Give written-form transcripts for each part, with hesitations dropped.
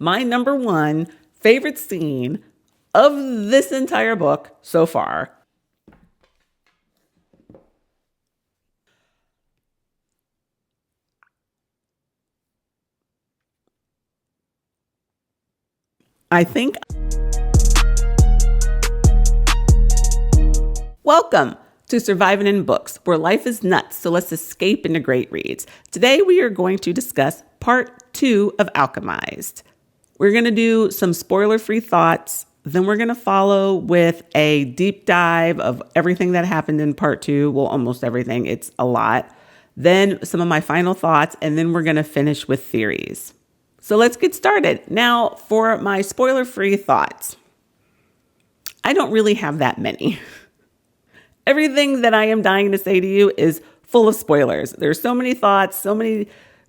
my number one favorite scene of this entire book so far. I think. Welcome to Surviving in Books, where life is nuts, so let's escape into great reads. Today we are going to discuss part 2 of Alchemised. We're going to do some spoiler-free thoughts, then we're going to follow with a deep dive of everything that happened in part 2. Well, almost everything. It's a lot. Then some of my final thoughts, and then we're going to finish with theories. So let's get started. Now, for my spoiler-free thoughts, I don't really have that many. Everything that I am dying to say to you is full of spoilers. There's so many thoughts, so many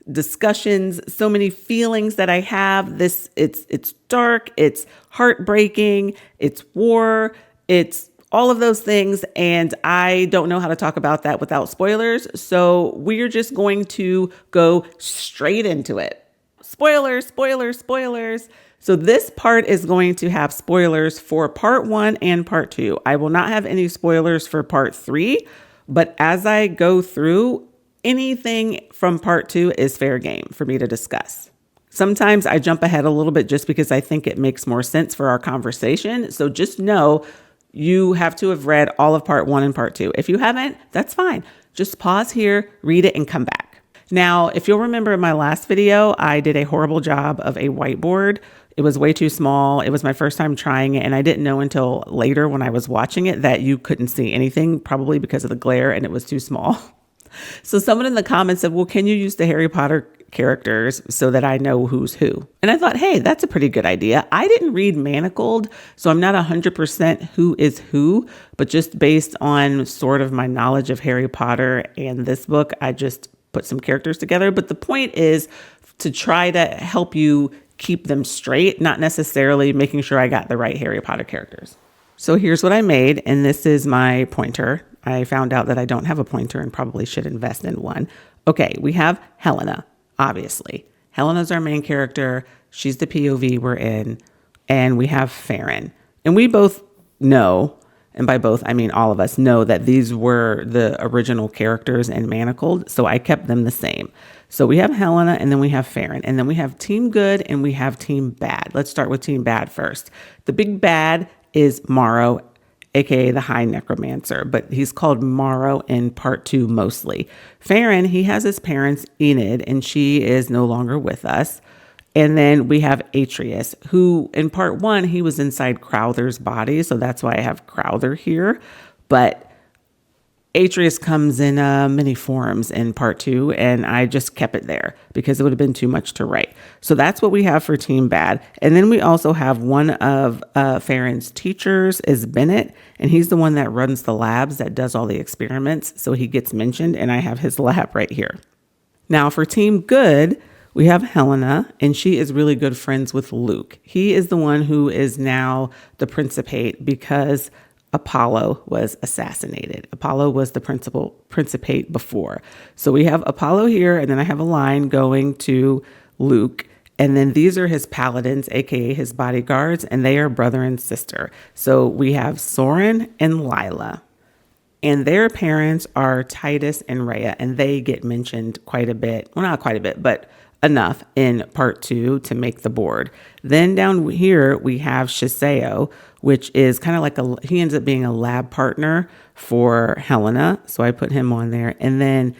discussions, so many feelings that I have. It's dark, it's heartbreaking, it's war, it's all of those things, and I don't know how to talk about that without spoilers. So we're just going to go straight into it. Spoilers, spoilers, spoilers. So this part is going to have spoilers for part 1 and part 2. I will not have any spoilers for part 3, but as I go through, anything from part 2 is fair game for me to discuss. Sometimes I jump ahead a little bit just because I think it makes more sense for our conversation. So just know you have to have read all of part 1 and part 2. If you haven't, that's fine. Just pause here, read it, and come back. Now, if you'll remember in my last video, I did a horrible job of a whiteboard. It was way too small. It was my first time trying it, and I didn't know until later when I was watching it that you couldn't see anything, probably because of the glare, and it was too small. So someone in the comments said, well, can you use the Harry Potter characters so that I know who's who? And I thought, hey, that's a pretty good idea. I didn't read Manacled, so I'm not 100% who is who, but just based on sort of my knowledge of Harry Potter and this book, I just put some characters together. But the point is to try to help you keep them straight, not necessarily making sure I got the right Harry Potter characters. So here's what I made, and this is my pointer. I found out that I don't have a pointer and probably should invest in one. Okay, we have Helena, obviously. Helena's our main character. She's the POV we're in. And we have Ferron. And we both know, and by both, I mean all of us know that these were the original characters in Manacled, so I kept them the same. So we have Helena, and then we have Ferron, and then we have Team Good, and we have Team Bad. Let's start with Team Bad first. The big bad is Morrow, aka the High Necromancer, but he's called Morrow in part 2 mostly. Ferron, he has his parents, Enid, and she is no longer with us. And then we have Atreus, who in part 1, he was inside Crowther's body. So that's why I have Crowther here. But Atreus comes in many forms in part 2, and I just kept it there because it would have been too much to write. So that's what we have for Team Bad. And then we also have one of Ferron's teachers is Bennett, and he's the one that runs the labs, that does all the experiments. So he gets mentioned, and I have his lab right here. Now for Team Good, we have Helena, and she is really good friends with Luke. He is the one who is now the Principate because Apollo was assassinated. Apollo was the Principate before. So we have Apollo here, and then I have a line going to Luke. And then these are his paladins, aka his bodyguards, and they are brother and sister. So we have Soren and Lila. And their parents are Titus and Rhea, and they get mentioned quite a bit. Well, not quite a bit, but enough in part 2 to make the board. Then down here, we have Shiseo, which is kind of like he ends up being a lab partner for Helena. So I put him on there. And then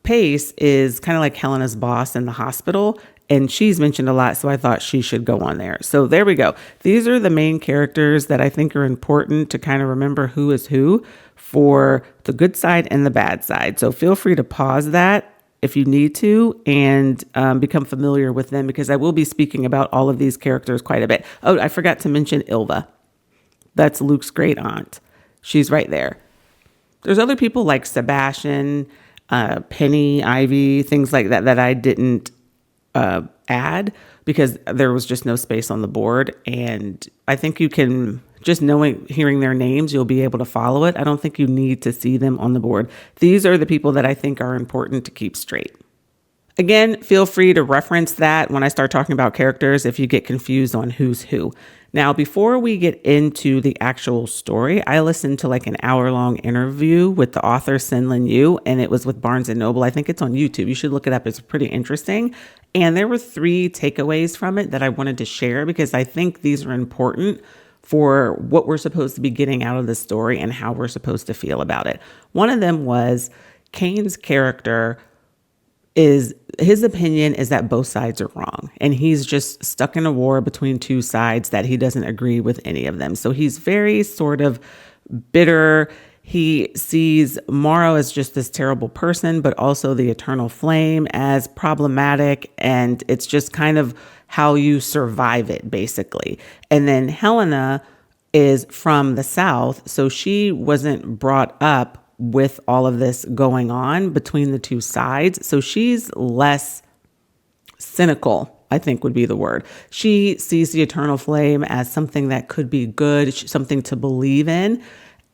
Pace is kind of like Helena's boss in the hospital, and she's mentioned a lot, so I thought she should go on there. So there we go. These are the main characters that I think are important to kind of remember who is who for the good side and the bad side. So feel free to pause that if you need to, and become familiar with them, because I will be speaking about all of these characters quite a bit. Oh, I forgot to mention Ilva. That's Luke's great aunt. She's right there. There's other people like Sebastian, Penny, Ivy, things like that that I didn't add because there was just no space on the board. And I think you can, just hearing their names, you'll be able to follow it. I don't think you need to see them on the board. These are the people that I think are important to keep straight. Again, feel free to reference that when I start talking about characters if you get confused on who's who. Now, before we get into the actual story, I listened to like an hour-long interview with the author SenLinYu, and it was with Barnes & Noble. I think it's on YouTube. You should look it up. It's pretty interesting. And there were 3 takeaways from it that I wanted to share because I think these are important for what we're supposed to be getting out of the story and how we're supposed to feel about it. One of them was Cain's character is his opinion is that both sides are wrong. And he's just stuck in a war between 2 sides that he doesn't agree with any of them. So he's very sort of bitter. He sees Morrow as just this terrible person, but also the eternal flame as problematic. And it's just kind of how you survive it, basically. And then Helena is from the South. So she wasn't brought up with all of this going on between the 2 sides. So she's less cynical, I think would be the word. She sees the eternal flame as something that could be good, something to believe in.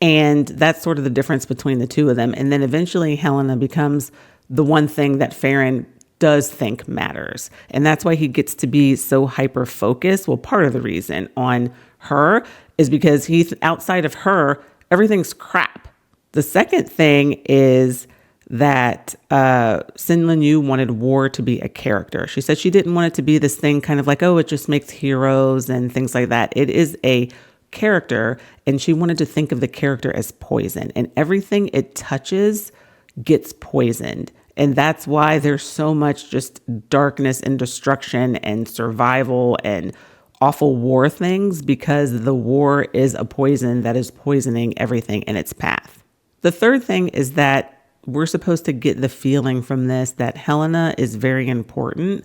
And that's sort of the difference between the 2 of them. And then eventually Helena becomes the one thing that Ferron does think matters. And that's why he gets to be so hyper-focused. Well, part of the reason on her is because he's outside of her, everything's crap. The second thing is that SenLinYu wanted war to be a character. She said she didn't want it to be this thing kind of like, oh, it just makes heroes and things like that. It is a character, and she wanted to think of the character as poison, and everything it touches gets poisoned. And that's why there's so much just darkness and destruction and survival and awful war things, because the war is a poison that is poisoning everything in its path. The third thing is that we're supposed to get the feeling from this that Helena is very important,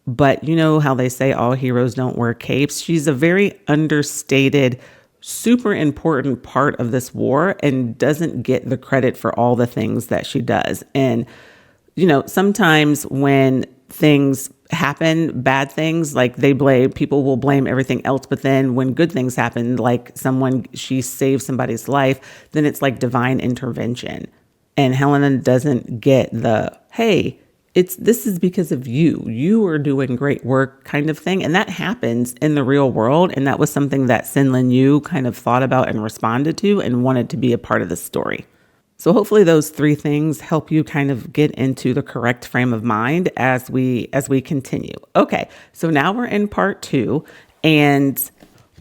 but you know how they say all heroes don't wear capes? She's a very understated, super important part of this war and doesn't get the credit for all the things that she does. And, you know, sometimes when things happen, bad things, like people will blame everything else. But then when good things happen, like she saves somebody's life, then it's like divine intervention. And Helena doesn't get the, hey, this is because of you. You are doing great work kind of thing. And that happens in the real world. And that was something that SenLinYu kind of thought about and responded to and wanted to be a part of the story. So hopefully those 3 things help you kind of get into the correct frame of mind as we continue. Okay, so now we're in part 2. And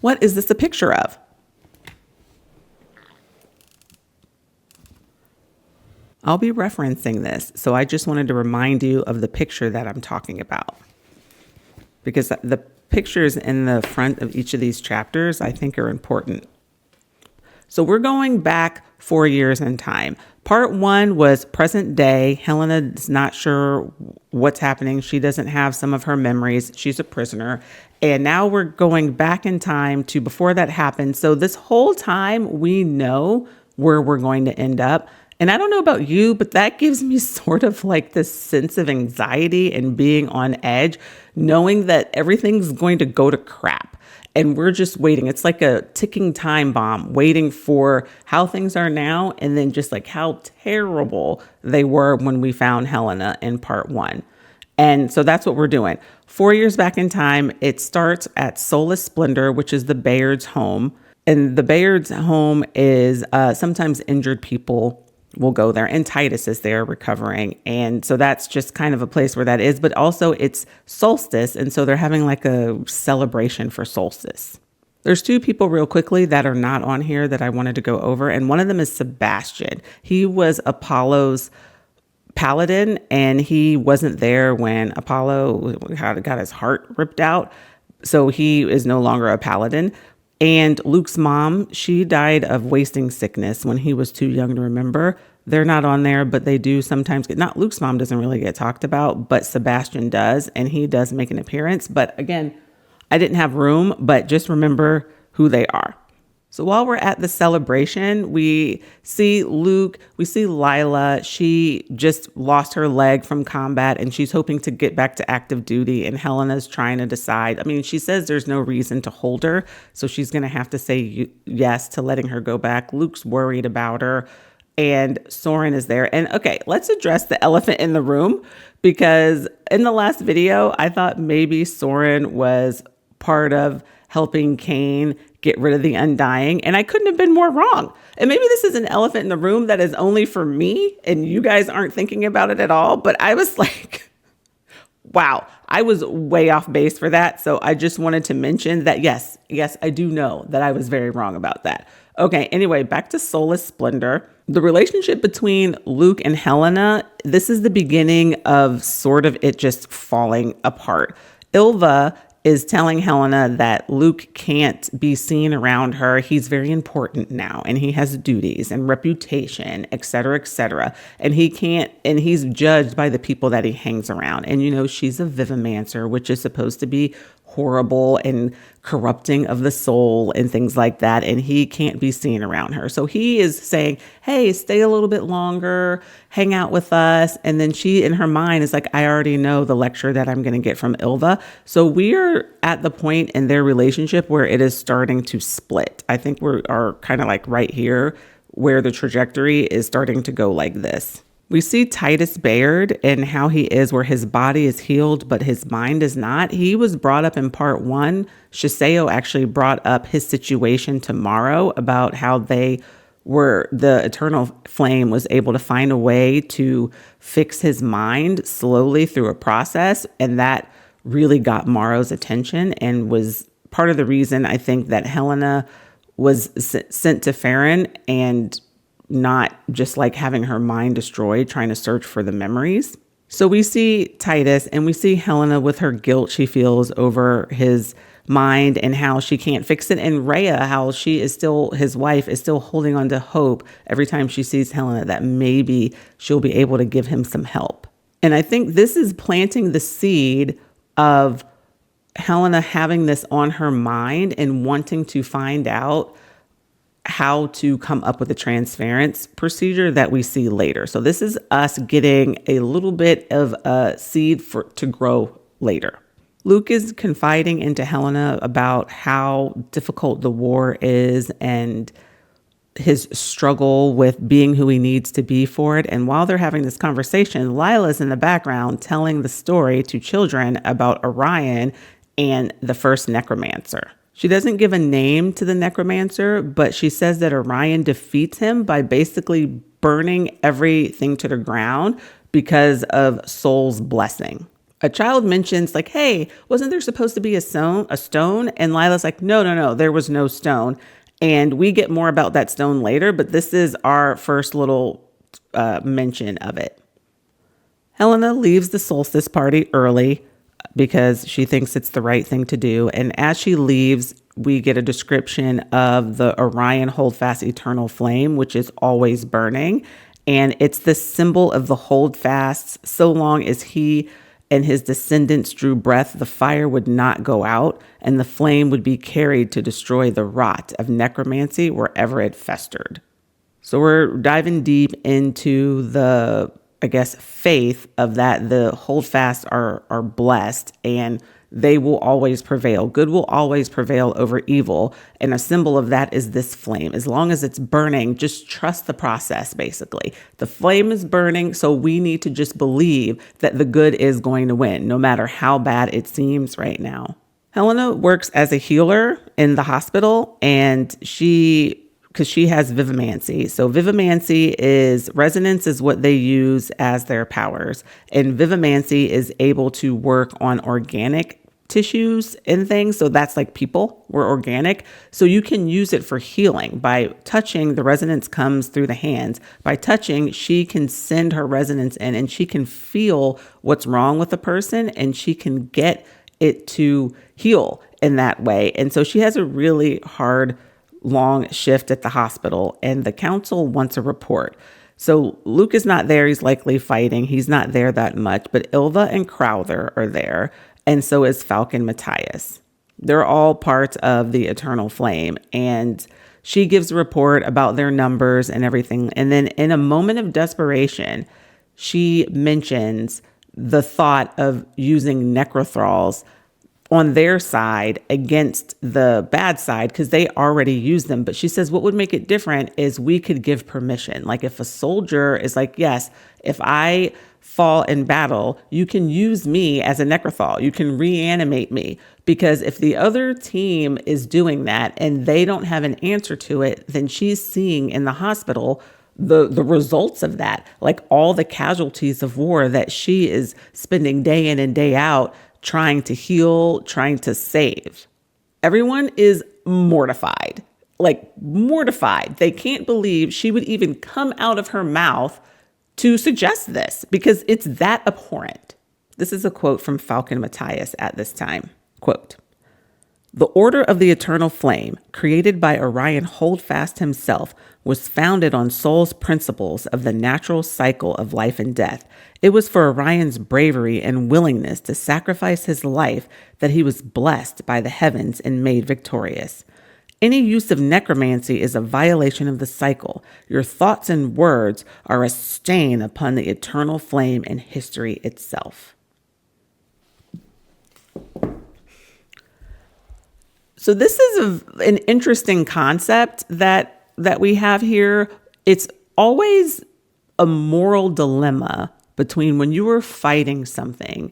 what is this a picture of? I'll be referencing this, so I just wanted to remind you of the picture that I'm talking about, because the pictures in the front of each of these chapters I think are important. So we're going back 4 years in time. Part 1 was present day. Helena is not sure what's happening. She doesn't have some of her memories. She's a prisoner. And now we're going back in time to before that happened. So this whole time we know where we're going to end up. And I don't know about you, but that gives me sort of like this sense of anxiety and being on edge, knowing that everything's going to go to crap. And we're just waiting. It's like a ticking time bomb, waiting for how things are now, and then just like how terrible they were when we found Helena in part 1. And so that's what we're doing. 4 years back in time, it starts at Soulless Splendor, which is the Bayard's home. And the Bayard's home is sometimes injured people will go there, and Titus is there recovering. And so that's just kind of a place where that is, but also it's Solstice. And so they're having like a celebration for Solstice. There's 2 people real quickly that are not on here that I wanted to go over. And one of them is Sebastian. He was Apollo's paladin, and he wasn't there when Apollo got his heart ripped out. So he is no longer a paladin. And Luke's mom, she died of wasting sickness when he was too young to remember. They're not on there, but they do sometimes Luke's mom doesn't really get talked about, but Sebastian does, and he does make an appearance. But again, I didn't have room, but just remember who they are. So while we're at the celebration, we see Luke, we see Lila. She just lost her leg from combat and she's hoping to get back to active duty. And Helena's trying to decide. I mean, she says there's no reason to hold her. So she's going to have to say yes to letting her go back. Luke's worried about her. and Soren is there. And okay, let's address the elephant in the room, because in the last video, I thought maybe Soren was part of helping Cain get rid of the Undying, and I couldn't have been more wrong. And maybe this is an elephant in the room that is only for me and you guys aren't thinking about it at all, but I was like, wow, I was way off base for that. So I just wanted to mention that, yes, I do know that I was very wrong about that. Okay, anyway, back to Soulless Splendor. The relationship between Luke and Helena, this is the beginning of sort of it just falling apart. Ylva is telling Helena that Luke can't be seen around her. He's very important now, and he has duties and reputation, et cetera, et cetera. And he can't, and he's judged by the people that he hangs around. And, you know, she's a vivimancer, which is supposed to be horrible and corrupting of the soul and things like that. And he can't be seen around her. So he is saying, hey, stay a little bit longer, hang out with us. And then she, in her mind, is like, I already know the lecture that I'm going to get from Ylva. So we're at the point in their relationship where it is starting to split. I think we are kind of like right here where the trajectory is starting to go like this. We see Titus Bayard and how he is, where his body is healed, but his mind is not. He was brought up in part 1. Shiseo actually brought up his situation to Morrow about how the eternal flame was able to find a way to fix his mind slowly through a process. And that really got Morrow's attention and was part of the reason I think that Helena was sent to Ferron, and not just like having her mind destroyed, trying to search for the memories. So we see Titus and we see Helena with her guilt she feels over his mind and how she can't fix it. And Rhea, how she is still, his wife, is still holding on to hope every time she sees Helena that maybe she'll be able to give him some help. And I think this is planting the seed of Helena having this on her mind and wanting to find out how to come up with a transference procedure that we see later. So this is us getting a little bit of a seed to grow later. Luke is confiding into Helena about how difficult the war is and his struggle with being who he needs to be for it. And while they're having this conversation, Lila's in the background telling the story to children about Orion and the first necromancer. She doesn't give a name to the necromancer, but she says that Orion defeats him by basically burning everything to the ground because of Soul's blessing. A child mentions like, hey, wasn't there supposed to be a stone? And Lila's like, no, there was no stone. And we get more about that stone later, but this is our first little mention of it. Helena leaves the Solstice party early because she thinks it's the right thing to do. And as she leaves, we get a description of the Orion Holdfast Eternal Flame, which is always burning. And it's the symbol of the holdfasts. So long as he and his descendants drew breath, the fire would not go out, and the flame would be carried to destroy the rot of necromancy wherever it festered. So we're diving deep into the, I guess, faith of that the holdfasts are blessed and they will always prevail. Good will always prevail over evil. And a symbol of that is this flame. As long as it's burning, just trust the process, basically. The flame is burning, so we need to just believe that the good is going to win, no matter how bad it seems right now. Helena works as a healer in the hospital, and because she has vivimancy. So vivimancy resonance is what they use as their powers. And vivimancy is able to work on organic tissues and things. So that's like people, we're organic. So you can use it for healing by touching. The resonance comes through the hands. By touching, she can send her resonance in and she can feel what's wrong with the person and she can get it to heal in that way. And so she has a really hard, long shift at the hospital, and the council wants a report. So Luke is not there. He's likely fighting. He's not there that much, but Ylva and Crowther are there. And so is Falcon Matthias. They're all parts of the Eternal Flame. And she gives a report about their numbers and everything. And then in a moment of desperation, she mentions the thought of using necrothralls on their side against the bad side because they already use them. But she says what would make it different is we could give permission. Like if a soldier is like, yes, if I fall in battle, you can use me as a necrothal. You can reanimate me. Because if the other team is doing that and they don't have an answer to it, then she's seeing in the hospital the results of that, like all the casualties of war that she is spending day in and day out trying to heal, trying to save. Everyone is mortified, like mortified. They can't believe she would even come out of her mouth to suggest this because it's that abhorrent. This is a quote from Falcon Matthias at this time. Quote, "The Order of the Eternal Flame, created by Orion Holdfast himself, was founded on Sol's principles of the natural cycle of life and death. It was for Orion's bravery and willingness to sacrifice his life that he was blessed by the heavens and made victorious. Any use of necromancy is a violation of the cycle. Your thoughts and words are a stain upon the eternal flame and history itself." So this is an interesting concept that we have here. It's always a moral dilemma between when you are fighting something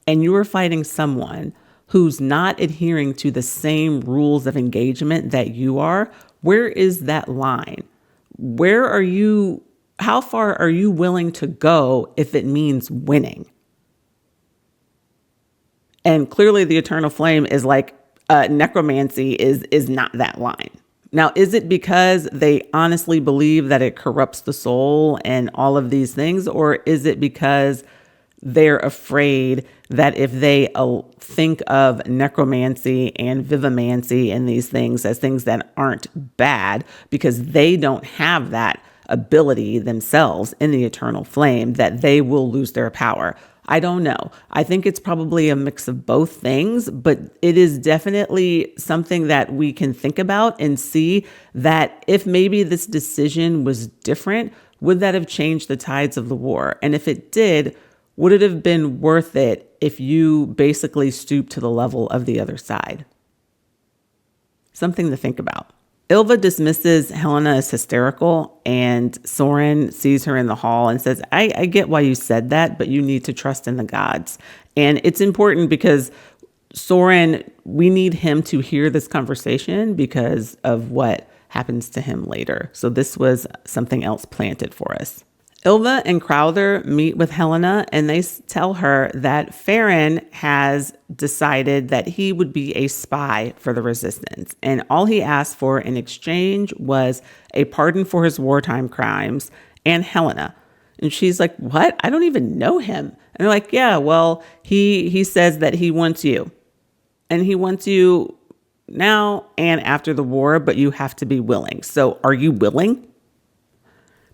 and you are fighting someone who's not adhering to the same rules of engagement that you are. Where is that line? How far are you willing to go if it means winning? And clearly the eternal flame is like, necromancy is not that line. Now, is it because they honestly believe that it corrupts the soul and all of these things? Or is it because they're afraid that if they think of necromancy and vivimancy and these things as things that aren't bad because they don't have that ability themselves in the eternal flame, that they will lose their power? I don't know. I think it's probably a mix of both things, but it is definitely something that we can think about and see that if maybe this decision was different, would that have changed the tides of the war? And if it did, would it have been worth it if you basically stooped to the level of the other side? Something to think about. Ylva dismisses Helena as hysterical, and Soren sees her in the hall and says, I get why you said that, but you need to trust in the gods. And it's important because Soren, we need him to hear this conversation because of what happens to him later. So this was something else planted for us. Ylva and Crowther meet with Helena and they tell her that Ferron has decided that he would be a spy for the resistance. And all he asked for in exchange was a pardon for his wartime crimes and Helena. And she's like, what? I don't even know him. And they're like, yeah, well, he says that he wants you. And he wants you now and after the war, but you have to be willing. So are you willing?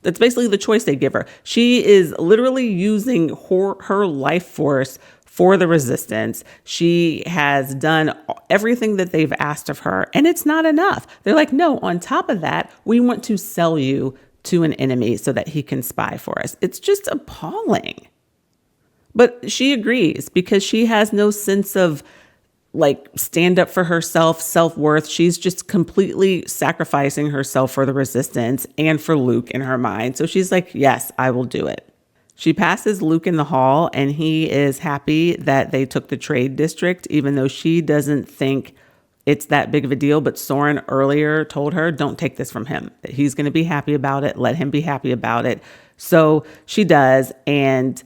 That's basically the choice they give her. She is literally using her life force for the resistance. She has done everything that they've asked of her, and it's not enough. They're like, no, on top of that, we want to sell you to an enemy so that he can spy for us. It's just appalling. But she agrees because she has no sense of like stand up for herself, self-worth. She's just completely sacrificing herself for the resistance and for Luke in her mind. So she's like, yes, I will do it. She passes Luke in the hall and he is happy that they took the trade district, even though she doesn't think it's that big of a deal. But Soren earlier told her, don't take this from him. He's going to be happy about it. Let him be happy about it. So she does. And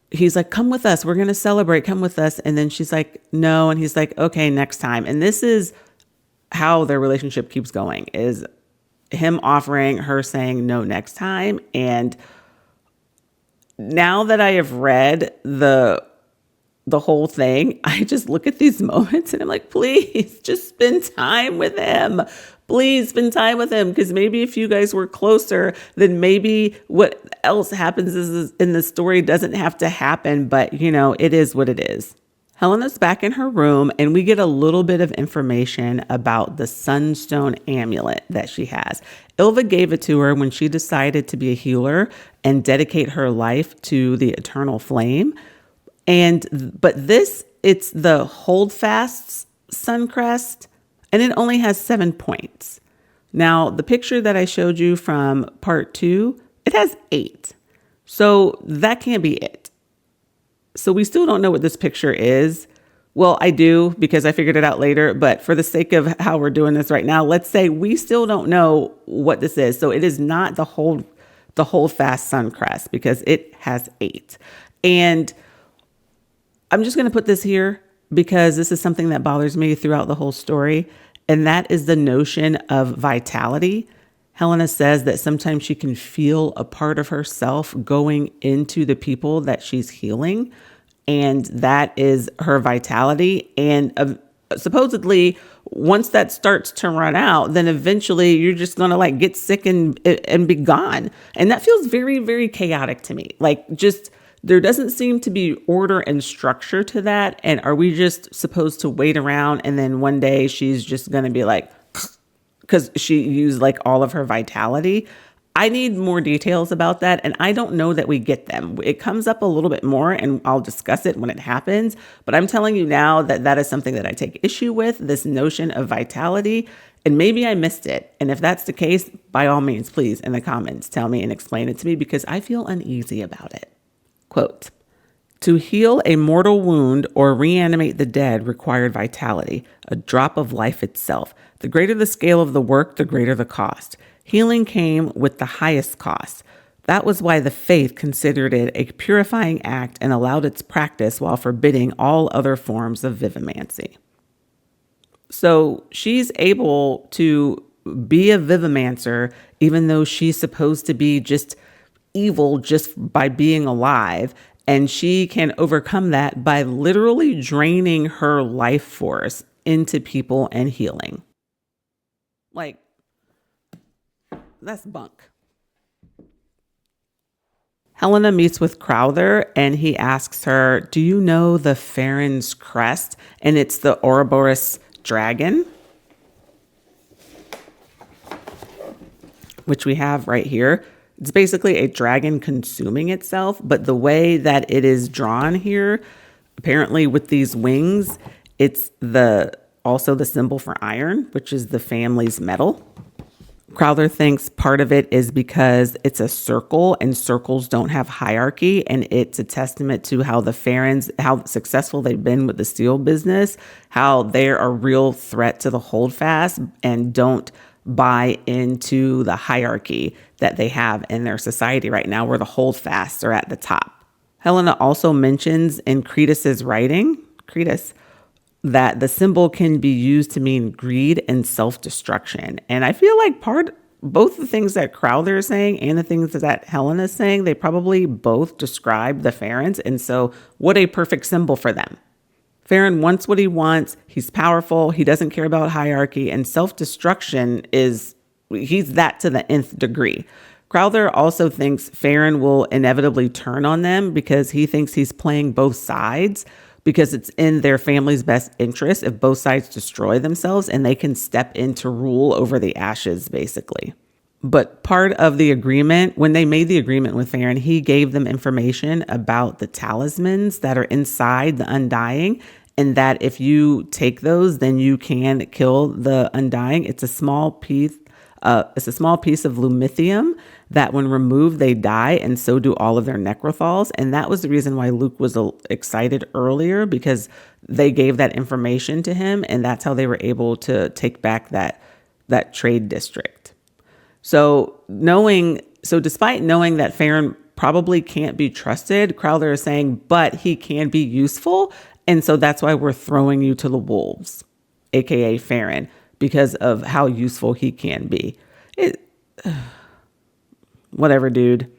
he's like, come with us. We're going to celebrate. Come with us. And then she's like, no. And he's like, okay, next time. And this is how their relationship keeps going, is him offering, her saying no next time. And now that I have read the whole thing, I just look at these moments and I'm like, please just spend time with him. Please spend time with him, because maybe if you guys were closer, then maybe what else happens is in the story doesn't have to happen, but you know, it is what it is. Helena's back in her room and we get a little bit of information about the Sunstone amulet that she has. Ylva gave it to her when she decided to be a healer and dedicate her life to the eternal flame. But this it's the Holdfast's sun crest, and it only has 7 points. Now, the picture that I showed you from part 2, it has 8. So that can't be it. So we still don't know what this picture is. Well, I do because I figured it out later, but for the sake of how we're doing this right now, let's say we still don't know what this is. So it is not the Holdfast sun crest because it has 8. And I'm just going to put this here because this is something that bothers me throughout the whole story. And that is the notion of vitality. Helena says that sometimes she can feel a part of herself going into the people that she's healing. And that is her vitality. And supposedly, once that starts to run out, then eventually you're just going to like get sick and be gone. And that feels very, very chaotic to me. Like just there doesn't seem to be order and structure to that. And are we just supposed to wait around and then one day she's just going to be like, because she used like all of her vitality? I need more details about that, and I don't know that we get them. It comes up a little bit more, and I'll discuss it when it happens, but I'm telling you now that that is something that I take issue with, this notion of vitality, and maybe I missed it. And if that's the case, by all means, please, in the comments, tell me and explain it to me because I feel uneasy about it. Quote, "To heal a mortal wound or reanimate the dead required vitality, a drop of life itself. The greater the scale of the work, the greater the cost. Healing came with the highest cost. That was why the faith considered it a purifying act and allowed its practice while forbidding all other forms of vivimancy." So she's able to be a vivimancer even though she's supposed to be just evil just by being alive. And she can overcome that by literally draining her life force into people and healing. Like, that's bunk. Helena meets with Crowther and he asks her, do you know the Ferron's crest? And it's the Ouroboros dragon, which we have right here. It's basically a dragon consuming itself, but the way that it is drawn here, apparently with these wings, it's also the symbol for iron, which is the family's metal. Crowther thinks part of it is because it's a circle and circles don't have hierarchy, and it's a testament to how the Ferrons, how successful they've been with the steel business, how they're a real threat to the Holdfast and don't buy into the hierarchy that they have in their society right now, where the Holdfasts are at the top. Helena also mentions in Cretus's writing, that the symbol can be used to mean greed and self-destruction. And I feel like both the things that Crowther is saying and the things that Helena is saying, they probably both describe the Ferrons. And so what a perfect symbol for them. Ferron wants what he wants. He's powerful. He doesn't care about hierarchy, and self-destruction he's that to the nth degree. Crowther also thinks Ferron will inevitably turn on them because he thinks he's playing both sides, because it's in their family's best interest if both sides destroy themselves and they can step in to rule over the ashes, basically. But part of the agreement, when they made the agreement with Ferron, he gave them information about the talismans that are inside the Undying, and that if you take those, then you can kill the Undying. It's a small piece of lumithium that when removed, they die, and so do all of their necrothals. And that was the reason why Luke was excited earlier, because they gave that information to him, and that's how they were able to take back that trade district. So despite knowing that Ferron probably can't be trusted, Crowther is saying, but he can be useful, and so that's why we're throwing you to the wolves, aka Ferron, because of how useful he can be. Whatever, dude.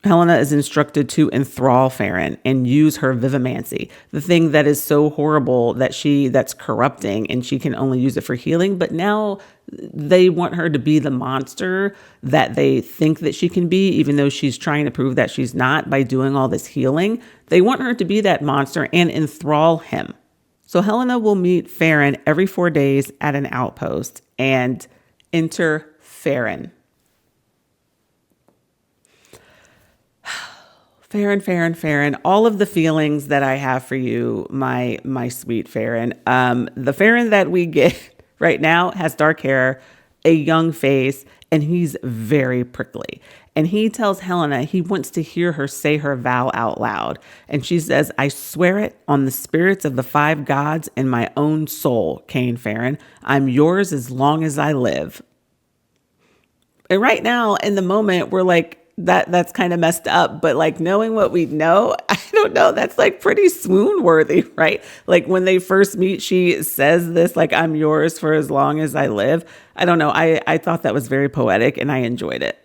Helena is instructed to enthrall Ferron and use her vivimancy, the thing that is so horrible that's corrupting, and she can only use it for healing. But now they want her to be the monster that they think that she can be, even though she's trying to prove that she's not by doing all this healing. They want her to be that monster and enthrall him. So Helena will meet Ferron every 4 days at an outpost and enter Ferron. Ferron, Ferron, Ferron, all of the feelings that I have for you, my sweet Ferron. The Ferron that we get right now has dark hair, a young face, and he's very prickly. And he tells Helena he wants to hear her say her vow out loud. And she says, I swear it on the spirits of the 5 gods and my own soul, Cain Ferron. I'm yours as long as I live. And right now, in the moment, we're like, that's kind of messed up. But like knowing what we know, I don't know, that's like pretty swoon worthy, right? Like when they first meet, she says this, like, I'm yours for as long as I live. I don't know. I thought that was very poetic and I enjoyed it.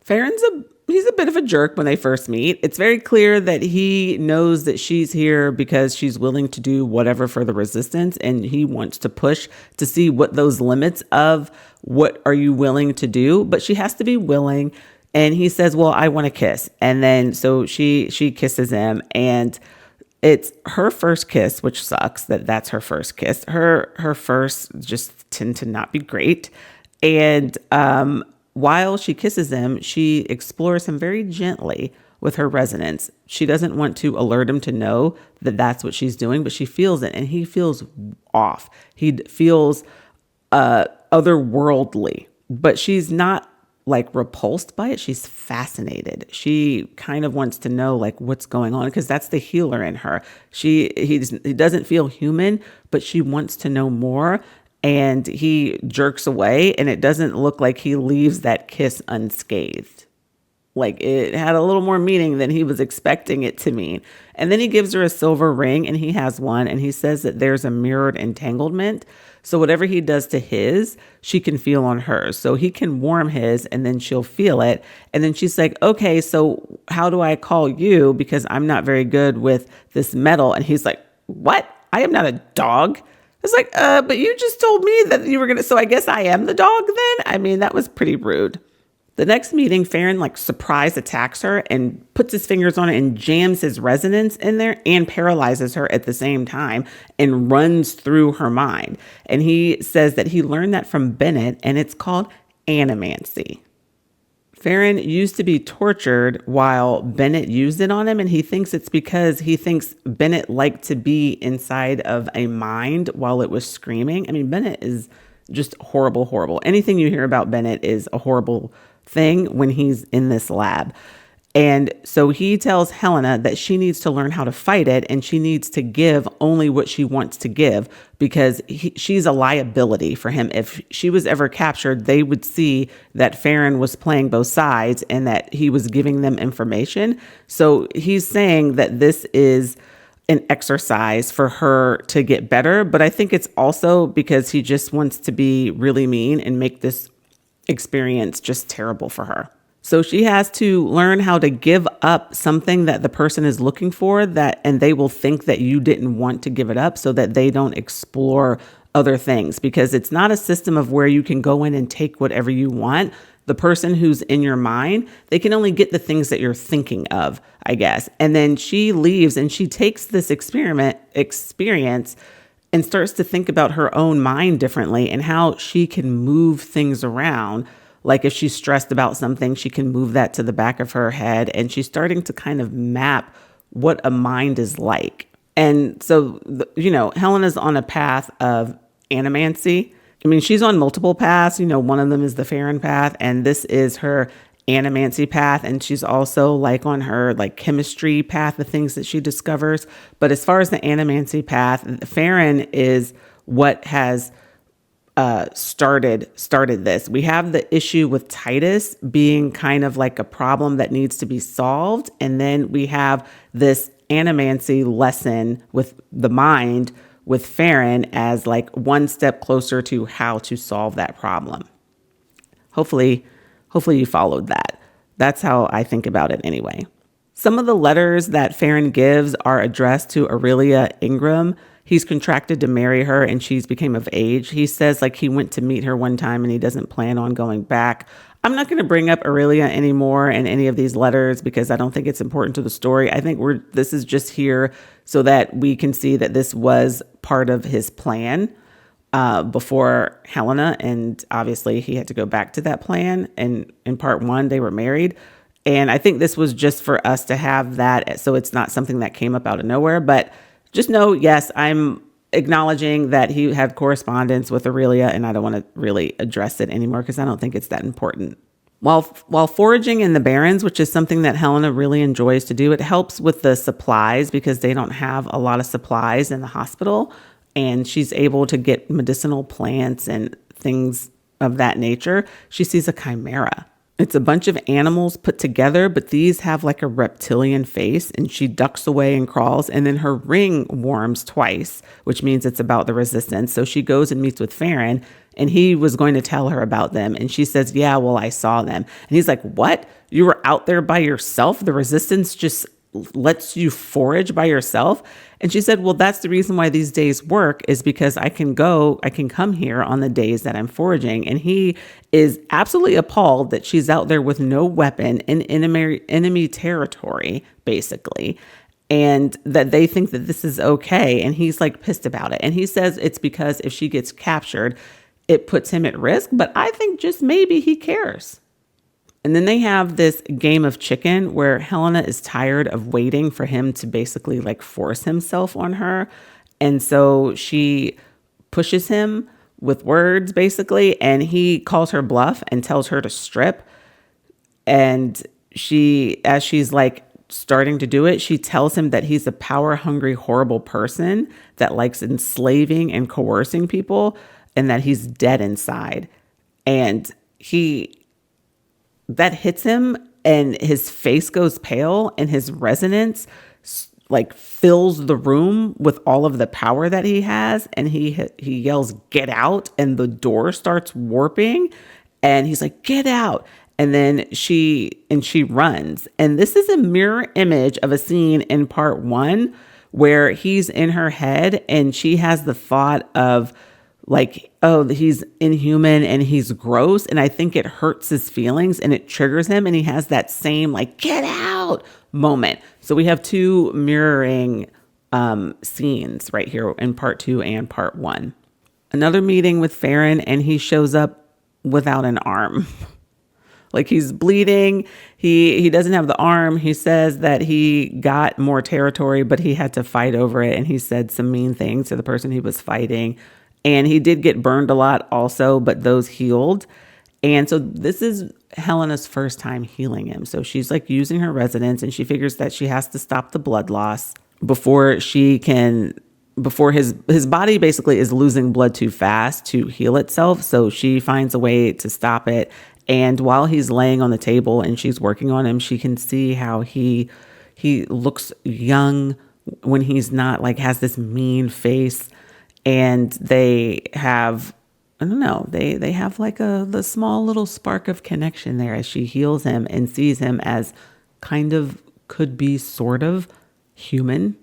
Ferron's he's a bit of a jerk when they first meet. It's very clear that he knows that she's here because she's willing to do whatever for the resistance. And he wants to push to see what those limits of what are you willing to do, but she has to be willing. And he says, well, I want to kiss. And then so she kisses him, and it's her first kiss, which sucks that's her first kiss. Her first just tend to not be great. And while she kisses him, she explores him very gently with her resonance. She doesn't want to alert him to know that that's what she's doing, but she feels it, and he feels off. He feels otherworldly, but she's not like repulsed by it. She's fascinated. She kind of wants to know like what's going on, because that's the healer in her. He doesn't feel human, but she wants to know more. And he jerks away, and it doesn't look like he leaves that kiss unscathed. Like it had a little more meaning than he was expecting it to mean. And then he gives her a silver ring, and he has one, and he says that there's a mirrored entanglement. So whatever he does to his, she can feel on hers. So he can warm his, and then she'll feel it. And then she's like, okay, so how do I call you? Because I'm not very good with this metal. And he's like, what? I am not a dog. It's like, but you just told me that you were going to, so I guess I am the dog then? I mean, that was pretty rude. The next meeting, Ferron like surprise attacks her and puts his fingers on it and jams his resonance in there and paralyzes her at the same time and runs through her mind. And he says that he learned that from Bennett, and it's called animancy. Ferron used to be tortured while Bennett used it on him, and he thinks it's because he thinks Bennett liked to be inside of a mind while it was screaming. I mean, Bennett is just horrible, horrible. Anything you hear about Bennett is a horrible thing when he's in this lab. And so he tells Helena that she needs to learn how to fight it, and she needs to give only what she wants to give, because she's a liability for him. If she was ever captured, they would see that Ferron was playing both sides and that he was giving them information. So he's saying that this is an exercise for her to get better. But I think it's also because he just wants to be really mean and make this experience just terrible for her. So she has to learn how to give up something that the person is looking for, and they will think that you didn't want to give it up, so that they don't explore other things, because it's not a system of where you can go in and take whatever you want. The person who's in your mind, they can only get the things that you're thinking of, I guess. And then she leaves and she takes this experience and starts to think about her own mind differently and how she can move things around. Like if she's stressed about something, she can move that to the back of her head, and she's starting to kind of map what a mind is like. And so, Helena's on a path of animancy. I mean, she's on multiple paths. One of them is the Ferron path, and this is her animancy path. And she's also like on her like chemistry path, the things that she discovers. But as far as the animancy path, Ferron is what has started this. We have the issue with Titus being kind of like a problem that needs to be solved. And then we have this animancy lesson with the mind with Ferron as like one step closer to how to solve that problem. Hopefully you followed that. That's how I think about it anyway. Some of the letters that Ferron gives are addressed to Aurelia Ingram. He's contracted to marry her, and she's became of age. He says like he went to meet her one time and he doesn't plan on going back. I'm not going to bring up Aurelia anymore in any of these letters because I don't think it's important to the story. I think this is just here so that we can see that this was part of his plan before Helena, and obviously he had to go back to that plan. And in part one, they were married. And I think this was just for us to have that, so it's not something that came up out of nowhere. But just know, yes, I'm acknowledging that he had correspondence with Aurelia, and I don't want to really address it anymore because I don't think it's that important. While foraging in the barrens, which is something that Helena really enjoys to do, it helps with the supplies because they don't have a lot of supplies in the hospital, and she's able to get medicinal plants and things of that nature. She sees a chimera. It's a bunch of animals put together, but these have like a reptilian face, and she ducks away and crawls, and then her ring warms twice, which means it's about the resistance. So she goes and meets with Ferron, and he was going to tell her about them. And she says, yeah, well, I saw them. And he's like, what? You were out there by yourself? The resistance just lets you forage by yourself? And she said, well, that's the reason why these days work, is because I can come here on the days that I'm foraging. And he is absolutely appalled that she's out there with no weapon in enemy territory, basically, and that they think that this is okay. And he's like pissed about it. And he says it's because if she gets captured, it puts him at risk. But I think just maybe he cares. And then they have this game of chicken where Helena is tired of waiting for him to basically like force himself on her. And so she pushes him with words basically, and he calls her bluff and tells her to strip. And as she's like starting to do it, she tells him that he's a power hungry, horrible person that likes enslaving and coercing people, and that he's dead inside. And that hits him, and his face goes pale, and his resonance like fills the room with all of the power that he has. And he yells, get out. And the door starts warping, and he's like, get out. And then she runs. And this is a mirror image of a scene in part 1 where he's in her head, and she has the thought of like, oh, he's inhuman and he's gross. And I think it hurts his feelings and it triggers him. And he has that same like, get out moment. So we have 2 mirroring scenes right here in part 2 and part 1. Another meeting with Ferron, and he shows up without an arm. Like he's bleeding. He doesn't have the arm. He says that he got more territory, but he had to fight over it. And he said some mean things to the person he was fighting. And he did get burned a lot also, but those healed. And so this is Helena's first time healing him. So she's like using her resonance, and she figures that she has to stop the blood loss before his body basically is losing blood too fast to heal itself. So she finds a way to stop it. And while he's laying on the table and she's working on him, she can see how he looks young when he's not, like has this mean face. And they have, I don't know, they have like the small little spark of connection there as she heals him and sees him as kind of could be sort of human.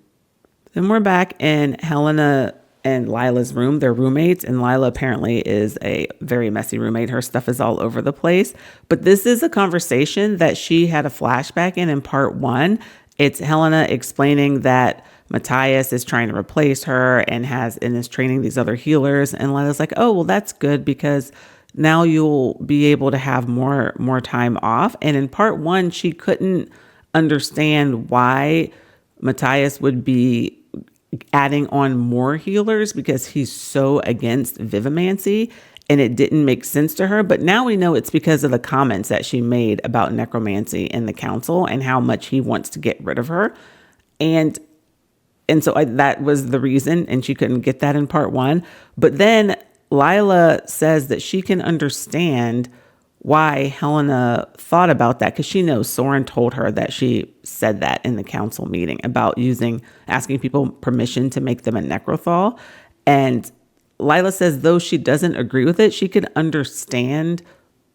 Then we're back in Helena and Lila's room. They're roommates, and Lila apparently is a very messy roommate. Her stuff is all over the place. But this is a conversation that she had a flashback in part 1. It's Helena explaining that Matthias is trying to replace her and is training these other healers. And Lila's like, oh, well, that's good because now you'll be able to have more time off. And in part 1, she couldn't understand why Matthias would be adding on more healers because he's so against vivimancy, and it didn't make sense to her. But now we know it's because of the comments that she made about necromancy in the council and how much he wants to get rid of her. And so that was the reason, and she couldn't get that in part 1. But then Lila says that she can understand why Helena thought about that, because she knows Soren told her that she said that in the council meeting about asking people permission to make them a necrothal. And Lila says, though she doesn't agree with it, she could understand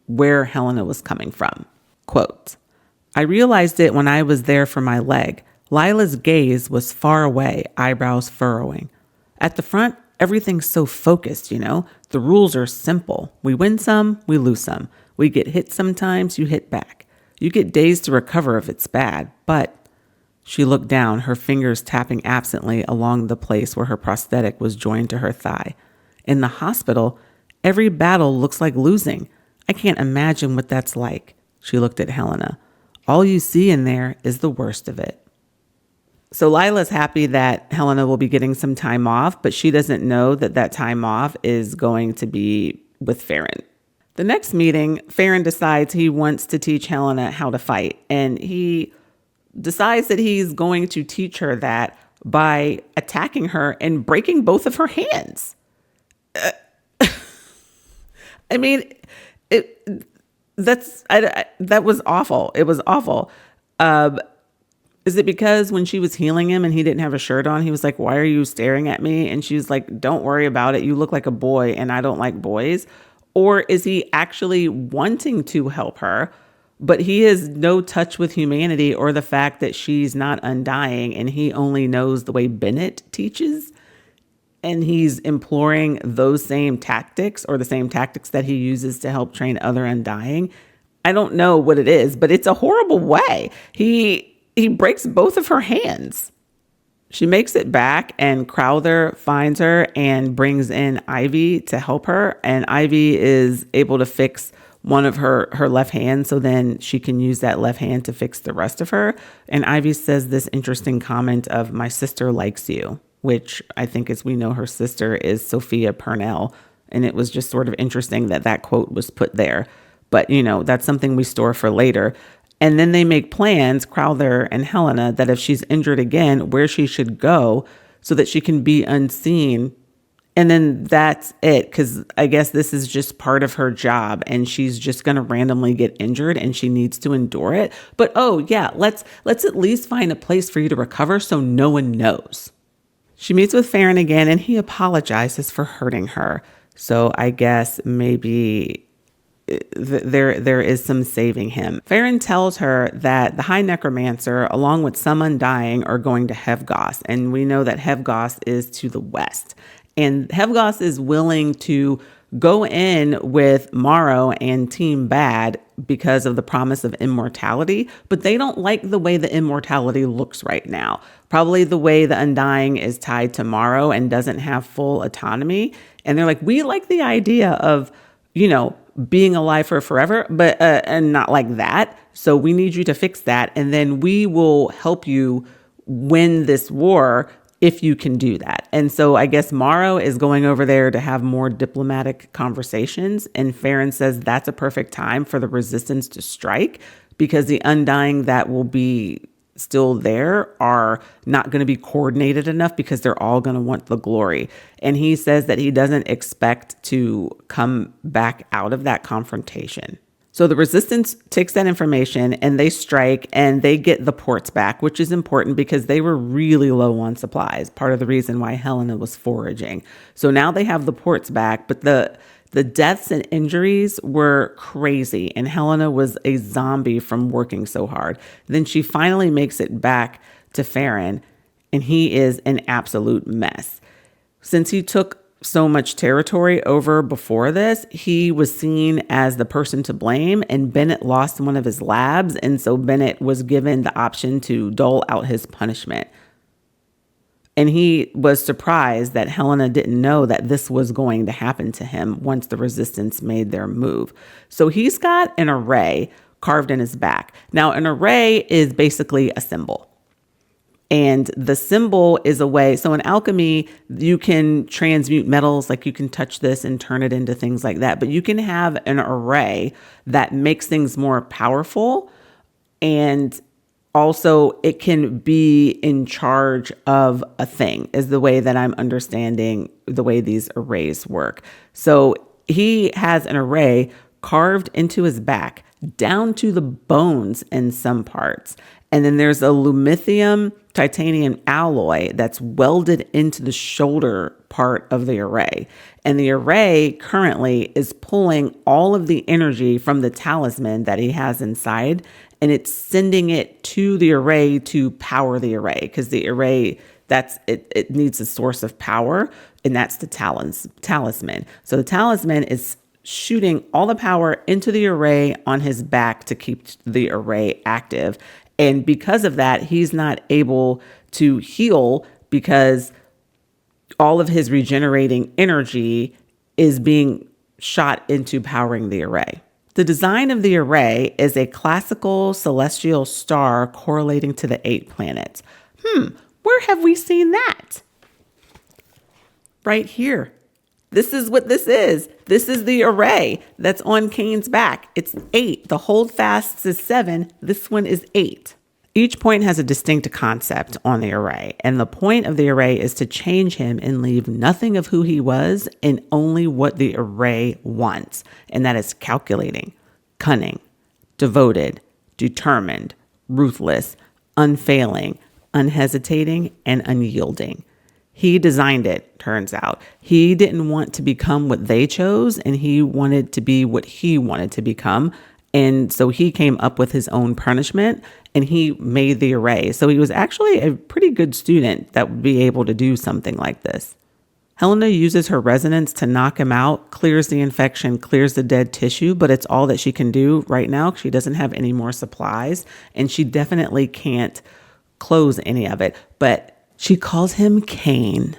where Helena was coming from. Quote, I realized it when I was there for my leg. Lila's gaze was far away, eyebrows furrowing. At the front, everything's so focused, The rules are simple. We win some, we lose some. We get hit sometimes, you hit back. You get days to recover if it's bad, but... She looked down, her fingers tapping absently along the place where her prosthetic was joined to her thigh. In the hospital, every battle looks like losing. I can't imagine what that's like. She looked at Helena. All you see in there is the worst of it. So Lila's happy that Helena will be getting some time off, but she doesn't know that that time off is going to be with Ferron. The next meeting, Ferron decides he wants to teach Helena how to fight, and he decides that he's going to teach her that by attacking her and breaking both of her hands. I mean, that was awful. It was awful. Is it because when she was healing him and he didn't have a shirt on, he was like, "Why are you staring at me?" And she's like, "Don't worry about it. You look like a boy and I don't like boys." Or is he actually wanting to help her, but he has no touch with humanity or the fact that she's not undying and he only knows the way Bennett teaches? And he's imploring those same tactics or the same tactics that he uses to help train other undying. I don't know what it is, but it's a horrible way. He breaks both of her hands. She makes it back and Crowther finds her and brings in Ivy to help her. And Ivy is able to fix one of her left hand, so then she can use that left hand to fix the rest of her. And Ivy says this interesting comment of, "My sister likes you," which I think, as we know, her sister is Sophia Purnell. And it was just sort of interesting that that quote was put there. But, that's something we store for later. And then they make plans, Crowther and Helena, that if she's injured again, where she should go so that she can be unseen. And then that's it, because I guess this is just part of her job and she's just going to randomly get injured and she needs to endure it. But, oh, yeah, let's at least find a place for you to recover so no one knows. She meets with Ferron again and he apologizes for hurting her. So I guess maybe there is some saving him. Ferron tells her that the High Necromancer, along with some Undying, are going to Hevgos. And we know that Hevgos is to the west. And Hevgos is willing to go in with Morrow and Team Bad because of the promise of immortality, but they don't like the way the immortality looks right now. Probably the way the Undying is tied to Morrow and doesn't have full autonomy. And they're like, "We like the idea of, being alive for forever, but and not like that. So we need you to fix that. And then we will help you win this war if you can do that." And so I guess Morrow is going over there to have more diplomatic conversations. And Ferron says that's a perfect time for the resistance to strike, because the Undying that will be still there are not going to be coordinated enough because they're all going to want the glory. And he says that he doesn't expect to come back out of that confrontation. So the resistance takes that information and they strike and they get the ports back, which is important because they were really low on supplies. Part of the reason why Helena was foraging. So now they have the ports back, but the deaths and injuries were crazy, and Helena was a zombie from working so hard. Then she finally makes it back to Ferron, and he is an absolute mess. Since he took so much territory over before this, he was seen as the person to blame, and Bennett lost one of his labs, and so Bennett was given the option to dole out his punishment. And he was surprised that Helena didn't know that this was going to happen to him once the resistance made their move. So he's got an array carved in his back. Now, an array is basically a symbol. And the symbol is a way. So in alchemy, you can transmute metals, like you can touch this and turn it into things like that. But you can have an array that makes things more powerful, and also it can be in charge of a thing, is the way that I'm understanding the way these arrays work. So he has an array carved into his back down to the bones in some parts. And then there's a lumithium titanium alloy that's welded into the shoulder part of the array. And the array currently is pulling all of the energy from the talisman that he has inside, and it's sending it to the array to power the array, because the array, it needs a source of power, and that's the talisman. So the talisman is shooting all the power into the array on his back to keep the array active. And because of that, he's not able to heal because all of his regenerating energy is being shot into powering the array. The design of the array is a classical celestial star correlating to the 8 planets. Where have we seen that? Right here. This is what this is. This is the array that's on Cain's back. It's 8. The holdfast is 7. This one is 8. Each point has a distinct concept on the array, and the point of the array is to change him and leave nothing of who he was and only what the array wants, and that is calculating, cunning, devoted, determined, ruthless, unfailing, unhesitating, and unyielding. He designed it, turns out. He didn't want to become what they chose, and he wanted to be what he wanted to become. And so he came up with his own punishment, and he made the array. So he was actually a pretty good student that would be able to do something like this. Helena uses her resonance to knock him out, clears the infection, clears the dead tissue, but it's all that she can do right now. She doesn't have any more supplies, and she definitely can't close any of it. But she calls him Cain.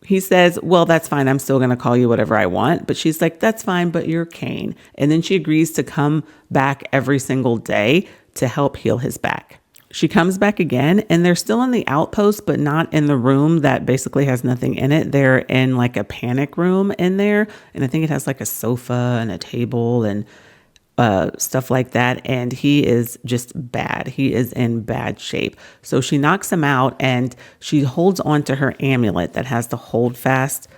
He says, well, that's fine. I'm still going to call you whatever I want. But she's like, that's fine, but you're Cain. And then she agrees to come back every single day to help heal his back. She comes back again, and they're still in the outpost, but not in the room that basically has nothing in it. They're in like a panic room in there. And I think it has like a sofa and a table and stuff like that. And he is just bad. He is in bad shape. So she knocks him out, and she holds on to her amulet that has the holdfast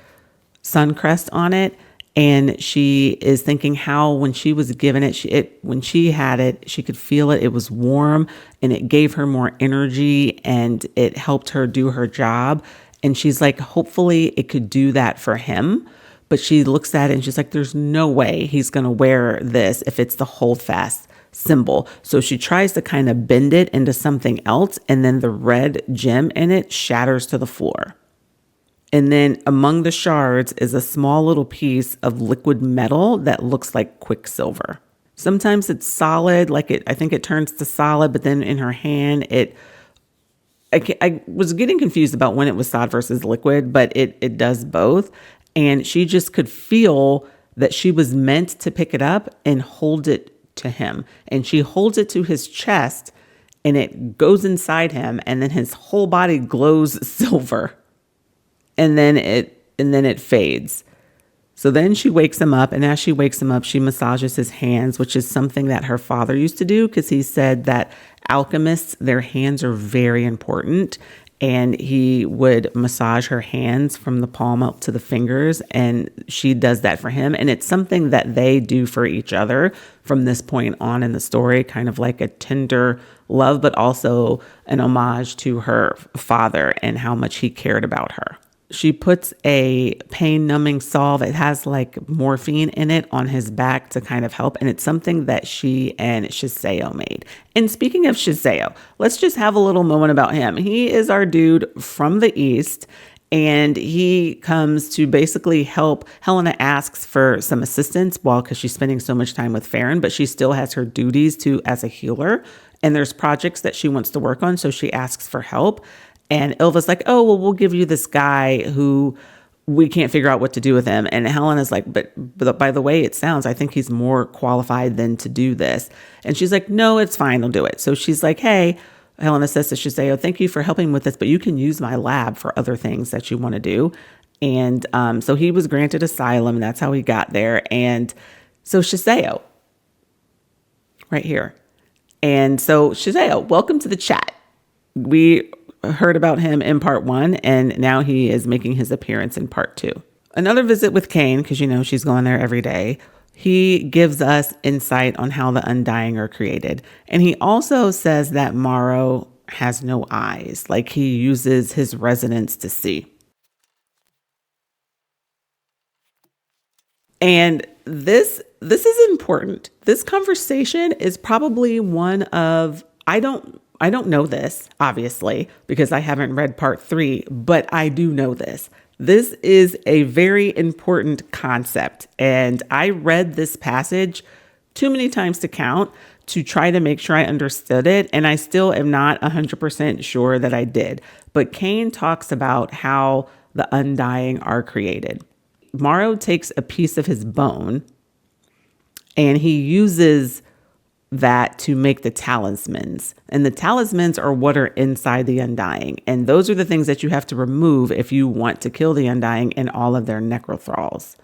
sun crest on it. And she is thinking how when she was given it, when she had it, she could feel it. It was warm, and it gave her more energy, and it helped her do her job. And she's like, hopefully it could do that for him. But she looks at it and she's like, there's no way he's going to wear this if it's the holdfast symbol. So she tries to kind of bend it into something else, and then the red gem in it shatters to the floor. And then among the shards is a small little piece of liquid metal that looks like quicksilver. Sometimes it's solid, I think it turns to solid, but then in her hand, I was getting confused about when it was solid versus liquid, but it does both. And she just could feel that she was meant to pick it up and hold it to him. And she holds it to his chest, and it goes inside him, and then his whole body glows silver. And then it fades. So then she wakes him up, and as she wakes him up, she massages his hands, which is something that her father used to do, because he said that alchemists, their hands are very important. And he would massage her hands from the palm up to the fingers, and she does that for him. And it's something that they do for each other from this point on in the story, kind of like a tender love, but also an homage to her father and how much he cared about her. She puts a pain-numbing salve. It has like morphine in it on his back to kind of help. And it's something that she and Shiseo made. And speaking of Shiseo, let's just have a little moment about him. He is our dude from the East, and he comes to basically help. Helena asks for some assistance because she's spending so much time with Ferron, but she still has her duties as a healer. And there's projects that she wants to work on, so she asks for help. And Ilva's like, oh, well, we'll give you this guy who we can't figure out what to do with him. And Helena's like, but by the way it sounds, I think he's more qualified than to do this. And she's like, no, it's fine. I'll do it. So she's like, hey, Helena says to Shiseo, thank you for helping with this, but you can use my lab for other things that you want to do. And so he was granted asylum, and that's how he got there. And so Shiseo, right here. And so Shiseo, welcome to the chat. We heard about him in part 1, and now he is making his appearance in part 2. Another visit with Cain, because she's going there every day. He gives us insight on how the Undying are created. And he also says that Morrow has no eyes, like he uses his resonance to see. And this is important. This conversation is probably one of, I don't know this, obviously, because I haven't read part 3, but I do know this. This is a very important concept. And I read this passage too many times to count to try to make sure I understood it. And I still am not 100% sure that I did. But Cain talks about how the Undying are created. Morrow takes a piece of his bone And he uses that to make the talismans. And the talismans are what are inside the Undying. And those are the things that you have to remove if you want to kill the Undying and all of their necrothralls.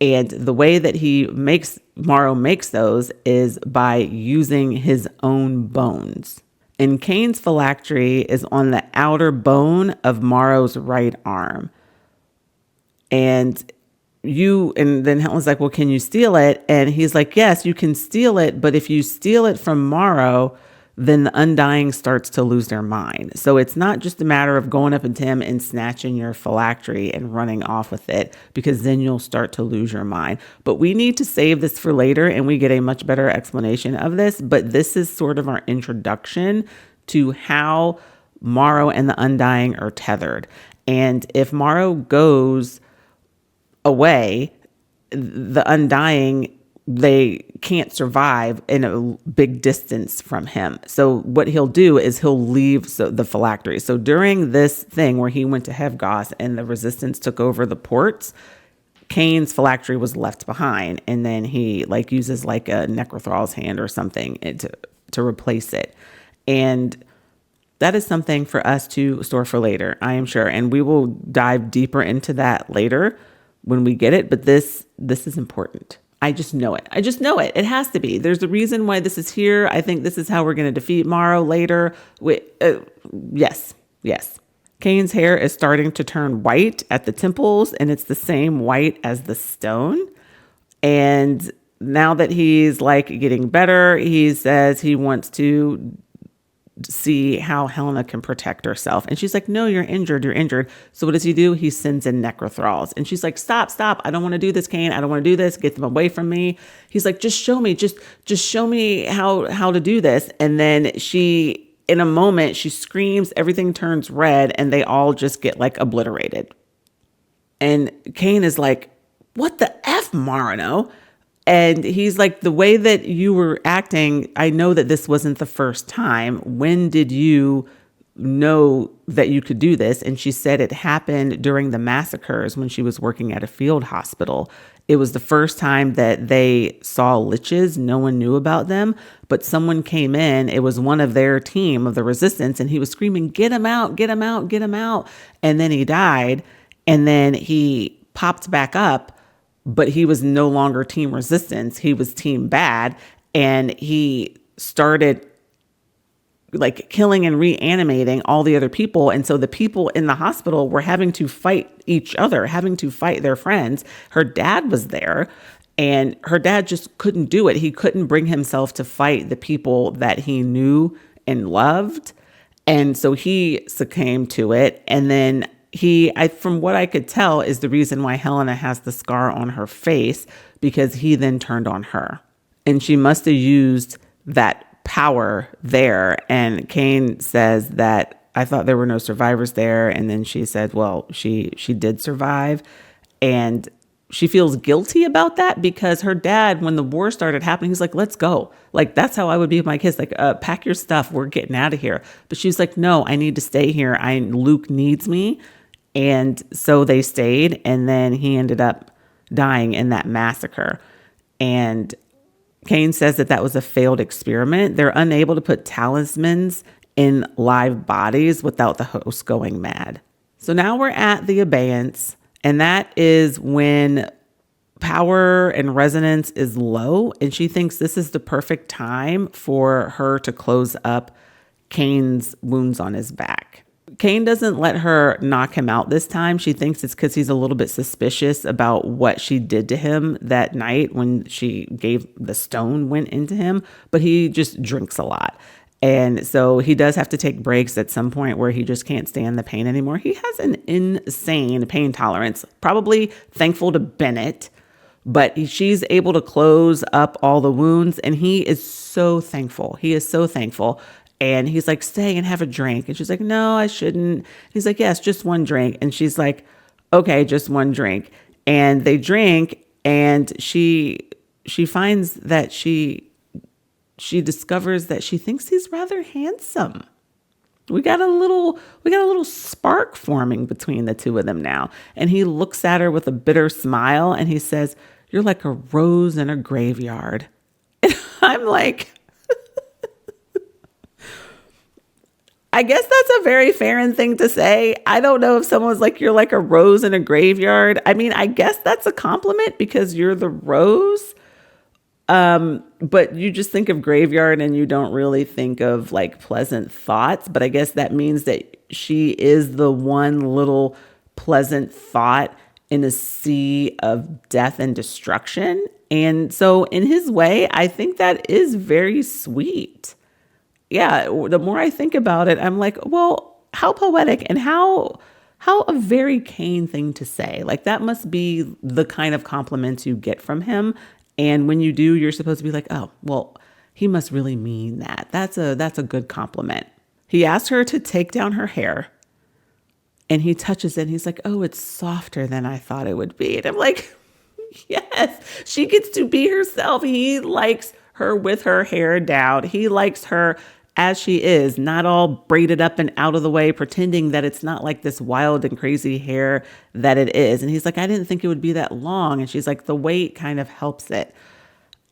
And the way that Morrow makes those is by using his own bones. And Cain's phylactery is on the outer bone of Morrow's right arm. And then Helen's like, well, can you steal it? And he's like, yes, you can steal it. But if you steal it from Morrow, then the Undying starts to lose their mind. So it's not just a matter of going up to him and snatching your phylactery and running off with it, because then you'll start to lose your mind. But we need to save this for later, and we get a much better explanation of this. But this is sort of our introduction to how Morrow and the Undying are tethered. And if Morrow goes away, the Undying, they can't survive in a big distance from him. So what he'll do is he'll leave the phylactery. So during this thing where he went to Hevgoss and the resistance took over the ports, Cain's phylactery was left behind. And then he uses a necrothral's hand or something to replace it. And that is something for us to store for later, I am sure. And we will dive deeper into that later when we get it. But this is important. I just know it. It has to be. There's a reason why this is here. I think this is how we're going to defeat Morrow later. Yes. Cain's hair is starting to turn white at the temples, and it's the same white as the stone. And now that he's getting better, he says he wants to see how Helena can protect herself. And she's like, no, you're injured. So what does he do? He sends in necrothralls. And she's like, stop. I don't want to do this, Cain. I don't want to do this. Get them away from me. He's like, just show me, just show me how to do this. And then in a moment, she screams, everything turns red, and they all just get obliterated. And Cain is like, what the F, Marino? And he's like, the way that you were acting, I know that this wasn't the first time. When did you know that you could do this? And she said it happened during the massacres when she was working at a field hospital. It was the first time that they saw liches. No one knew about them, but someone came in. It was one of their team of the resistance, and he was screaming, get him out, get him out, get him out. And then he died, and then he popped back up. But he was no longer team resistance. He was team bad. And he started killing and reanimating all the other people. And so the people in the hospital were having to fight each other, having to fight their friends. Her dad was there, and her dad just couldn't do it. He couldn't bring himself to fight the people that he knew and loved. And so he succumbed to it. And then from what I could tell, is the reason why Helena has the scar on her face, because he then turned on her. And she must have used that power there. And Cain says that, I thought there were no survivors there. And then she said, well, she did survive. And she feels guilty about that, because her dad, when the war started happening, he's like, let's go. That's how I would be with my kids. Pack your stuff. We're getting out of here. But she's like, no, I need to stay here. Luke needs me. And so they stayed, and then he ended up dying in that massacre. And Cain says that was a failed experiment. They're unable to put talismans in live bodies without the host going mad. So now we're at the abeyance, and that is when power and resonance is low, and she thinks this is the perfect time for her to close up Cain's wounds on his back. Cain doesn't let her knock him out this time. She thinks it's because he's a little bit suspicious about what she did to him that night when she gave the stone went into him, but he just drinks a lot. And so he does have to take breaks at some point where he just can't stand the pain anymore. He has an insane pain tolerance, probably thankful to Bennett, but she's able to close up all the wounds, and he is so thankful. He is so thankful. And he's like, stay and have a drink. And she's like, no, I shouldn't. He's like, yes, just one drink. And she's like, okay, just one drink. And they drink, and she finds that she discovers that she thinks he's rather handsome. We got a little spark forming between the two of them now. And he looks at her with a bitter smile, and he says, you're like a rose in a graveyard. And I'm like, I guess that's a very Ferron thing to say. I don't know if someone's like, you're like a rose in a graveyard. I mean, I guess that's a compliment because you're the rose. But you just think of graveyard and you don't really think of like pleasant thoughts. But I guess that means that she is the one little pleasant thought in a sea of death and destruction. And so in his way, I think that is very sweet. Yeah, the more I think about it, I'm like, well, how poetic and how a very Cain thing to say. Like that must be the kind of compliments you get from him. And when you do, you're supposed to be like, oh, well, he must really mean that. That's a good compliment. He asked her to take down her hair and he touches it and he's like, oh, it's softer than I thought it would be. And I'm like, yes, she gets to be herself. He likes her with her hair down. He likes her as she is, not all braided up and out of the way, pretending that it's not like this wild and crazy hair that it is. And he's like, I didn't think it would be that long. And she's like, the weight kind of helps it.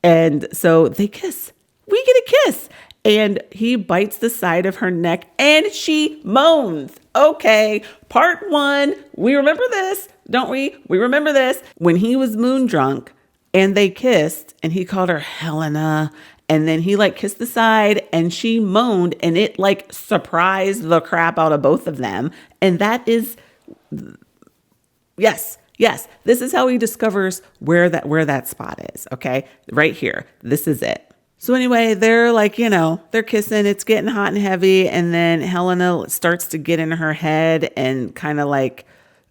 And so they kiss. We get a kiss. And he bites the side of her neck and she moans. Okay, part one. We remember this, don't we? We remember this. When he was moon drunk and they kissed and he called her Helena. And then he like kissed the side and she moaned and it like surprised the crap out of both of them. And that is, yes, this is how he discovers where that spot is. Okay. Right here. This is it. So anyway, they're like, they're kissing, it's getting hot and heavy. And then Helena starts to get in her head and kind of like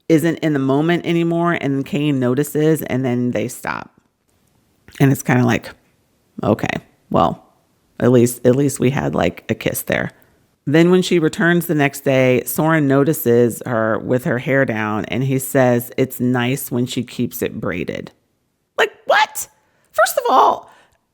isn't in the moment anymore. And Cain notices and then they stop. And it's kind of like, okay. Well, at least we had like a kiss there. Then when she returns the next day, Soren notices her with her hair down and he says, it's nice when she keeps it braided. Like, what? First of all,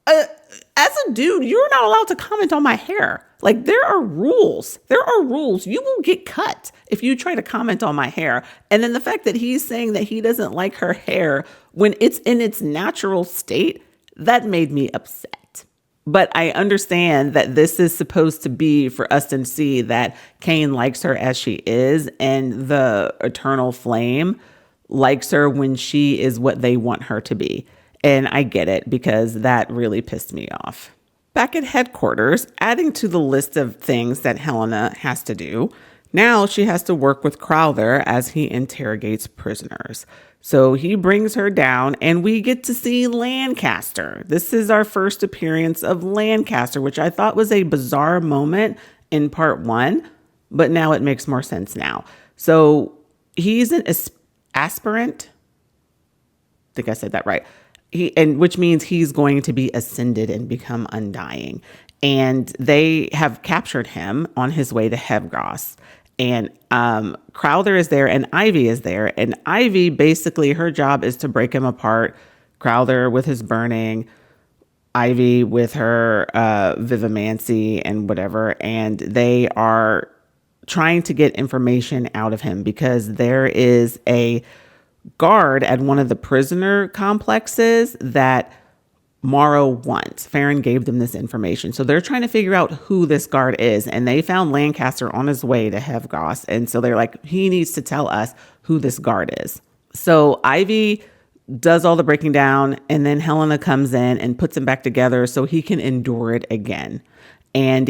as a dude, you're not allowed to comment on my hair. Like there are rules. You will get cut if you try to comment on my hair. And then the fact that he's saying that he doesn't like her hair when it's in its natural state, that made me upset. But I understand that this is supposed to be for us to see that Cain likes her as she is and the eternal flame likes her when she is what they want her to be. And I get it because that really pissed me off. Back at headquarters, adding to the list of things that Helena has to do, now she has to work with Crowther as he interrogates prisoners. So he brings her down and we get to see Lancaster. This is our first appearance of Lancaster, which I thought was a bizarre moment in part one, but now it makes more sense now. So he's an aspirant. I think I said that right. Which means he's going to be ascended and become undying. And they have captured him on his way to Hevgos. And Crowther is there and Ivy is there. And Ivy, basically, her job is to break him apart. Crowther with his burning, Ivy with her vivimancy and whatever. And they are trying to get information out of him because there is a guard at one of the prisoner complexes that Morrow wants. Ferron gave them this information. So they're trying to figure out who this guard is. And they found Lancaster on his way to Hevgos. And so they're like, he needs to tell us who this guard is. So Ivy does all the breaking down. And then Helena comes in and puts him back together so he can endure it again. And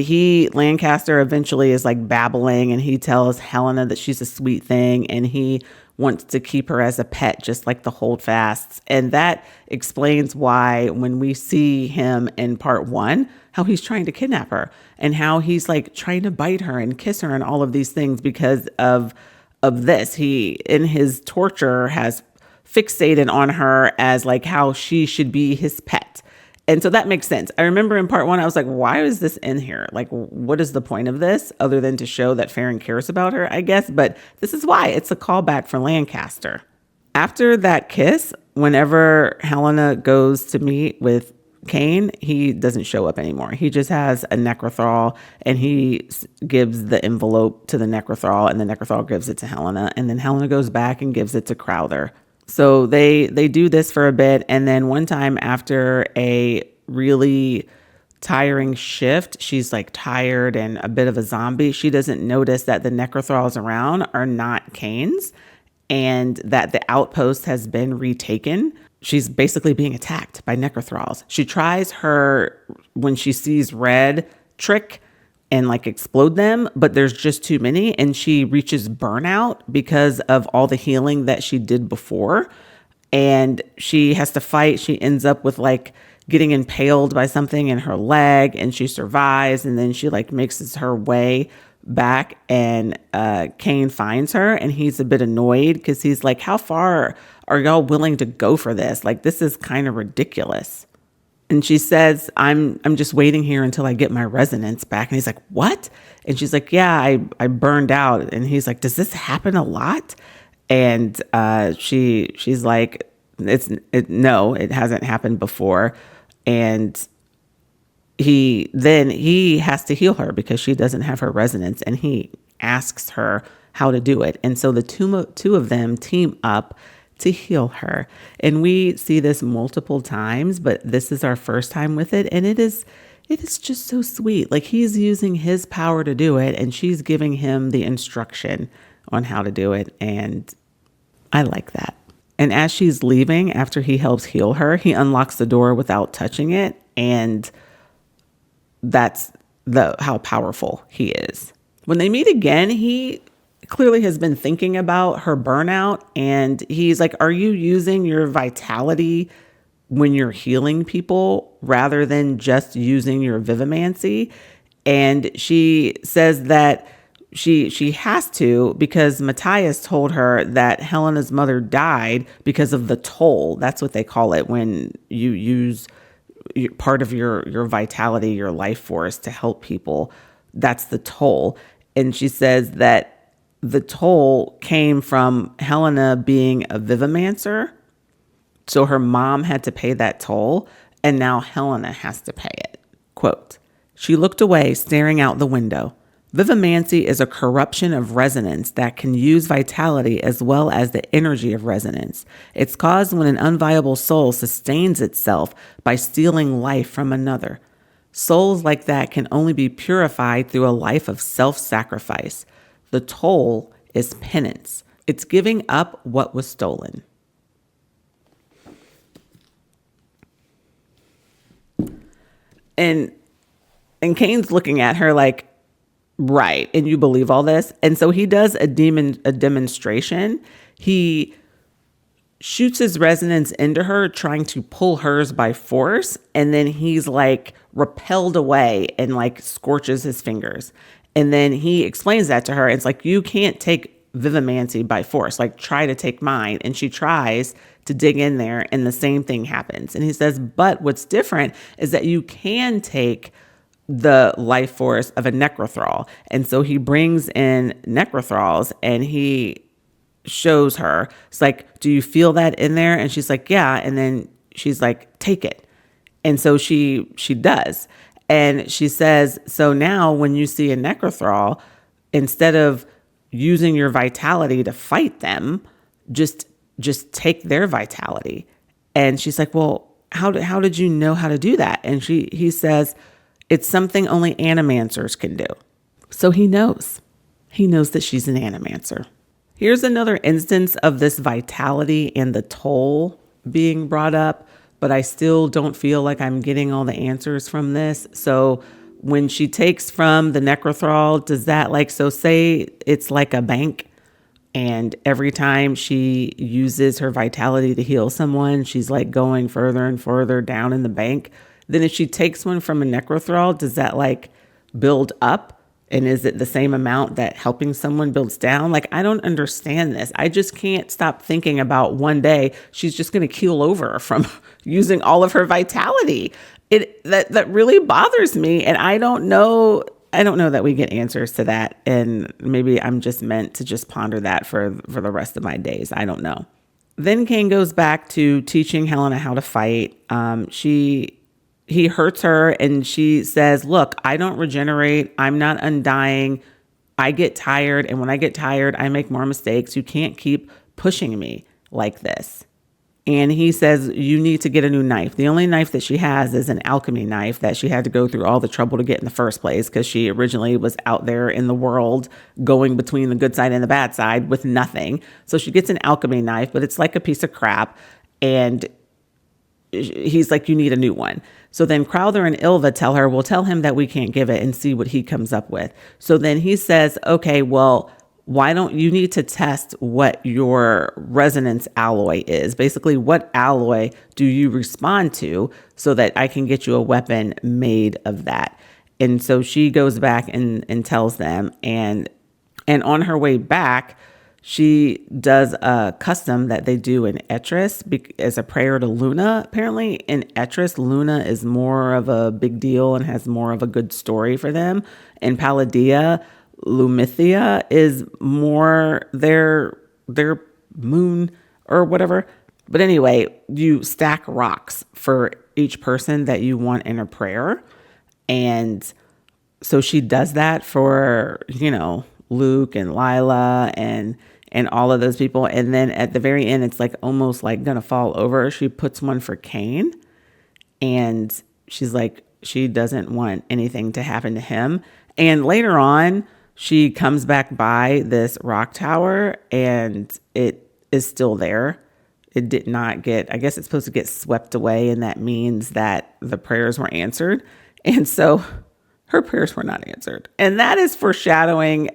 Lancaster eventually is like babbling and he tells Helena that she's a sweet thing. And he wants to keep her as a pet, just like the holdfasts. And that explains why when we see him in part one, how he's trying to kidnap her and how he's like trying to bite her and kiss her and all of these things because of this. He, in his torture, has fixated on her as like how she should be his pet. And so that makes sense. I remember in part one, I was like, why is this in here? Like, what is the point of this other than to show that Ferron cares about her, I guess? But this is why it's a callback for Lancaster. After that kiss, whenever Helena goes to meet with Cain, he doesn't show up anymore. He just has a necrothal and he gives the envelope to the necrothal and the necrothal gives it to Helena. And then Helena goes back and gives it to Crowther. So they do this for a bit, and then one time after a really tiring shift, she's like tired and a bit of a zombie. She doesn't notice that the necrothralls around are not Cain's and that the outpost has been retaken. She's basically being attacked by necrothralls. She tries her, when she sees red, trick and like explode them, but there's just too many, and she reaches burnout because of all the healing that she did before, and she has to fight. She ends up with like getting impaled by something in her leg, and she survives, and then she like makes her way back, and Cain finds her, and he's a bit annoyed because he's like, how far are y'all willing to go for this? Like, this is kind of ridiculous. And she says, I'm just waiting here until I get my resonance back. And he's like, what? And she's like, yeah, I burned out. And he's like, does this happen a lot? And she's like, no, it hasn't happened before. And he has to heal her because she doesn't have her resonance. And he asks her how to do it. And so the two of them team up to heal her. And we see this multiple times, but this is our first time with it. And it is just so sweet. Like, he's using his power to do it, and she's giving him the instruction on how to do it. And I like that. And as she's leaving, after he helps heal her, he unlocks the door without touching it. And that's how powerful he is. When they meet again, he clearly has been thinking about her burnout, and he's like, are you using your vitality when you're healing people rather than just using your vivimancy? And she says that she has to, because Matthias told her that Helena's mother died because of the toll. That's what they call it when you use part of your vitality, your life force to help people. That's the toll. And she says that the toll came from Helena being a vivimancer. So her mom had to pay that toll, and now Helena has to pay it. Quote, she looked away, staring out the window. Vivimancy is a corruption of resonance that can use vitality as well as the energy of resonance. It's caused when an unviable soul sustains itself by stealing life from another. Souls like that can only be purified through a life of self-sacrifice. The toll is penance. It's giving up what was stolen. And Cain's looking at her like, right, and you believe all this? And so he does a demonstration. He shoots his resonance into her, trying to pull hers by force, and then he's like repelled away and like scorches his fingers. And then he explains that to her. It's like, you can't take vivimancy by force. Like, try to take mine. And she tries to dig in there, and the same thing happens. And he says, but what's different is that you can take the life force of a necrothrall. And so he brings in necrothralls, and he shows her. It's like, do you feel that in there? And she's like, yeah. And then she's like, take it. And so she does. And she says, so now when you see a necrothrall, instead of using your vitality to fight them, just take their vitality. And she's like, well, how did you know how to do that? And he says, it's something only animancers can do. So he knows that she's an animancer. Here's another instance of this vitality and the toll being brought up, but I still don't feel like I'm getting all the answers from this. So when she takes from the necrothrall, does that so say it's like a bank, and every time she uses her vitality to heal someone, she's like going further and further down in the bank. Then if she takes one from a necrothrall, does that build up? And is it the same amount that helping someone builds down? I don't understand this. I just can't stop thinking about one day she's just going to keel over from using all of her vitality. That really bothers me. And I don't know that we get answers to that. And maybe I'm just meant to just ponder that for the rest of my days. I don't know. Then Cain goes back to teaching Helena how to fight. He hurts her, and she says, look, I don't regenerate. I'm not undying. I get tired. And when I get tired, I make more mistakes. You can't keep pushing me. like this. And he says, you need to get a new knife. The only knife that she has is an alchemy knife that she had to go through all the trouble to get in the first place because she originally was out there in the world going between the good side and the bad side with nothing. So she gets an alchemy knife, but it's like a piece of crap. And he's like, you need a new one. So then Crowther and Ilva tell her, we'll tell him that we can't give it and see what he comes up with. So then he says, okay, well, why don't you need to test what your resonance alloy is? Basically, what alloy do you respond to so that I can get you a weapon made of that? And so she goes back and tells them, and on her way back, she does a custom that they do in Etris as a prayer to Luna. Apparently in Etris, Luna is more of a big deal and has more of a good story for them. In Palladia, Lumithia is more their moon or whatever. But anyway, you stack rocks for each person that you want in a prayer. And so she does that for, Luke and Lila and all of those people. And then at the very end, it's like almost like gonna fall over. She puts one for Cain, and she's like, she doesn't want anything to happen to him. And later on, she comes back by this rock tower and it is still there. It did not get, I guess it's supposed to get swept away, and that means that the prayers were answered. And so her prayers were not answered. And that is foreshadowing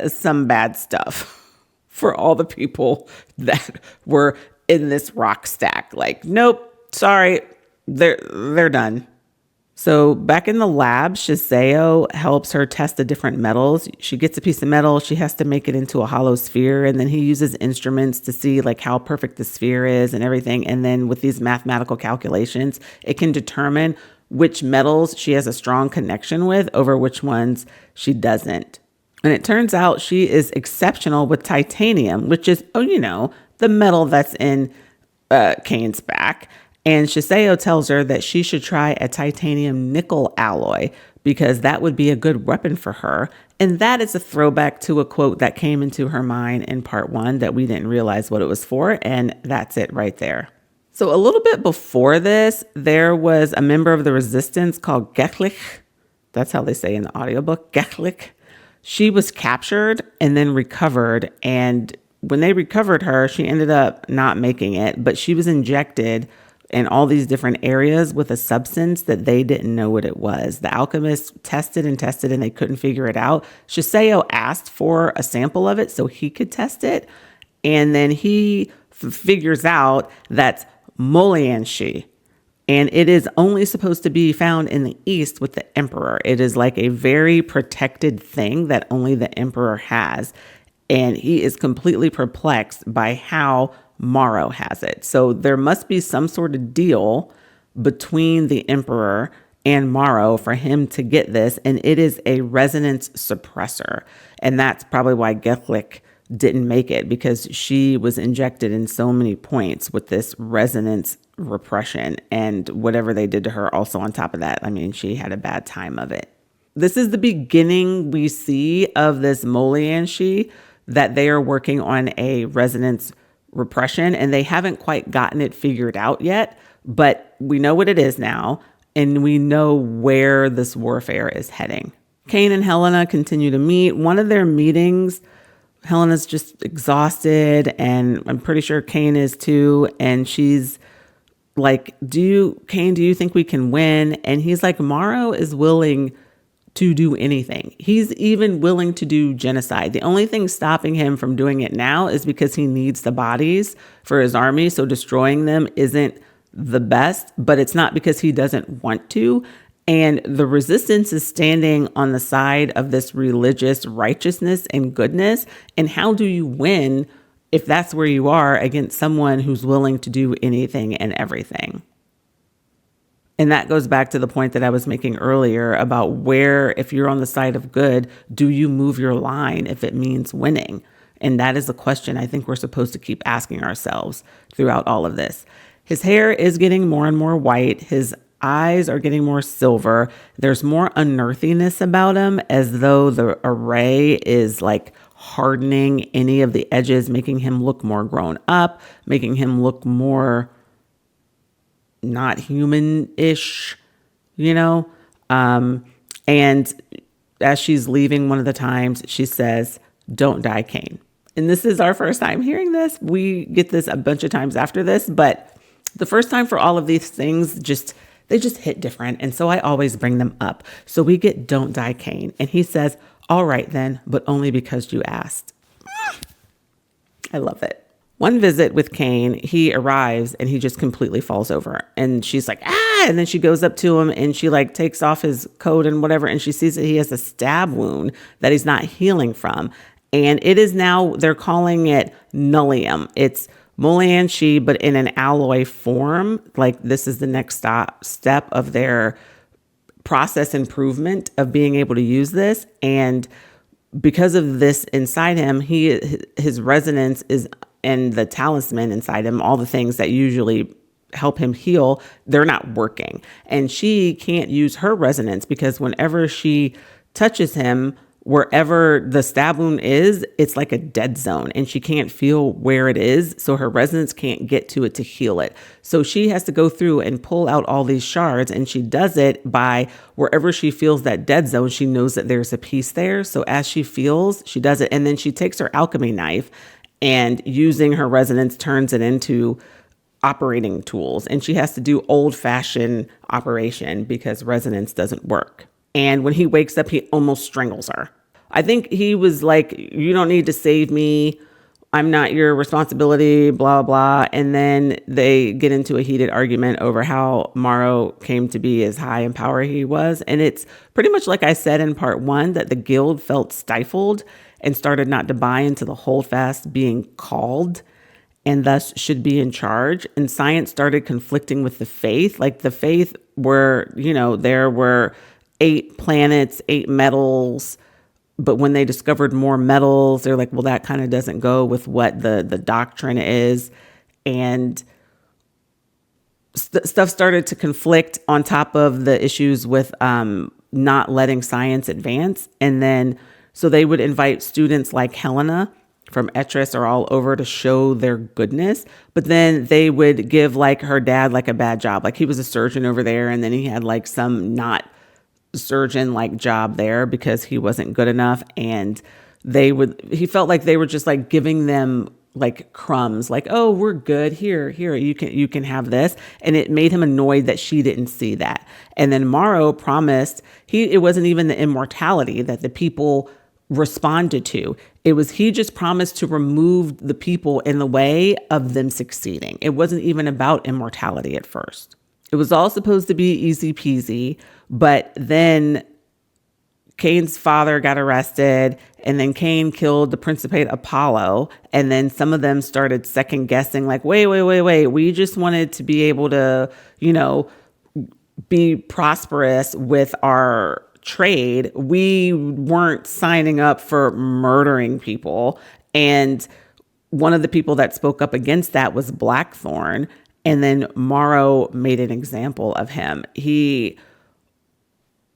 some bad stuff for all the people that were in this rock stack. Like, nope, sorry, they're done. So back in the lab, Shiseo helps her test the different metals. She gets a piece of metal. She has to make it into a hollow sphere. And then he uses instruments to see like how perfect the sphere is and everything. And then with these mathematical calculations, it can determine which metals she has a strong connection with over which ones she doesn't. And it turns out she is exceptional with titanium, which is, the metal that's in Cain's back. And Shiseo tells her that she should try a titanium nickel alloy because that would be a good weapon for her. And that is a throwback to a quote that came into her mind in part 1 that we didn't realize what it was for. And that's it right there. So a little bit before this, there was a member of the resistance called Geklich. That's how they say in the audiobook, Geklich. She was captured and then recovered. And when they recovered her, she ended up not making it, but she was injected in all these different areas with a substance that they didn't know what it was. The alchemists tested and they couldn't figure it out. Shiseo asked for a sample of it so he could test it. And then he figures out that's Molianshi. And it is only supposed to be found in the East with the Emperor. It is like a very protected thing that only the Emperor has. And he is completely perplexed by how Morrow has it. So there must be some sort of deal between the Emperor and Morrow for him to get this. And it is a resonance suppressor. And that's probably why Geklich didn't make it, because she was injected in so many points with this resonance repression, and whatever they did to her also on top of that. I mean, she had a bad time of it. This is the beginning we see of this Molianshi, that they are working on a resonance repression, and they haven't quite gotten it figured out yet, but we know what it is now, and we know where this warfare is heading. Cain and Helena continue to meet. One of their meetings, Helena's just exhausted, and I'm pretty sure Cain is too, and she's like, Cain, do you think we can win? And he's like, Morrow is willing to do anything. He's even willing to do genocide. The only thing stopping him from doing it now is because he needs the bodies for his army. So destroying them isn't the best, but it's not because he doesn't want to. And the resistance is standing on the side of this religious righteousness and goodness. And how do you win if that's where you are against someone who's willing to do anything and everything? And that goes back to the point that I was making earlier about where, if you're on the side of good, do you move your line if it means winning? And that is a question I think we're supposed to keep asking ourselves throughout all of this. His hair is getting more and more white. His eyes are getting more silver. There's more unearthiness about him, as though the array is like hardening any of the edges, making him look more grown up, making him look more not human-ish, you know? And as she's leaving one of the times, she says, "Don't die, Cain." And this is our first time hearing this. We get this a bunch of times after this, but the first time for all of these things, they just hit different. And so I always bring them up. So we get "Don't die, Cain." And he says, "All right then, but only because you asked." I love it. One visit with Cain, he arrives and he just completely falls over. And she's like, "Ah!" And then she goes up to him and she like takes off his coat and whatever. And she sees that he has a stab wound that he's not healing from. And it is now, they're calling it nullium. It's Mulianshi, but in an alloy form. Like this is the next step of their process improvement of being able to use this. And because of this inside him, his resonance is, and the talisman inside him, all the things that usually help him heal, they're not working. And she can't use her resonance because whenever she touches him, wherever the stab wound is, it's like a dead zone and she can't feel where it is. So her resonance can't get to it to heal it. So she has to go through and pull out all these shards, and she does it by wherever she feels that dead zone, she knows that there's a piece there. So as she feels, she does it. And then she takes her alchemy knife and using her resonance turns it into operating tools. And she has to do old-fashioned operation because resonance doesn't work. And when he wakes up, he almost strangles her. I think he was like, "You don't need to save me. I'm not your responsibility, blah, blah." And then they get into a heated argument over how Morrow came to be as high in power he was. And it's pretty much like I said in part 1, that the guild felt stifled and started not to buy into the holdfast being called and thus should be in charge. And science started conflicting with the faith. Like the faith were, there were 8 planets, 8 metals. But when they discovered more metals, they're like, well, that kind of doesn't go with what the doctrine is. And stuff started to conflict on top of the issues with not letting science advance. And then, so they would invite students like Helena from Etris or all over to show their goodness. But then they would give like her dad like a bad job. Like he was a surgeon over there, and then he had like some not surgeon like job there because he wasn't good enough. And he felt like they were just like giving them like crumbs, like, "Oh, we're good here, you can have this." And it made him annoyed that she didn't see that. And then Morrow promised, it wasn't even the immortality that the people responded to. He just promised to remove the people in the way of them succeeding. It wasn't even about immortality at first. It was all supposed to be easy peasy, but then Cain's father got arrested, and then Cain killed the Principate Apollo, and then some of them started second guessing, like, wait, we just wanted to be able to, be prosperous with our trade. We weren't signing up for murdering people. And one of the people that spoke up against that was Blackthorn. And then Morrow made an example of him. He,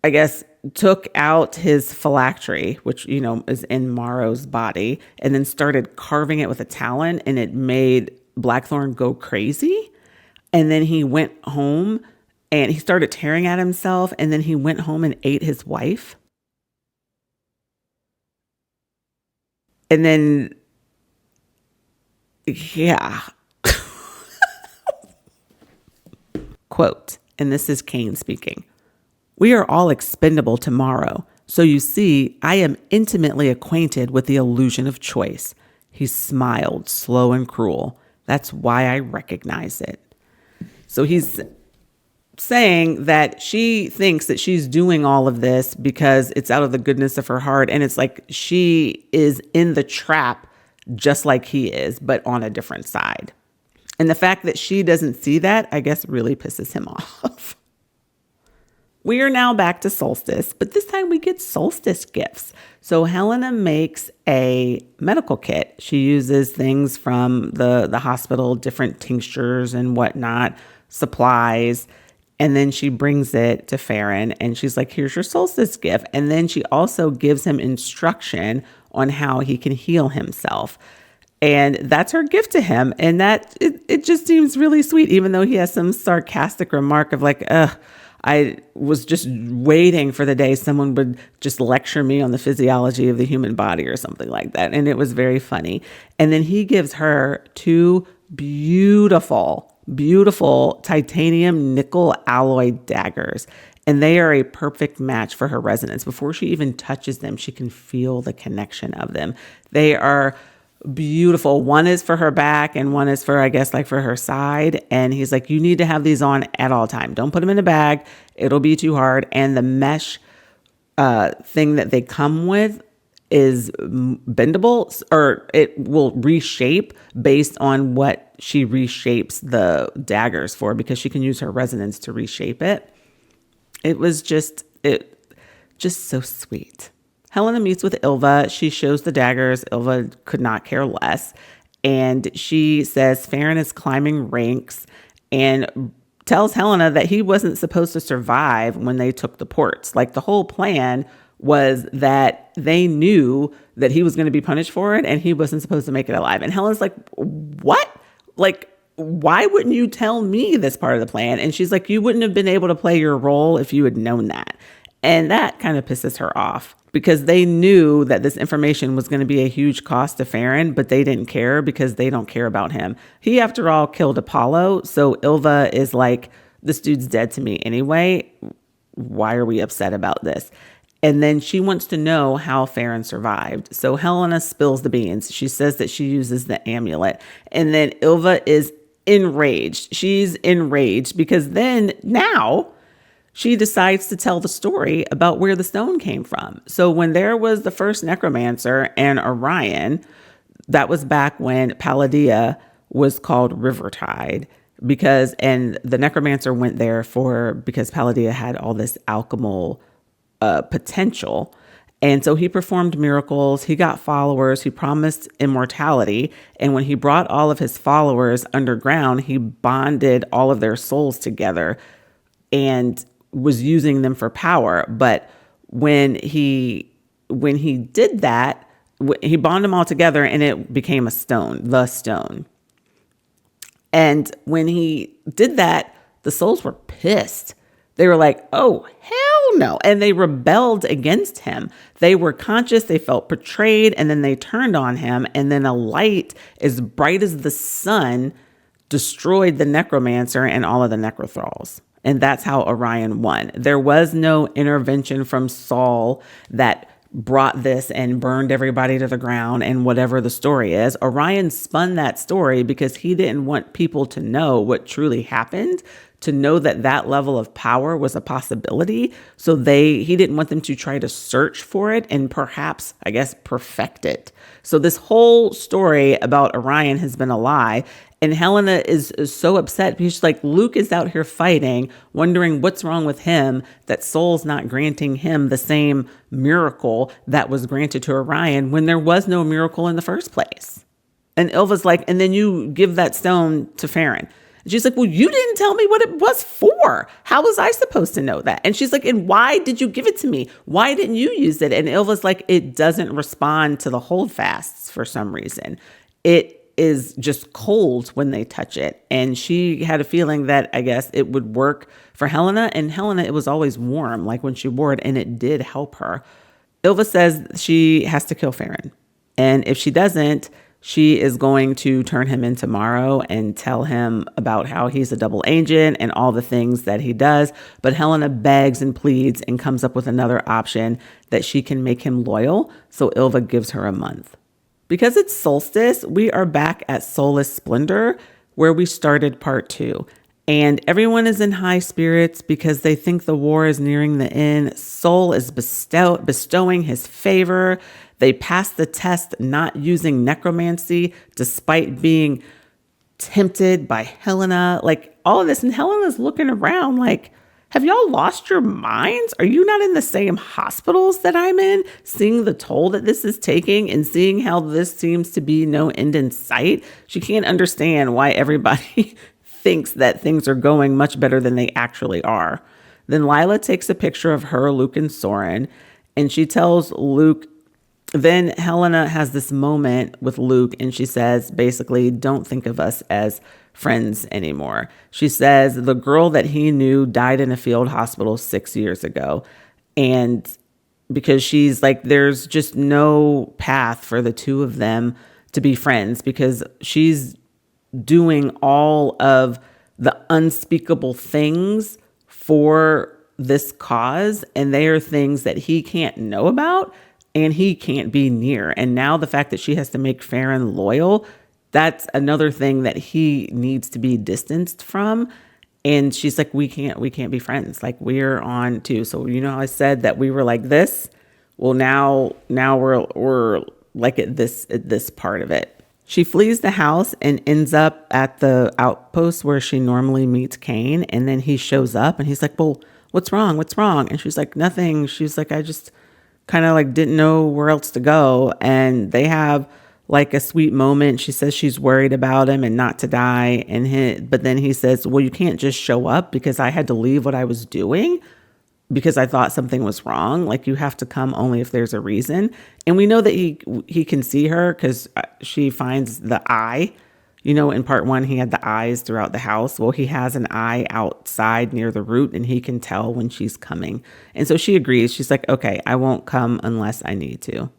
I guess, took out his phylactery, which, is in Morrow's body, and then started carving it with a talon, and it made Blackthorn go crazy. And then he went home and he started tearing at himself, and then he went home and ate his wife. And then, yeah. Quote, and this is Cain speaking, "We are all expendable tomorrow. So you see, I am intimately acquainted with the illusion of choice." He smiled, slow and cruel. "That's why I recognize it." So he's saying that she thinks that she's doing all of this because it's out of the goodness of her heart. And it's like she is in the trap just like he is, but on a different side. And the fact that she doesn't see that, I guess, really pisses him off. We are now back to Solstice, but this time we get Solstice gifts. So Helena makes a medical kit. She uses things from the hospital, different tinctures and whatnot, supplies. And then she brings it to Ferron and she's like, "Here's your Solstice gift." And then she also gives him instruction on how he can heal himself. And that's her gift to him. And that it just seems really sweet, even though he has some sarcastic remark of like, I was just waiting for the day someone would just lecture me on the physiology of the human body or something like that. And it was very funny. And then he gives her 2 beautiful titanium nickel alloy daggers. And they are a perfect match for her resonance. Before she even touches them, she can feel the connection of them. They are beautiful. One is for her back and one is for, I guess, like for her side. And he's like, you need to have these on at all time. Don't put them in a bag. It'll be too hard. And the mesh thing that they come with is bendable, or it will reshape based on what she reshapes the daggers for, because she can use her resonance to reshape it. It was just so sweet. Helena meets with Ylva. She shows the daggers. Ylva could not care less. And she says Ferron is climbing ranks and tells Helena that he wasn't supposed to survive when they took the ports. Like, the whole plan was that they knew that he was going to be punished for it and he wasn't supposed to make it alive. And Helena's like, what? Like, why wouldn't you tell me this part of the plan? And she's like, you wouldn't have been able to play your role if you had known that. And that kind of pisses her off, because they knew that this information was going to be a huge cost to Ferron, but they didn't care because they don't care about him. He, after all, killed Apollo. So Ylva is like, this dude's dead to me anyway. Why are we upset about this? And then she wants to know how Ferron survived. So Helena spills the beans. She says that she uses the amulet. And then Ylva is enraged. She's enraged because then now she decides to tell the story about where the stone came from. So when there was the first necromancer and Orion, that was back when Palladium was called Rivertide, and the necromancer went there because Palladium had all this alchemical potential. And so he performed miracles. He got followers. He promised immortality. And when he brought all of his followers underground, he bonded all of their souls together and was using them for power. But when he did that, he bonded them all together and it became the stone. And when he did that, the souls were pissed. They were like, oh, hell no. And they rebelled against him. They were conscious. They felt betrayed. And then they turned on him. And then a light as bright as the sun destroyed the necromancer and all of the necrothralls. And that's how Orion won. There was no intervention from Saul that brought this and burned everybody to the ground and whatever the story is. Orion spun that story because he didn't want people to know what truly happened, to know that that level of power was a possibility. So he didn't want them to try to search for it and perhaps, I guess, perfect it. So this whole story about Orion has been a lie. And Helena is so upset because she's like, Luke is out here fighting, wondering what's wrong with him, that Soul's not granting him the same miracle that was granted to Orion when there was no miracle in the first place. And Ylva's like, and then you give that stone to Ferron. And she's like, well, you didn't tell me what it was for. How was I supposed to know that? And she's like, and why did you give it to me? Why didn't you use it? And Ylva's like, it doesn't respond to the holdfasts for some reason. It is just cold when they touch it. And she had a feeling that, I guess, it would work for Helena. And Helena, it was always warm, like when she wore it, and it did help her. Ylva says she has to kill Ferron. And if she doesn't, she is going to turn him in tomorrow and tell him about how he's a double agent and all the things that he does. But Helena begs and pleads and comes up with another option that she can make him loyal. So Ylva gives her a month. Because it's Solstice, we are back at Soulless Splendor, where we started part 2. And everyone is in high spirits because they think the war is nearing the end. Sol is bestowing his favor. They pass the test not using necromancy, despite being tempted by Helena. Like, all of this. And Helena's looking around like, have y'all lost your minds? Are you not in the same hospitals that I'm in? Seeing the toll that this is taking and seeing how this seems to be no end in sight. She can't understand why everybody thinks that things are going much better than they actually are. Then Lila takes a picture of her, Luke, and Soren, and she tells Luke Then Helena has this moment with Luke and she says, basically, don't think of us as friends anymore. She says the girl that he knew died in a field hospital 6 years ago. And because she's like, there's just no path for the two of them to be friends because she's doing all of the unspeakable things for this cause. And they are things that he can't know about and he can't be near. And now the fact that she has to make Ferron loyal, that's another thing that he needs to be distanced from. And she's like, we can't be friends. Like we're on too. So, you know how I said that we were like this? Well, now we're like at this part of it. She flees the house and ends up at the outpost where she normally meets Kane. And then he shows up and he's like, well, what's wrong? What's wrong? And she's like, nothing. She's like, I just kind of like didn't know where else to go. And they have like a sweet moment. She says she's worried about him and not to die. But then he says, well, you can't just show up because I had to leave what I was doing because I thought something was wrong. Like you have to come only if there's a reason. And we know that he can see her because she finds the eye. You know, in part 1, he had the eyes throughout the house. Well, he has an eye outside near the root and he can tell when she's coming. And so she agrees. She's like, okay, I won't come unless I need to.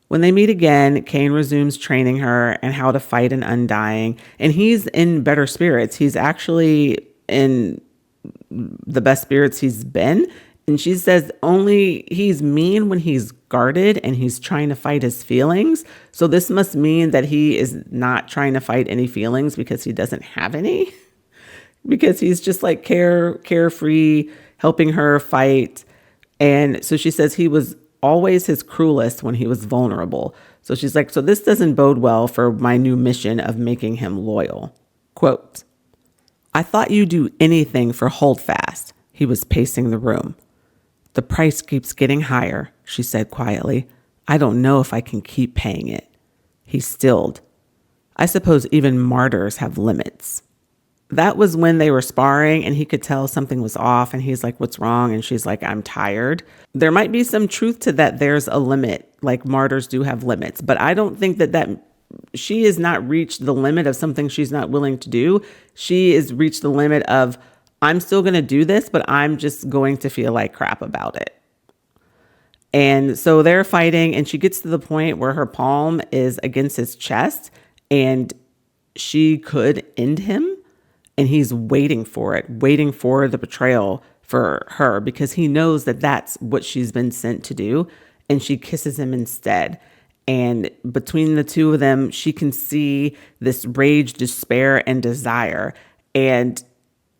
When they meet again, Kane resumes training her and how to fight an undying. And he's in better spirits. He's actually in the best spirits he's been. And she says only he's mean when he's guarded and he's trying to fight his feelings. So this must mean that he is not trying to fight any feelings because he doesn't have any. Because he's just like carefree, helping her fight. And so she says he was always his cruelest when he was vulnerable. So she's like, so this doesn't bode well for my new mission of making him loyal. Quote, I thought you'd do anything for Holdfast. He was pacing the room. The price keeps getting higher, she said quietly. I don't know if I can keep paying it. He stilled. I suppose even martyrs have limits. That was when they were sparring and he could tell something was off and he's like, what's wrong? And she's like, I'm tired. There might be some truth to that. There's a limit, like martyrs do have limits, but I don't think that she has not reached the limit of something she's not willing to do. She has reached the limit of, I'm still going to do this, but I'm just going to feel like crap about it. And so they're fighting and she gets to the point where her palm is against his chest and she could end him. And he's waiting for it, waiting for the betrayal for her because he knows that that's what she's been sent to do. And she kisses him instead. And between the two of them, she can see this rage, despair, and desire. And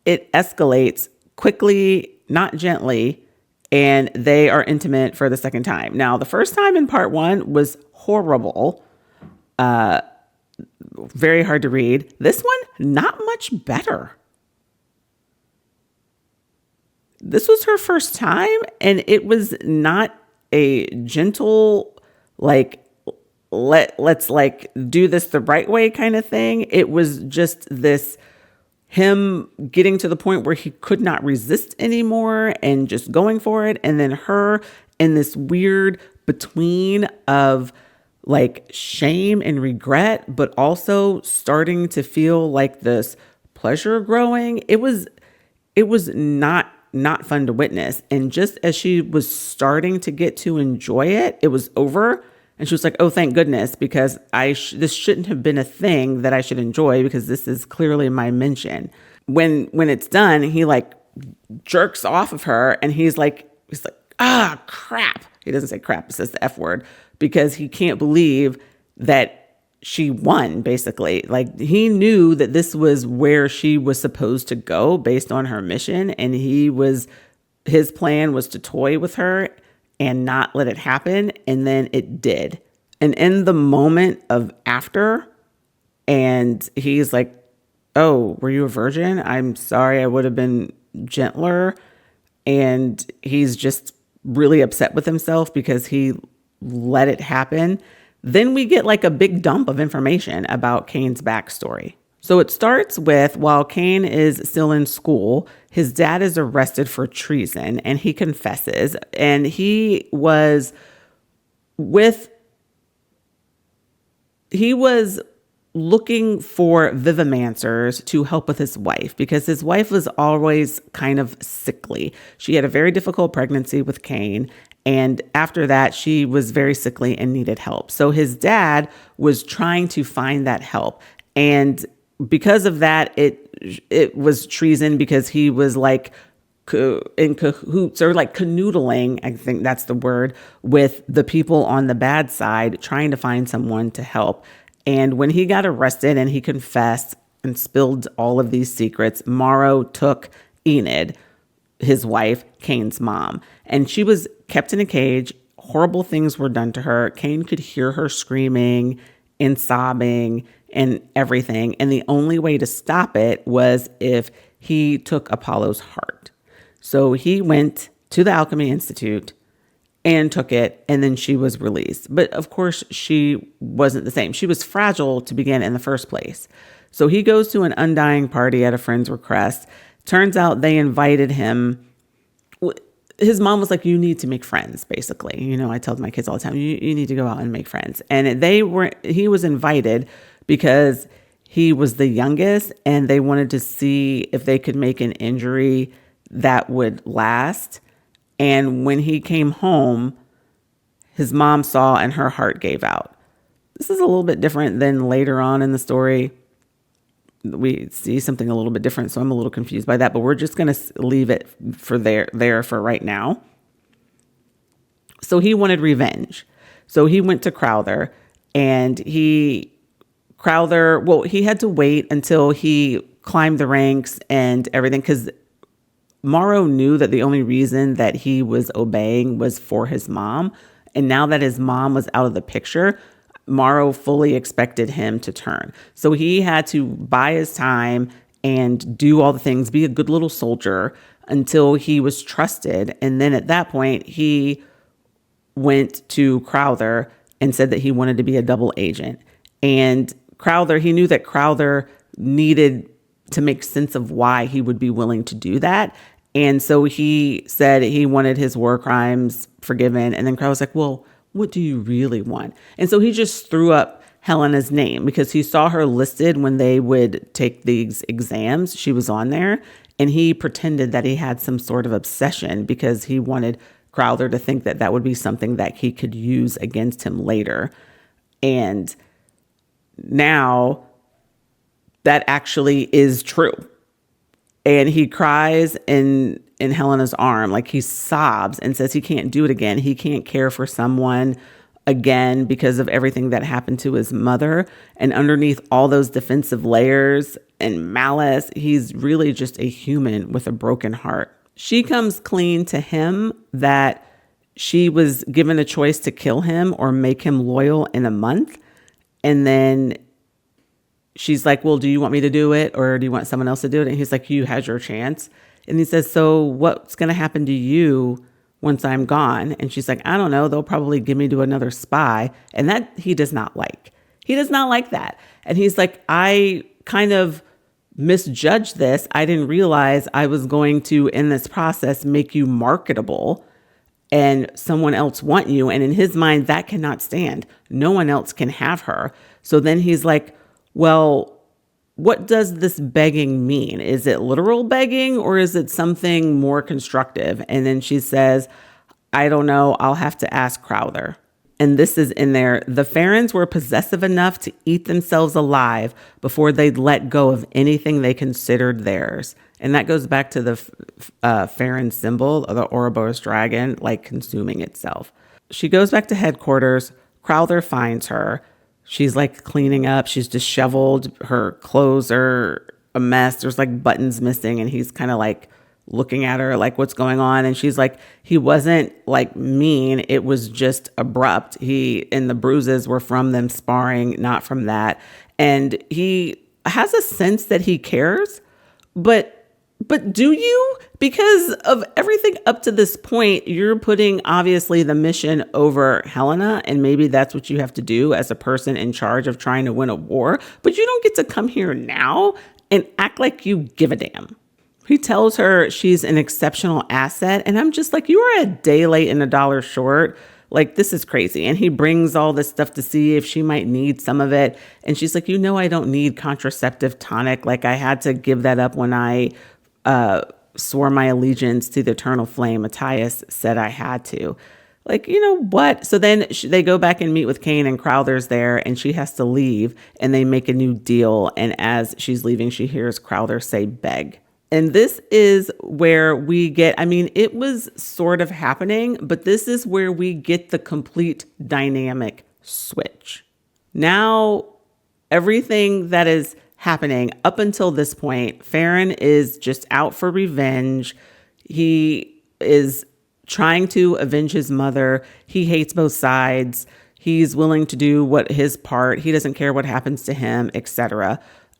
it escalates quickly, not gently. And they are intimate for the second time. Now, the first time in part 1 was horrible. Very hard to read. This one, not much better. This was her first time, and it was not a gentle, like, let's like do this the right way kind of thing. It was just this him getting to the point where he could not resist anymore and just going for it. And then her in this weird between of like shame and regret, but also starting to feel like this pleasure growing. It was not fun to witness. And just as she was starting to get to enjoy it, it was over. And she was like, oh, thank goodness, because this shouldn't have been a thing that I should enjoy because this is clearly my mention. When it's done, he like jerks off of her and he's like, ah, crap. He doesn't say crap, he says the F word because he can't believe that she won, basically. Like he knew that this was where she was supposed to go based on her mission. And his plan was to toy with her and not let it happen. And then it did. And in the moment of after, and he's like, oh, were you a virgin? I'm sorry, I would have been gentler. And he's just really upset with himself because he let it happen. Then we get like a big dump of information about Kane's backstory. So it starts with while Kane is still in school, his dad is arrested for treason and he confesses. And he was with he was looking for vivimancers to help with his wife because his wife was always kind of sickly. She had a very difficult pregnancy with Cain. And after that, she was very sickly and needed help. So his dad was trying to find that help. And because of that, it was treason because he was like in cahoots or like canoodling, I think that's the word, with the people on the bad side, trying to find someone to help. And when he got arrested and he confessed and spilled all of these secrets, Morrow took Enid, his wife, Cain's mom, and she was kept in a cage. Horrible things were done to her. Cain could hear her screaming and sobbing and everything. And the only way to stop it was if he took Apollo's heart. So he went to the Alchemy Institute and took it, and then she was released. But of course, she wasn't the same. She was fragile to begin in the first place. So he goes to an undying party at a friend's request. Turns out they invited him. His mom was like, you need to make friends, basically. You know, I tell my kids all the time, you need to go out and make friends. And he was invited because he was the youngest, and they wanted to see if they could make an injury that would last. And when he came home, his mom saw and her heart gave out. This is a little bit different than later on in the story. We see something a little bit different, so I'm a little confused by that, but we're just going to leave it for there for right now. So he wanted revenge. So he went to Crowther, and he had to wait until he climbed the ranks and everything, because Morrow knew that the only reason that he was obeying was for his mom. And now that his mom was out of the picture, Morrow fully expected him to turn. So he had to buy his time and do all the things, be a good little soldier until he was trusted. And then at that point, he went to Crowther and said that he wanted to be a double agent. And Crowther, he knew that Crowther needed to make sense of why he would be willing to do that. And so he said he wanted his war crimes forgiven. And then Crowther was like, well, what do you really want? And so he just threw up Helena's name because he saw her listed when they would take these exams. She was on there, and he pretended that he had some sort of obsession because he wanted Crowther to think that that would be something that he could use against him later. And now that actually is true. And he cries in Helena's arm, like he sobs and says he can't do it again. He can't care for someone again because of everything that happened to his mother. And underneath all those defensive layers and malice, he's really just a human with a broken heart. She comes clean to him that she was given a choice to kill him or make him loyal in a month. And then she's like, well, do you want me to do it or do you want someone else to do it? And he's like, you had your chance. And he says, so what's going to happen to you once I'm gone? And she's like, I don't know. They'll probably give me to another spy. And that he does not like. He does not like that. And he's like, I kind of misjudged this. I didn't realize I was going to, in this process, make you marketable and someone else want you. And in his mind, that cannot stand. No one else can have her. So then he's like, well, what does this begging mean? Is it literal begging or is it something more constructive? And then she says, I don't know. I'll have to ask Crowther. And this is in there. The Ferrons were possessive enough to eat themselves alive before they'd let go of anything they considered theirs. And that goes back to the Ferron symbol of the Ouroboros dragon, like consuming itself. She goes back to headquarters. Crowther finds her. She's like cleaning up. She's disheveled. Her clothes are a mess. There's like buttons missing. And he's kind of like looking at her like, what's going on? And she's like, he wasn't like mean. It was just abrupt. And the bruises were from them sparring, not from that. And he has a sense that he cares, but do you? Because of everything up to this point, you're putting obviously the mission over Helena, and maybe that's what you have to do as a person in charge of trying to win a war. But you don't get to come here now and act like you give a damn. He tells her she's an exceptional asset, and I'm just like, you are a day late and $1 short, Like, this is crazy. And he brings all this stuff to see if she might need some of it. And she's like, I don't need contraceptive tonic. Like, I had to give that up when I swore my allegiance to the eternal flame. Matthias said I had to. Like, what? So then they go back and meet with Cain, and Crowther's there, and she has to leave, and they make a new deal. And as she's leaving, she hears Crowther say, beg. And this is where we get, it was sort of happening, but this is where we get the complete dynamic switch. Now, everything that is happening up until this point, Ferron is just out for revenge. He is trying to avenge his mother. He hates both sides. He's willing to do what his part. He doesn't care what happens to him, etc.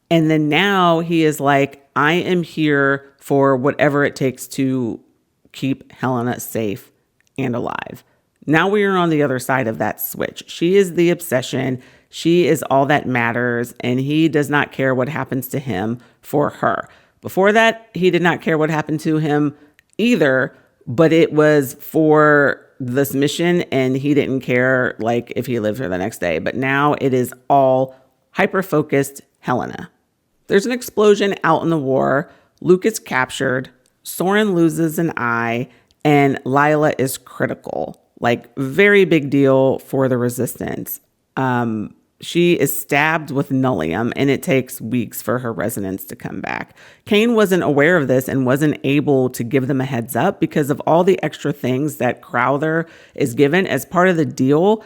And then now he is like, I am here for whatever it takes to keep Helena safe and alive. Now we are on the other side of that switch. She is the obsession. She is all that matters. And he does not care what happens to him for her. Before that, he did not care what happened to him either, but it was for this mission, and he didn't care like if he lived here the next day. But now it is all hyper-focused Helena. There's an explosion out in the war. Luke is captured. Soren loses an eye, and Lila is critical. Like, very big deal for the resistance. She is stabbed with nullium, and it takes weeks for her resonance to come back. Cain wasn't aware of this and wasn't able to give them a heads up because of all the extra things that Crowther is given. As part of the deal,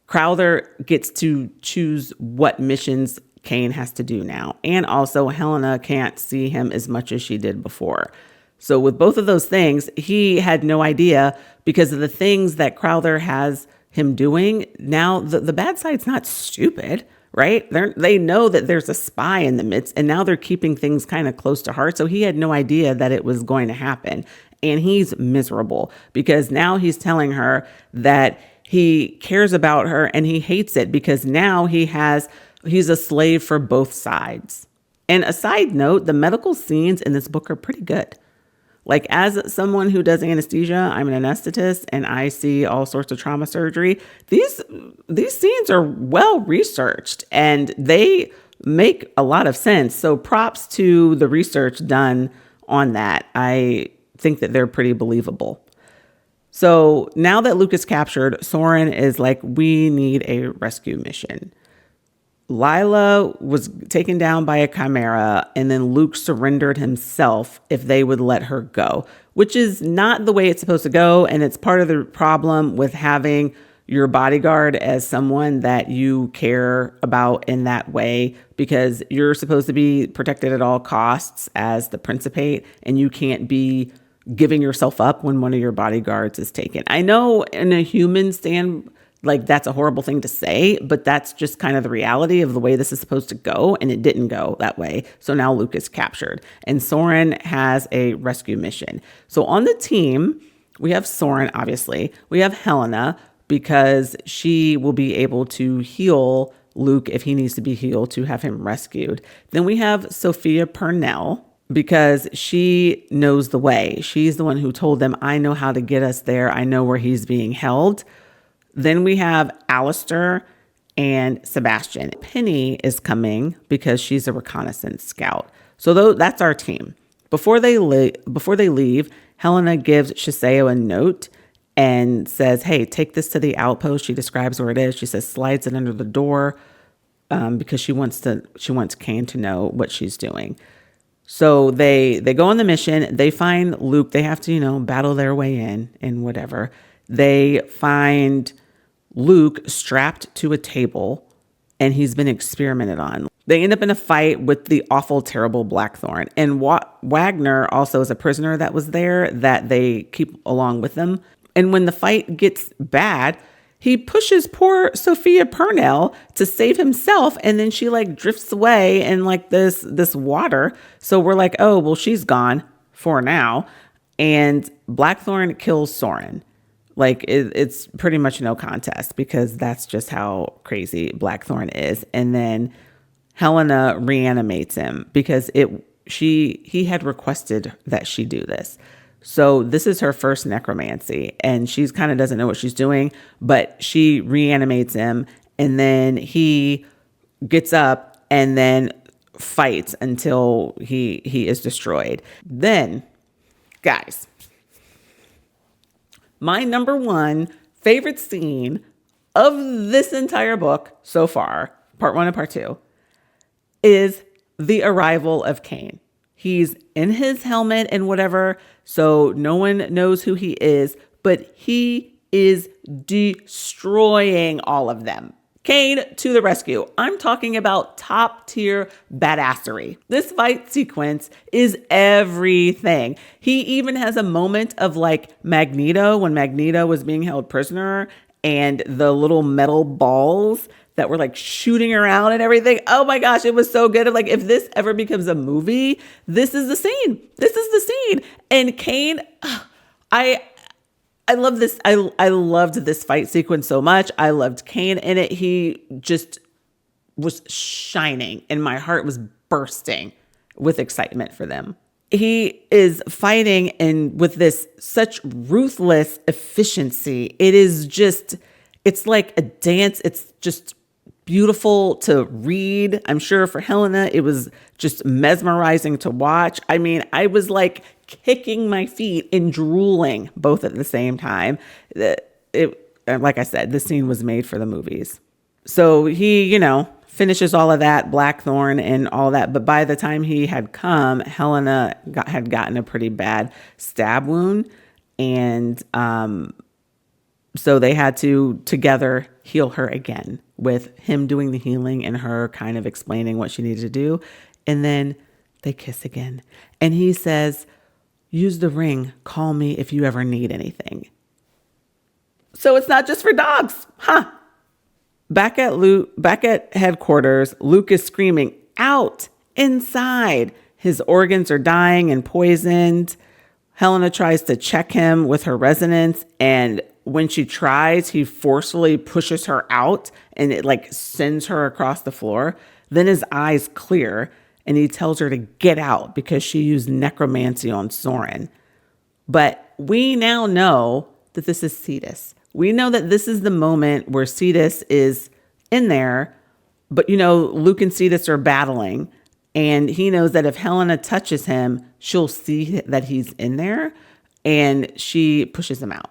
Crowther gets to choose what missions Cain has to do now. And also, Helena can't see him as much as she did before. So with both of those things, he had no idea because of the things that Crowther has him doing. Now, the bad side's not stupid, right? They know that there's a spy in the midst, and now they're keeping things kind of close to heart. So he had no idea that it was going to happen. And he's miserable because now he's telling her that he cares about her and he hates it because now he's a slave for both sides. And a side note, the medical scenes in this book are pretty good. Like, as someone who does anesthesia, I'm an anesthetist and I see all sorts of trauma surgery. These scenes are well researched and they make a lot of sense. So props to the research done on that. I think that they're pretty believable. So now that Luke is captured, Soren is like, we need a rescue mission. Lila was taken down by a chimera, and then Luke surrendered himself if they would let her go, which is not the way it's supposed to go. And it's part of the problem with having your bodyguard as someone that you care about in that way, because you're supposed to be protected at all costs as the principate, and you can't be giving yourself up when one of your bodyguards is taken. I know in a human stand, like, that's a horrible thing to say, but that's just kind of the reality of the way this is supposed to go. And it didn't go that way. So now Luke is captured and Soren has a rescue mission. So on the team, we have Soren, obviously. We have Helena because she will be able to heal Luke if he needs to be healed to have him rescued. Then we have Sophia Purnell because she knows the way. She's the one who told them, I know how to get us there. I know where he's being held. Then we have Alistair and Sebastian. Penny is coming because she's a reconnaissance scout. So that's our team. Before they leave, Helena gives Shiseo a note and says, hey, take this to the outpost. She describes where it is. She says, slides it under the door because she wants Cain to know what she's doing. So they go on the mission. They find Luke. They have to, battle their way in and whatever. They find Luke strapped to a table and he's been experimented on. They end up in a fight with the awful, terrible Blackthorn. And Wagner also is a prisoner that was there that they keep along with them. And when the fight gets bad, he pushes poor Sophia Purnell to save himself. And then she drifts away in this water. So we're like, oh, well, she's gone for now. And Blackthorn kills Soren. It's pretty much no contest because that's just how crazy Blackthorn is. And then Helena reanimates him because he had requested that she do this. So this is her first necromancy, and she's kind of doesn't know what she's doing, but she reanimates him, and then he gets up and then fights until he is destroyed. Then, guys, my number one favorite scene of this entire book so far, part 1 and part 2, is the arrival of Cain. He's in his helmet and whatever, so no one knows who he is, but he is destroying all of them. Cain to the rescue. I'm talking about top tier badassery. This fight sequence is everything. He even has a moment of like Magneto, when Magneto was being held prisoner, and the little metal balls that were like shooting around and everything. Oh my gosh, it was so good. Like, if this ever becomes a movie, this is the scene. This is the scene. And Cain, I love this. I loved this fight sequence so much. I loved Cain in it. He just was shining, and my heart was bursting with excitement for them. He is fighting and with this such ruthless efficiency. It is just, it's like a dance. It's just beautiful to read. I'm sure for Helena, it was just mesmerizing to watch. I mean, I was like kicking my feet and drooling both at the same time. Like I said, this scene was made for the movies. So he, finishes all of that, Blackthorn and all that. But by the time he had come, Helena had gotten a pretty bad stab wound. And so they had to together heal her again, with him doing the healing and her kind of explaining what she needed to do. And then they kiss again. And he says, use the ring. Call me if you ever need anything. So it's not just for dogs, huh? Back at headquarters, Luke is screaming, out, inside. His organs are dying and poisoned. Helena tries to check him with her resonance, and when she tries, he forcefully pushes her out, and it like sends her across the floor. Then his eyes clear, and he tells her to get out because she used necromancy on Soren. But we now know that this is Cetus. We know that this is the moment where Cetus is in there, but Luke and Cetus are battling, and he knows that if Helena touches him, she'll see that he's in there, and she pushes him out,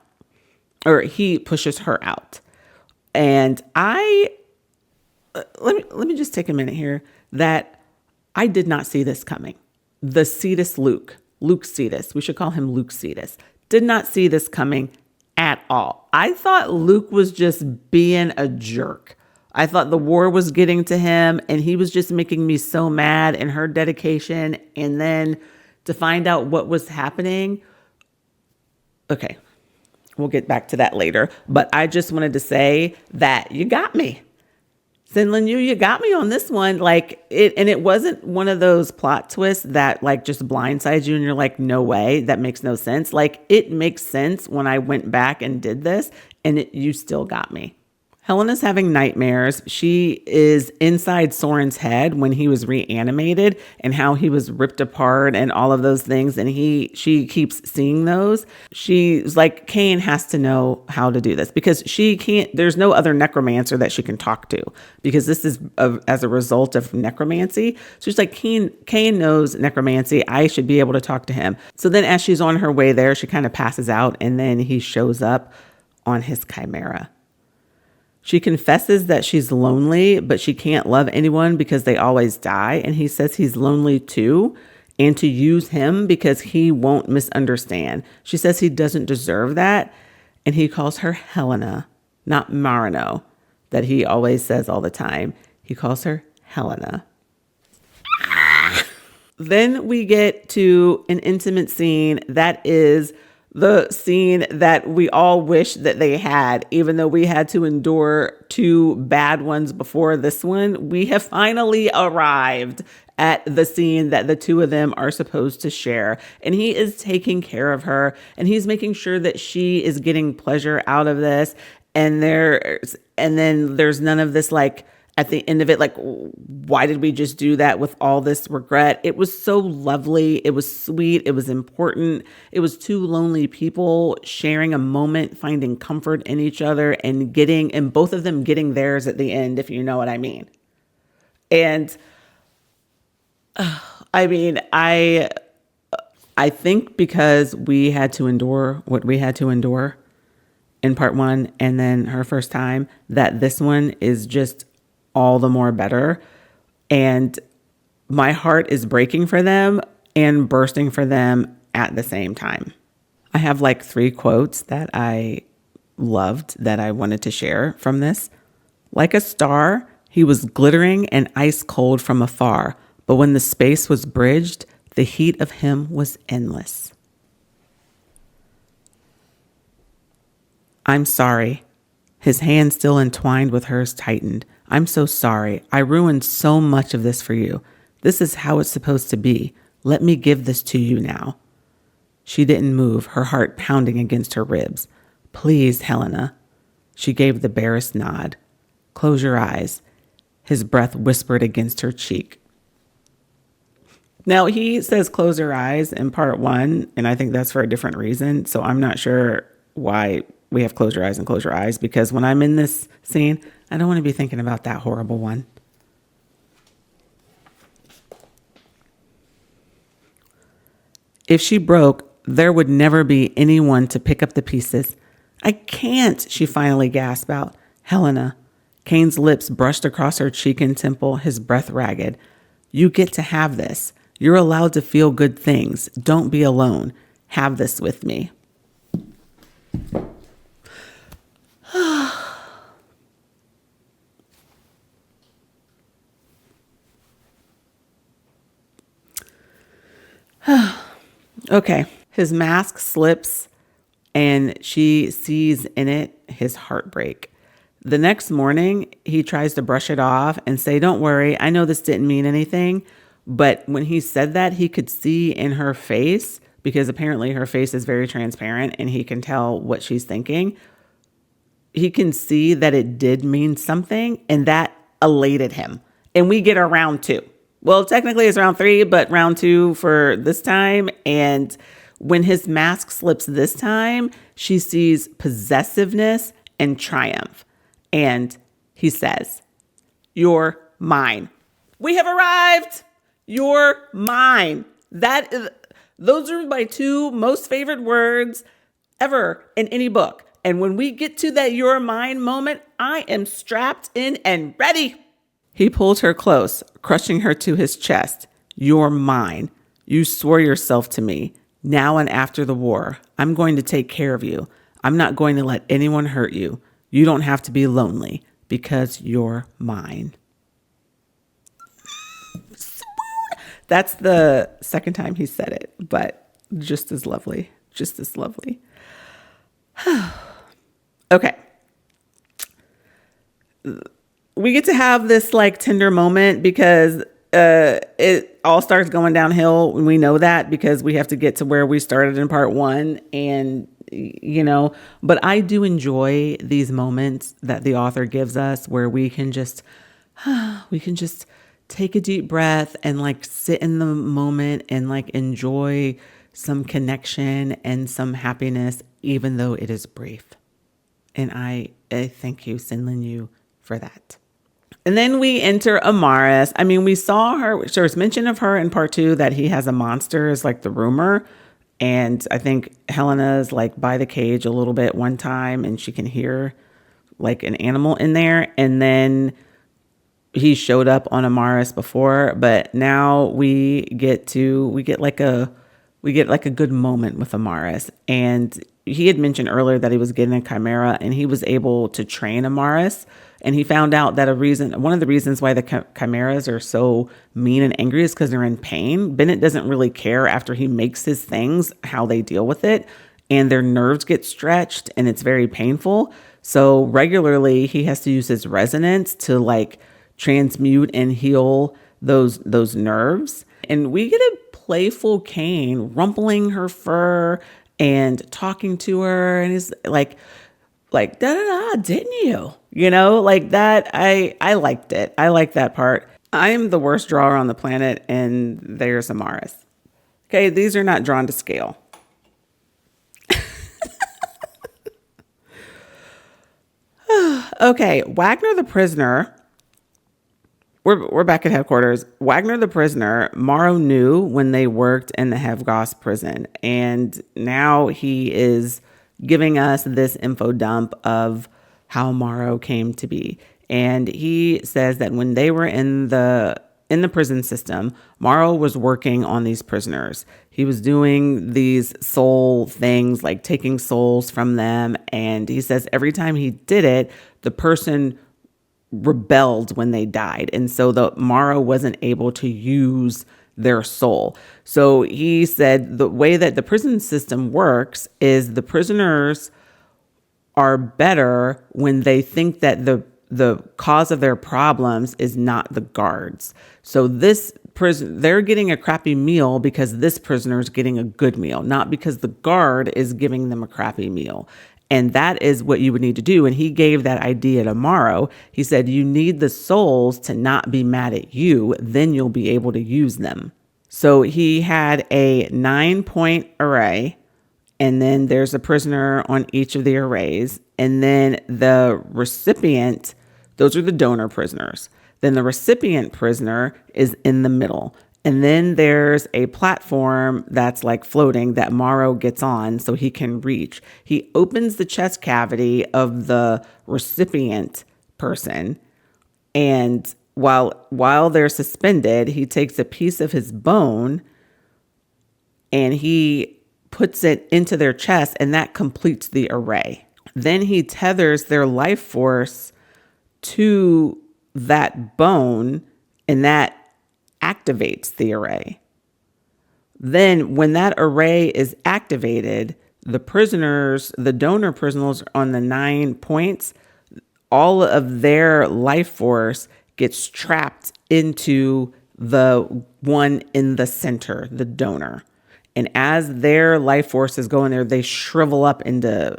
or he pushes her out. And let me just take a minute here, that I did not see this coming. The Cetus Luke Cetus, we should call him Luke Cetus, did not see this coming at all. I thought Luke was just being a jerk. I thought the war was getting to him, and he was just making me so mad, and her dedication. And then to find out what was happening. Okay, we'll get back to that later. But I just wanted to say that you got me. SenLinYu, you got me on this one. Like it, and it wasn't one of those plot twists that like just blindsides you and you're like, no way, that makes no sense. Like, it makes sense when I went back and did this, and you still got me. Helena's having nightmares. She is inside Soren's head when he was reanimated, and how he was ripped apart and all of those things. And she keeps seeing those. She's like, Cain has to know how to do this, because she can't, there's no other necromancer that she can talk to, because this is as a result of necromancy. So she's like, Cain knows necromancy. I should be able to talk to him. So then as she's on her way there, she kind of passes out, and then he shows up on his chimera. She confesses that she's lonely, but she can't love anyone because they always die. And he says he's lonely too, and to use him because he won't misunderstand. She says he doesn't deserve that. And he calls her Helena, not Marino, that he always says all the time. He calls her Helena. Then we get to an intimate scene that is the scene that we all wish that they had, even though we had to endure 2 bad ones before this one. We have finally arrived at the scene that the 2 of them are supposed to share. And he is taking care of her, and he's making sure that she is getting pleasure out of this. And then there's none of this like at the end of it, like, why did we just do that with all this regret? It was so lovely. It was sweet. It was important. It was two lonely people sharing a moment, finding comfort in each other and both of them getting theirs at the end, if you know what I mean. And I think because we had to endure what we had to endure in part one and then her first time, that this one is just all the more better. And my heart is breaking for them and bursting for them at the same time. I have like 3 quotes that I loved that I wanted to share from this. Like a star, he was glittering and ice cold from afar, but when the space was bridged, the heat of him was endless. I'm sorry. His hand still entwined with hers tightened. I'm so sorry. I ruined so much of this for you. This is how it's supposed to be. Let me give this to you now. She didn't move, her heart pounding against her ribs. Please, Helena. She gave the barest nod. Close your eyes. His breath whispered against her cheek. Now, he says close your eyes in part 1, and I think that's for a different reason. So I'm not sure why we have close your eyes and close your eyes, because when I'm in this scene, I don't want to be thinking about that horrible one. If she broke, there would never be anyone to pick up the pieces. I can't, she finally gasped out. Helena. Kane's lips brushed across her cheek and temple, his breath ragged. You get to have this. You're allowed to feel good things. Don't be alone. Have this with me. Okay. His mask slips and she sees in it his heartbreak. The next morning, he tries to brush it off and say, don't worry, I know this didn't mean anything. But when he said that, he could see in her face, because apparently her face is very transparent and he can tell what she's thinking. He can see that it did mean something, and that elated him. And we get a round 2. Well, technically it's round 3, but round 2 for this time. And when his mask slips this time, she sees possessiveness and triumph. And he says, you're mine. We have arrived. You're mine. Those are my 2 most favorite words ever in any book. And when we get to that you're mine moment, I am strapped in and ready. He pulled her close, crushing her to his chest. You're mine. You swore yourself to me. Now and after the war, I'm going to take care of you. I'm not going to let anyone hurt you. You don't have to be lonely because you're mine. That's the second time he said it, but just as lovely, just as lovely. Okay. We get to have this like tender moment because it all starts going downhill. We know that because we have to get to where we started in part 1. And, but I do enjoy these moments that the author gives us where we can just take a deep breath and like sit in the moment and like enjoy some connection and some happiness, even though it is brief. And I thank you, SenLinYu, for that. And then we enter Amaris. I mean, we saw her, there was mention of her in part 2 that he has a monster is like the rumor. And I think Helena's like by the cage a little bit one time and she can hear like an animal in there. And then he showed up on Amaris before, but now we get like a good moment with Amaris. And he had mentioned earlier that he was getting a chimera and he was able to train Amaris. And he found out that one of the reasons why the chimeras are so mean and angry is because they're in pain. Bennett doesn't really care after he makes his things, how they deal with it. And their nerves get stretched and it's very painful. So regularly he has to use his resonance to like transmute and heal those nerves. And we get a playful Kane rumpling her fur and talking to her. And he's like, da da da, didn't you? Like that. I liked it. I like that part. I am the worst drawer on the planet, and there's Amaris. Okay, these are not drawn to scale. Okay, Wagner the prisoner. We're back at headquarters. Wagner the prisoner, Morrow knew when they worked in the Hevgos prison, and now he is giving us this info dump of how Morrow came to be. And he says that when they were in the prison system, Morrow was working on these prisoners. He was doing these soul things, like taking souls from them. And he says every time he did it, the person rebelled when they died. And so the Morrow wasn't able to use their soul. So he said the way that the prison system works is the prisoners are better when they think that the cause of their problems is not the guards. So this prison, they're getting a crappy meal because this prisoner is getting a good meal, not because the guard is giving them a crappy meal. And that is what you would need to do. And he gave that idea to Morrow. He said, you need the souls to not be mad at you. Then you'll be able to use them. So he had a 9-point array. And then there's a prisoner on each of the arrays. And then the recipient, those are the donor prisoners. Then the recipient prisoner is in the middle. And then there's a platform that's like floating that Morrow gets on so he can reach. He opens the chest cavity of the recipient person. And while they're suspended, he takes a piece of his bone and he puts it into their chest, and that completes the array. Then he tethers their life force to that bone, and that activates the array. Then when that array is activated, the prisoners, the donor prisoners on the 9 points, all of their life force gets trapped into the one in the center, the donor. And as their life force is going there, they shrivel up into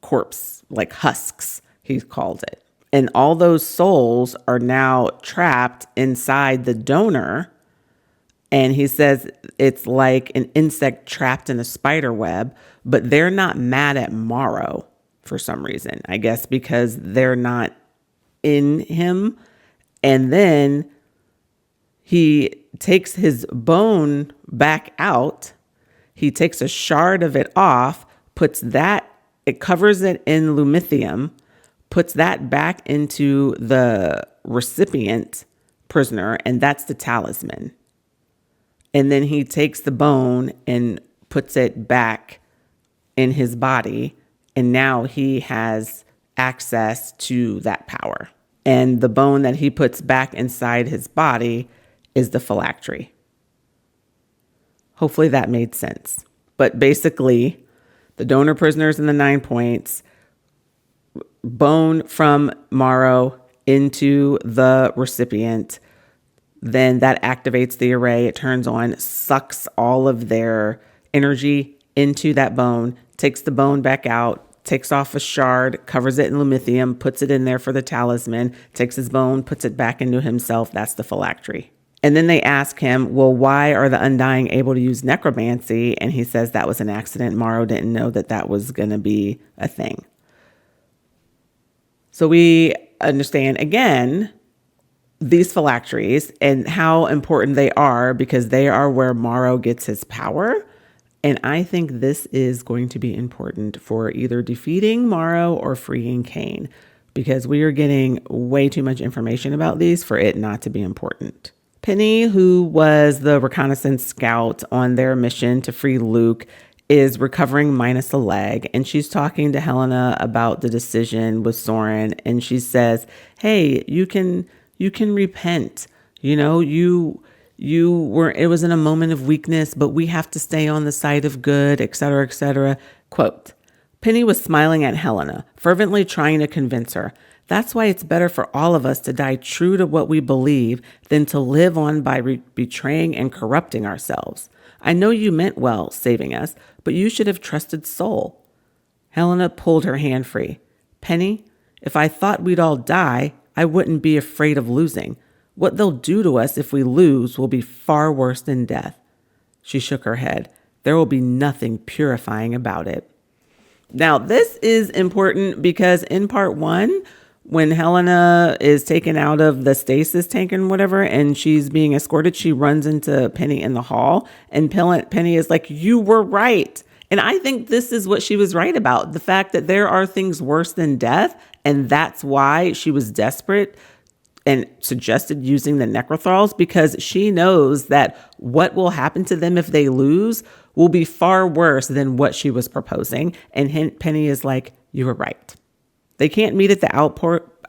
corpse, like husks, he called it. And all those souls are now trapped inside the donor. And he says it's like an insect trapped in a spider web, but they're not mad at Morrow for some reason, I guess because they're not in him. And then he takes his bone back out. He takes a shard of it off, it covers it in lumithium, puts that back into the recipient prisoner, and that's the talisman. And then he takes the bone and puts it back in his body, and now he has access to that power. And the bone that he puts back inside his body is the phylactery. Hopefully that made sense. But basically, the donor prisoners in the 9 points, bone from Morrow into the recipient, then that activates the array. It turns on, sucks all of their energy into that bone, takes the bone back out, takes off a shard, covers it in lumithium, puts it in there for the talisman, takes his bone, puts it back into himself. That's the phylactery. And then they ask him, well, why are the Undying able to use necromancy? And he says that was an accident. Morrow didn't know that was going to be a thing. So we understand, again, these phylacteries and how important they are because they are where Morrow gets his power. And I think this is going to be important for either defeating Morrow or freeing Cain because we are getting way too much information about these for it not to be important. Penny, who was the reconnaissance scout on their mission to free Luke, is recovering minus a leg. And she's talking to Helena about the decision with Soren. And she says, hey, you can repent. You were, it was in a moment of weakness, but we have to stay on the side of good, et cetera, et cetera. Quote, Penny was smiling at Helena, fervently trying to convince her. That's why it's better for all of us to die true to what we believe than to live on by betraying and corrupting ourselves. I know you meant well saving us, but you should have trusted Soul. Helena pulled her hand free. Penny, If I thought we'd all die, I wouldn't be afraid of losing. What they'll do to us if we lose will be far worse than death." She shook her head. "There will be nothing purifying about it." Now, this is important because in part 1, when Helena is taken out of the stasis tank and whatever, and she's being escorted, she runs into Penny in the hall, and Penny is like, "You were right." And I think this is what she was right about, the fact that there are things worse than death, and that's why she was desperate and suggested using the necrothralls, because she knows that what will happen to them if they lose will be far worse than what she was proposing. And Penny is like, "You were right." They can't meet at the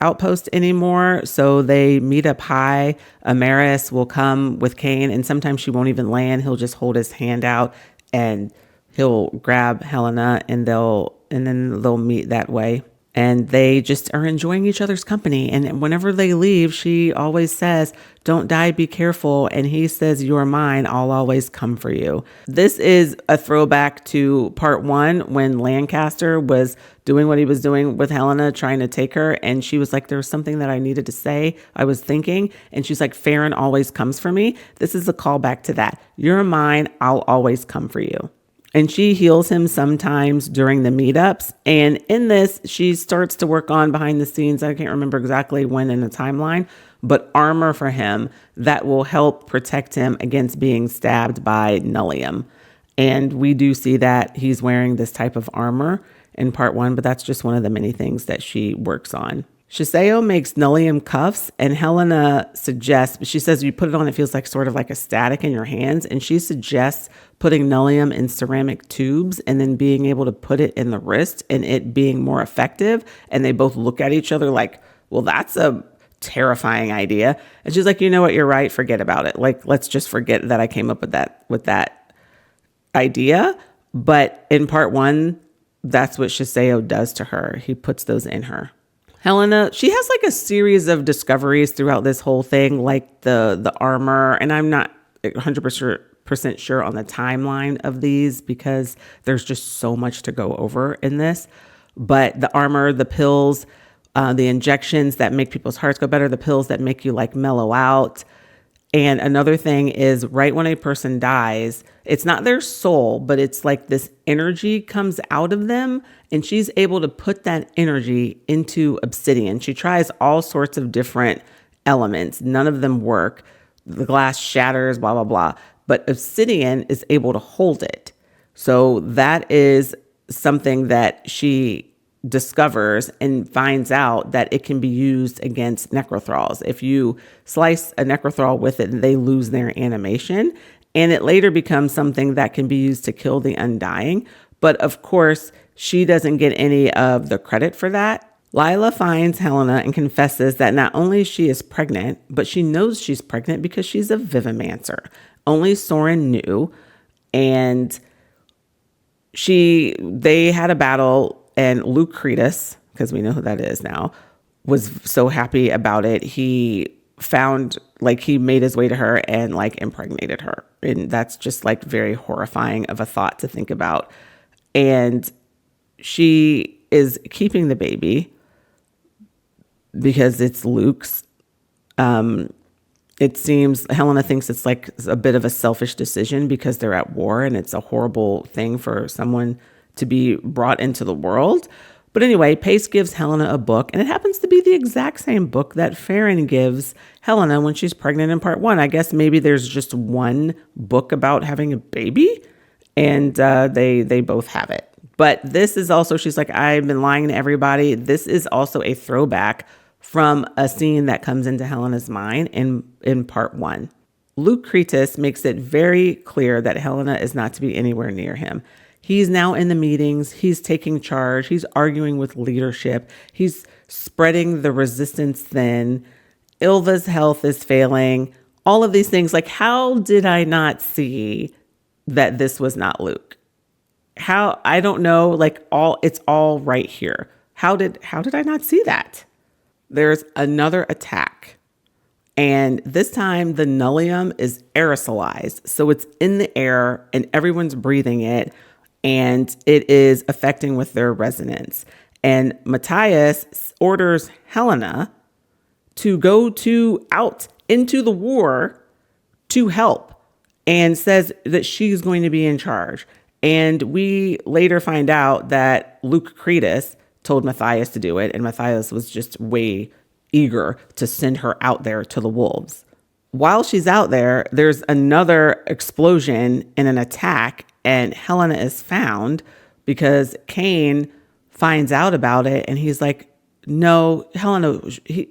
outpost anymore, so they meet up high. Amaris will come with Cain, and sometimes she won't even land. He'll just hold his hand out and he'll grab Helena, and then they'll meet that way. And they just are enjoying each other's company. And whenever they leave, she always says, "Don't die, be careful." And he says, "You're mine, I'll always come for you." This is a throwback to part 1 when Lancaster was doing what he was doing with Helena, trying to take her. And she was like, "There was something that I needed to say. I was thinking." And she's like, "Ferron always comes for me." This is a callback to that. "You're mine, I'll always come for you." And she heals him sometimes during the meetups. And in this, she starts to work on behind the scenes. I can't remember exactly when in the timeline, but armor for him that will help protect him against being stabbed by Nullium. And we do see that he's wearing this type of armor in part 1, but that's just one of the many things that she works on. Shiseo makes Nullium cuffs, and Helena suggests, she says, "You put it on, it feels like sort of like a static in your hands." And she suggests putting Nullium in ceramic tubes and then being able to put it in the wrist and it being more effective. And they both look at each other like, "Well, that's a terrifying idea." And she's like, "You know what? You're right. Forget about it. Like, let's just forget that I came up with that idea." But in part 1, that's what Shiseo does to her. He puts those in her. Helena, she has like a series of discoveries throughout this whole thing, like the armor. And I'm not 100% sure on the timeline of these because there's just so much to go over in this. But the armor, the pills, the injections that make people's hearts go better, the pills that make you like mellow out. And another thing is, right when a person dies, it's not their soul, but it's like this energy comes out of them, and she's able to put that energy into obsidian. She tries all sorts of different elements. None of them work. The glass shatters, blah, blah, blah. But obsidian is able to hold it. So that is something that she discovers and finds out that it can be used against necrothralls. If you slice a necrothrall with it, they lose their animation, and it later becomes something that can be used to kill the undying. But of course, she doesn't get any of the credit for that. Lila finds Helena and confesses that not only she is pregnant, but she knows she's pregnant because she's a vivimancer. Only Soren knew, and they had a battle. And Lucretus, because we know who that is now, was so happy about it. He made his way to her and like impregnated her. And that's just like very horrifying of a thought to think about. And she is keeping the baby because it's Luke's. It seems Helena thinks it's like a bit of a selfish decision because they're at war and it's a horrible thing for someone to be brought into the world. But anyway, Pace gives Helena a book, and it happens to be the exact same book that Ferron gives Helena when she's pregnant in part 1. I guess maybe there's just one book about having a baby, and they both have it. But this is also, she's like, "I've been lying to everybody." This is also a throwback from a scene that comes into Helena's mind in part 1. Lucretus makes it very clear that Helena is not to be anywhere near him. He's now in the meetings. He's taking charge. He's arguing with leadership. He's spreading the resistance thin. Ilva's health is failing. All of these things. Like, how did I not see that this was not Luke? How? I don't know. Like, it's all right here. How did I not see that? There's another attack. And this time the nullium is aerosolized. So it's in the air and everyone's breathing it. And it is affecting with their resonance. And Matthias orders Helena to go out into the war to help and says that she's going to be in charge. And we later find out that Lucretus told Matthias to do it, and Matthias was just way eager to send her out there to the wolves. While she's out there, there's another explosion and an attack, and Helena is found because Cain finds out about it, and he's like, no, Helena,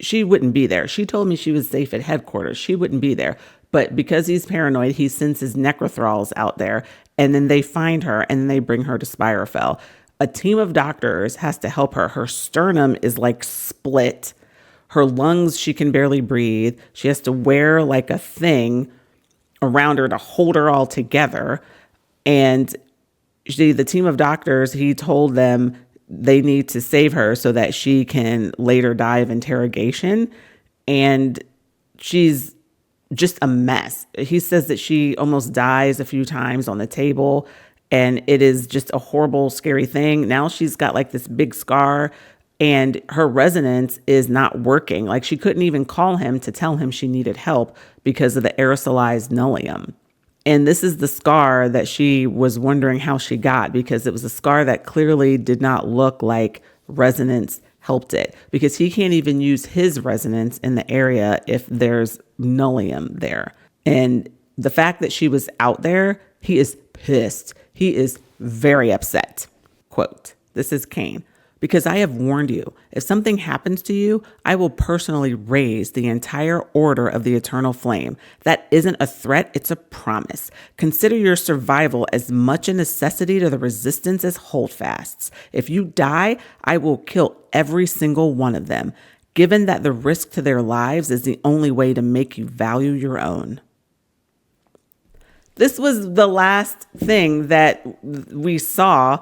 she wouldn't be there. She told me she was safe at headquarters. She wouldn't be there. But because he's paranoid, he sends his necrothralls out there, and then they find her, and then they bring her to Spirofel. A team of doctors has to help her. Her sternum is like split. Her lungs, she can barely breathe. She has to wear like a thing around her to hold her all together. And the team of doctors, he told them they need to save her so that she can later die of interrogation. And she's just a mess. He says that she almost dies a few times on the table, and it is just a horrible, scary thing. Now she's got like this big scar, and her resonance is not working. Like, she couldn't even call him to tell him she needed help because of the aerosolized nullium. And this is the scar that she was wondering how she got, because it was a scar that clearly did not look like resonance helped it, because he can't even use his resonance in the area if there's nullium there. And the fact that she was out there, he is pissed. He is very upset. Quote, this is Cain. Because I have warned you, if something happens to you, I will personally raise the entire order of the eternal flame. That isn't a threat, it's a promise. Consider your survival as much a necessity to the resistance as holdfasts. If you die, I will kill every single one of them, given that the risk to their lives is the only way to make you value your own. This was the last thing that we saw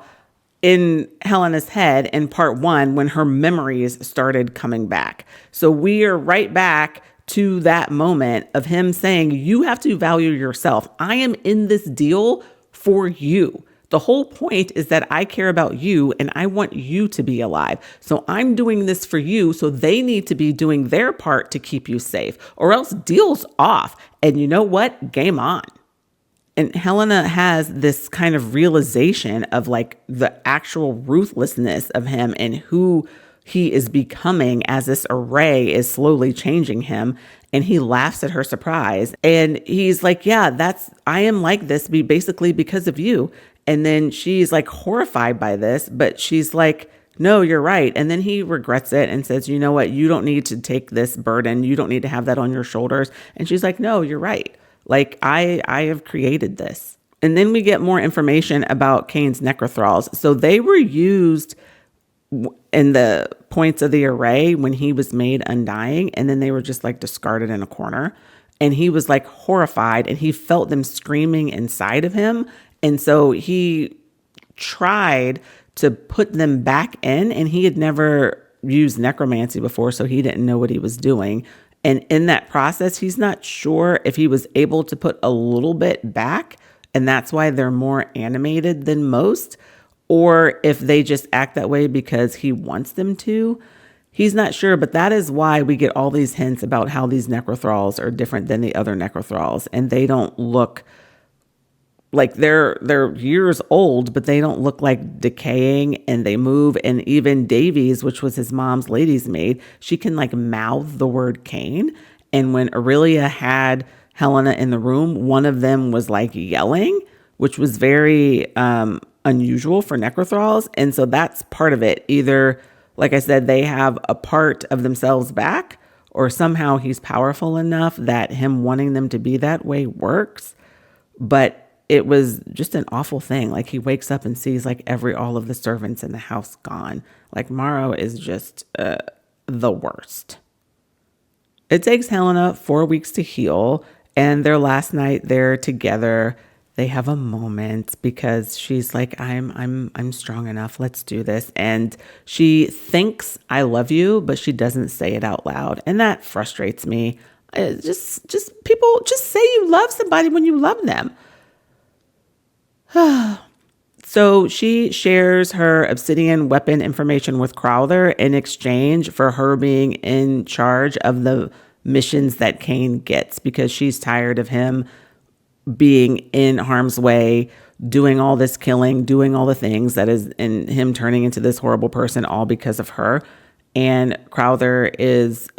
in Helena's head in part 1 when her memories started coming back. So we are right back to that moment of him saying, you have to value yourself. I am in this deal for you. The whole point is that I care about you and I want you to be alive. So I'm doing this for you. So they need to be doing their part to keep you safe, or else deal's off. And you know what? Game on. And Helena has this kind of realization of like the actual ruthlessness of him and who he is becoming as this array is slowly changing him. And he laughs at her surprise. And he's like, yeah, I am like this basically because of you. And then she's like horrified by this, but she's like, no, you're right. And then he regrets it and says, you know what? You don't need to take this burden. You don't need to have that on your shoulders. And she's like, no, you're right. Like, I have created this. And then we get more information about Cain's necrothralls. So they were used in the points of the array when he was made undying, and then they were just like discarded in a corner. And he was like horrified, and he felt them screaming inside of him. And so he tried to put them back in, and he had never used necromancy before, so he didn't know what he was doing. And in that process, he's not sure if he was able to put a little bit back, and that's why they're more animated than most, or if they just act that way because he wants them to. He's not sure, but that is why we get all these hints about how these necrothralls are different than the other necrothralls, and they don't look like they're years old, but they don't look like decaying, and they move. And even Davies, which was his mom's lady's maid, she can like mouth the word Cain. And when Aurelia had Helena in the room, one of them was like yelling, which was very unusual for necrothralls. And so that's part of it. Either, like I said, they have a part of themselves back, or somehow he's powerful enough that him wanting them to be that way works. But it was just an awful thing. Like, he wakes up and sees like all of the servants in the house gone. Like, Morrow is just the worst. It takes Helena 4 weeks to heal, and their last night they're together. They have a moment because she's like, I'm strong enough. Let's do this. And she thinks I love you, but she doesn't say it out loud. And that frustrates me. Just people just say you love somebody when you love them. So she shares her obsidian weapon information with Crowther in exchange for her being in charge of the missions that Kane gets, because she's tired of him being in harm's way, doing all this killing, doing all the things that is in him turning into this horrible person, all because of her. And Crowther is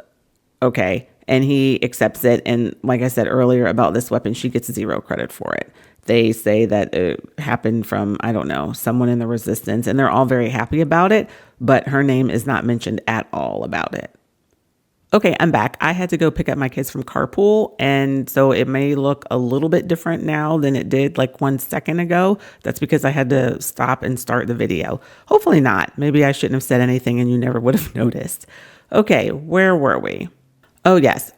okay, and he accepts it. And like I said earlier about this weapon, she gets 0 credit for it. They say that it happened from, I don't know, someone in the resistance, and they're all very happy about it, but her name is not mentioned at all about it. Okay, I'm back. I had to go pick up my kids from carpool, and so it may look a little bit different now than it did like 1 second ago. That's because I had to stop and start the video. Hopefully not. Maybe I shouldn't have said anything and you never would have noticed. Okay, where were we? Oh, yes.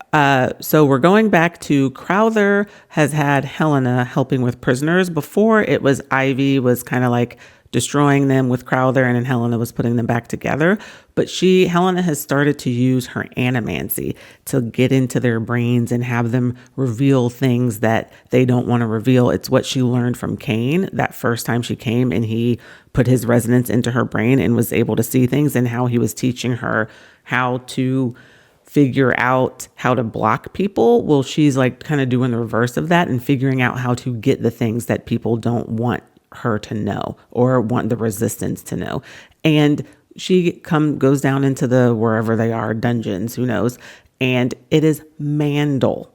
So we're going back to Crowther has had Helena helping with prisoners. Before, it was Ivy was kind of like destroying them with Crowther, and then Helena was putting them back together. But Helena has started to use her animancy to get into their brains and have them reveal things that they don't want to reveal. It's what she learned from Kane that first time she came, and he put his resonance into her brain and was able to see things, and how he was teaching her how to figure out how to block people. Well, she's like kind of doing the reverse of that and figuring out how to get the things that people don't want her to know or want the resistance to know. And she goes down into the wherever they are, dungeons, who knows, and it is Mandel.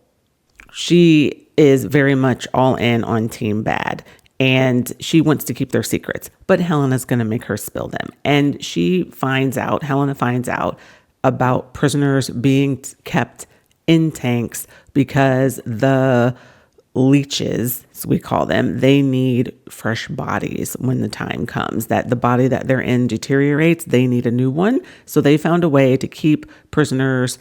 She is very much all in on Team Bad, and she wants to keep their secrets, but Helena's going to make her spill them. And Helena finds out about prisoners being kept in tanks because the leeches, as we call them, they need fresh bodies when the time comes, that the body that they're in deteriorates, they need a new one. So they found a way to keep prisoners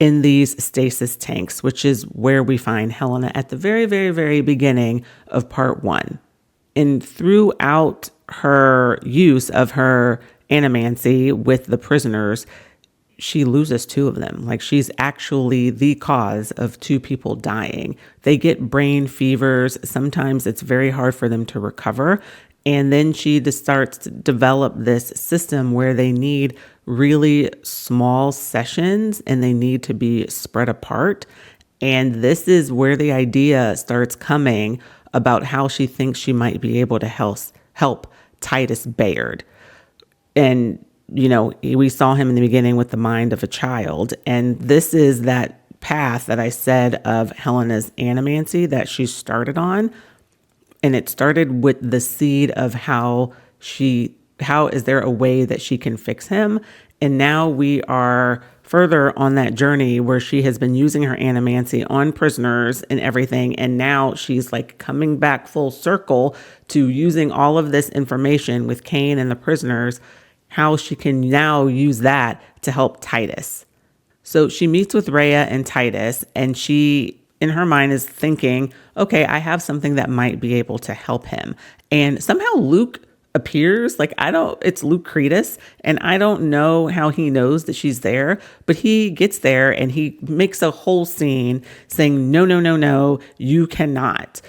in these stasis tanks, which is where we find Helena at the very, very, very beginning of part 1. And throughout her use of her animancy with the prisoners, she loses 2 of them. Like, she's actually the cause of 2 people dying. They get brain fevers. Sometimes it's very hard for them to recover. And then she just starts to develop this system where they need really small sessions and they need to be spread apart. And this is where the idea starts coming about how she thinks she might be able to help Titus Bayard. And we saw him in the beginning with the mind of a child. And this is that path that I said of Helena's animancy that she started on. And it started with the seed of how is there a way that she can fix him? And now we are further on that journey where she has been using her animancy on prisoners and everything. And now she's like coming back full circle to using all of this information with Kane and the prisoners, how she can now use that to help Titus. So she meets with Rhea and Titus, and she, in her mind, is thinking, okay, I have something that might be able to help him. And somehow Luke appears, it's Luke Cretus, and I don't know how he knows that she's there, but he gets there and he makes a whole scene saying, no, you cannot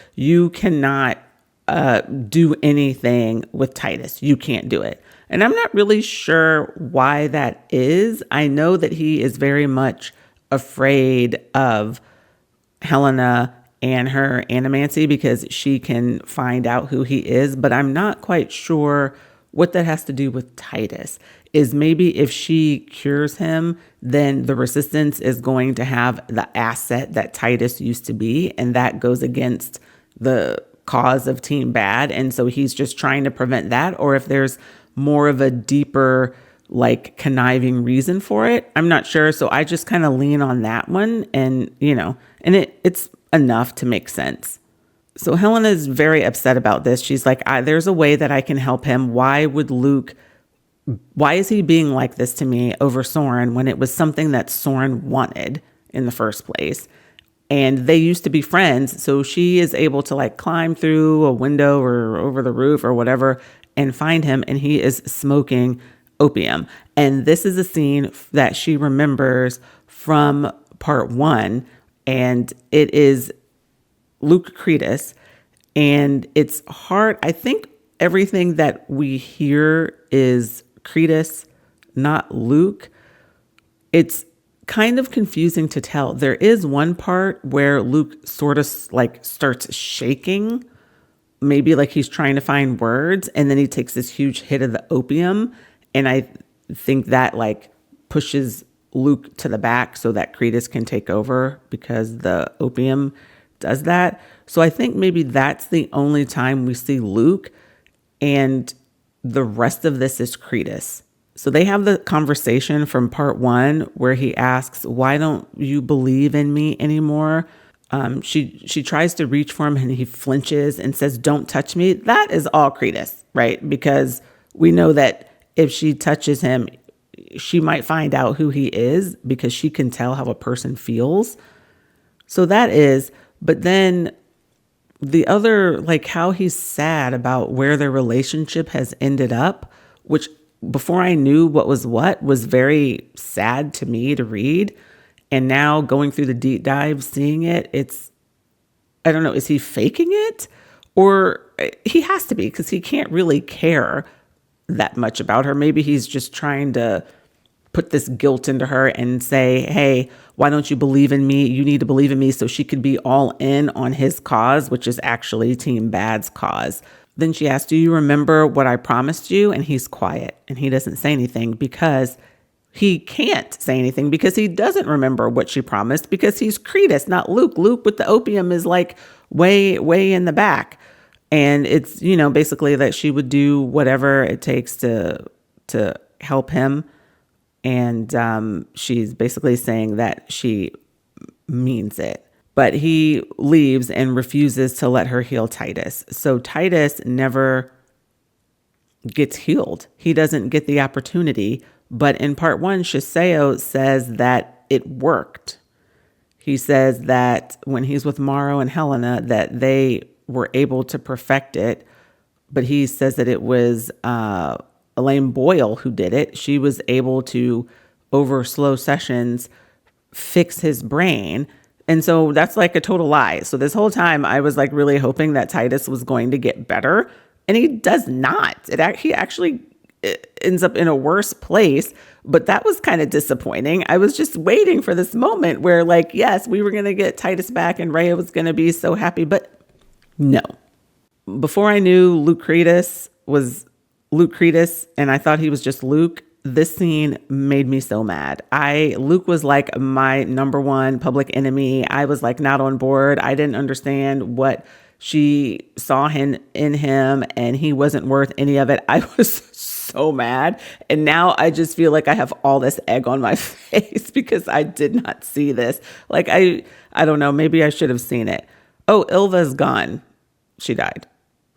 do anything with Titus. You can't do it. And I'm not really sure why that is. I know that he is very much afraid of Helena and her animancy because she can find out who he is, but I'm not quite sure what that has to do with Titus. Is maybe if she cures him, then the resistance is going to have the asset that Titus used to be, and that goes against the cause of Team Bad, and so he's just trying to prevent that, or if there's more of a deeper, conniving reason for it. I'm not sure. So I just kind of lean on that one, and it's enough to make sense. So Helena is very upset about this. She's like, there's a way that I can help him. Why is he being like this to me over Soren when it was something that Soren wanted in the first place? And they used to be friends. So she is able to climb through a window or over the roof or whatever and find him. And he is smoking opium. And this is a scene that she remembers from part 1. And it is Luke Cretus. And it's hard. I think everything that we hear is Cretus, not Luke, it's kind of confusing to tell. There is one part where Luke sort of like starts shaking, maybe like he's trying to find words, and then he takes this huge hit of the opium. And I think that like pushes Luke to the back so that Cretus can take over because the opium does that. So I think maybe that's the only time we see Luke, and the rest of this is Cretus. So they have the conversation from part 1 where he asks, why don't you believe in me anymore? She tries to reach for him and he flinches and says, don't touch me. That is all Cretus, right? Because we know that if she touches him, she might find out who he is because she can tell how a person feels. So that is, but then the other, like how he's sad about where their relationship has ended up, which before I knew what was very sad to me to read. And now going through the deep dive, seeing it, I don't know, is he faking it? Or he has to be, because he can't really care that much about her. Maybe he's just trying to put this guilt into her and say, hey, why don't you believe in me? You need to believe in me, so she could be all in on his cause, which is actually Team Bad's cause. Then she asks, do you remember what I promised you? And he's quiet and he doesn't say anything because he can't say anything because he doesn't remember what she promised because he's Cretus, not Luke. Luke with the opium is like way, way in the back. And it's, basically that she would do whatever it takes to help him. And she's basically saying that she means it. But he leaves and refuses to let her heal Titus. So Titus never gets healed. He doesn't get the opportunity. But in part 1, Shiseo says that it worked. He says that when he's with Morrow and Helena, that they were able to perfect it. But he says that it was Elaine Boyle who did it. She was able to, over slow sessions, fix his brain. And so that's like a total lie. So this whole time I was like really hoping that Titus was going to get better, and he does not. He actually ends up in a worse place, but that was kind of disappointing. I was just waiting for this moment where like, yes, we were going to get Titus back and Rhea was going to be so happy, but no. Before I knew Luke Cretus was Luke Cretus and I thought he was just Luke, this scene made me so mad. Luke was like my number one public enemy. I was like not on board. I didn't understand what she saw in him, and he wasn't worth any of it. I was so mad. And now I just feel like I have all this egg on my face because I did not see this. Like, I don't know. Maybe I should have seen it. Oh, Ilva's gone. She died.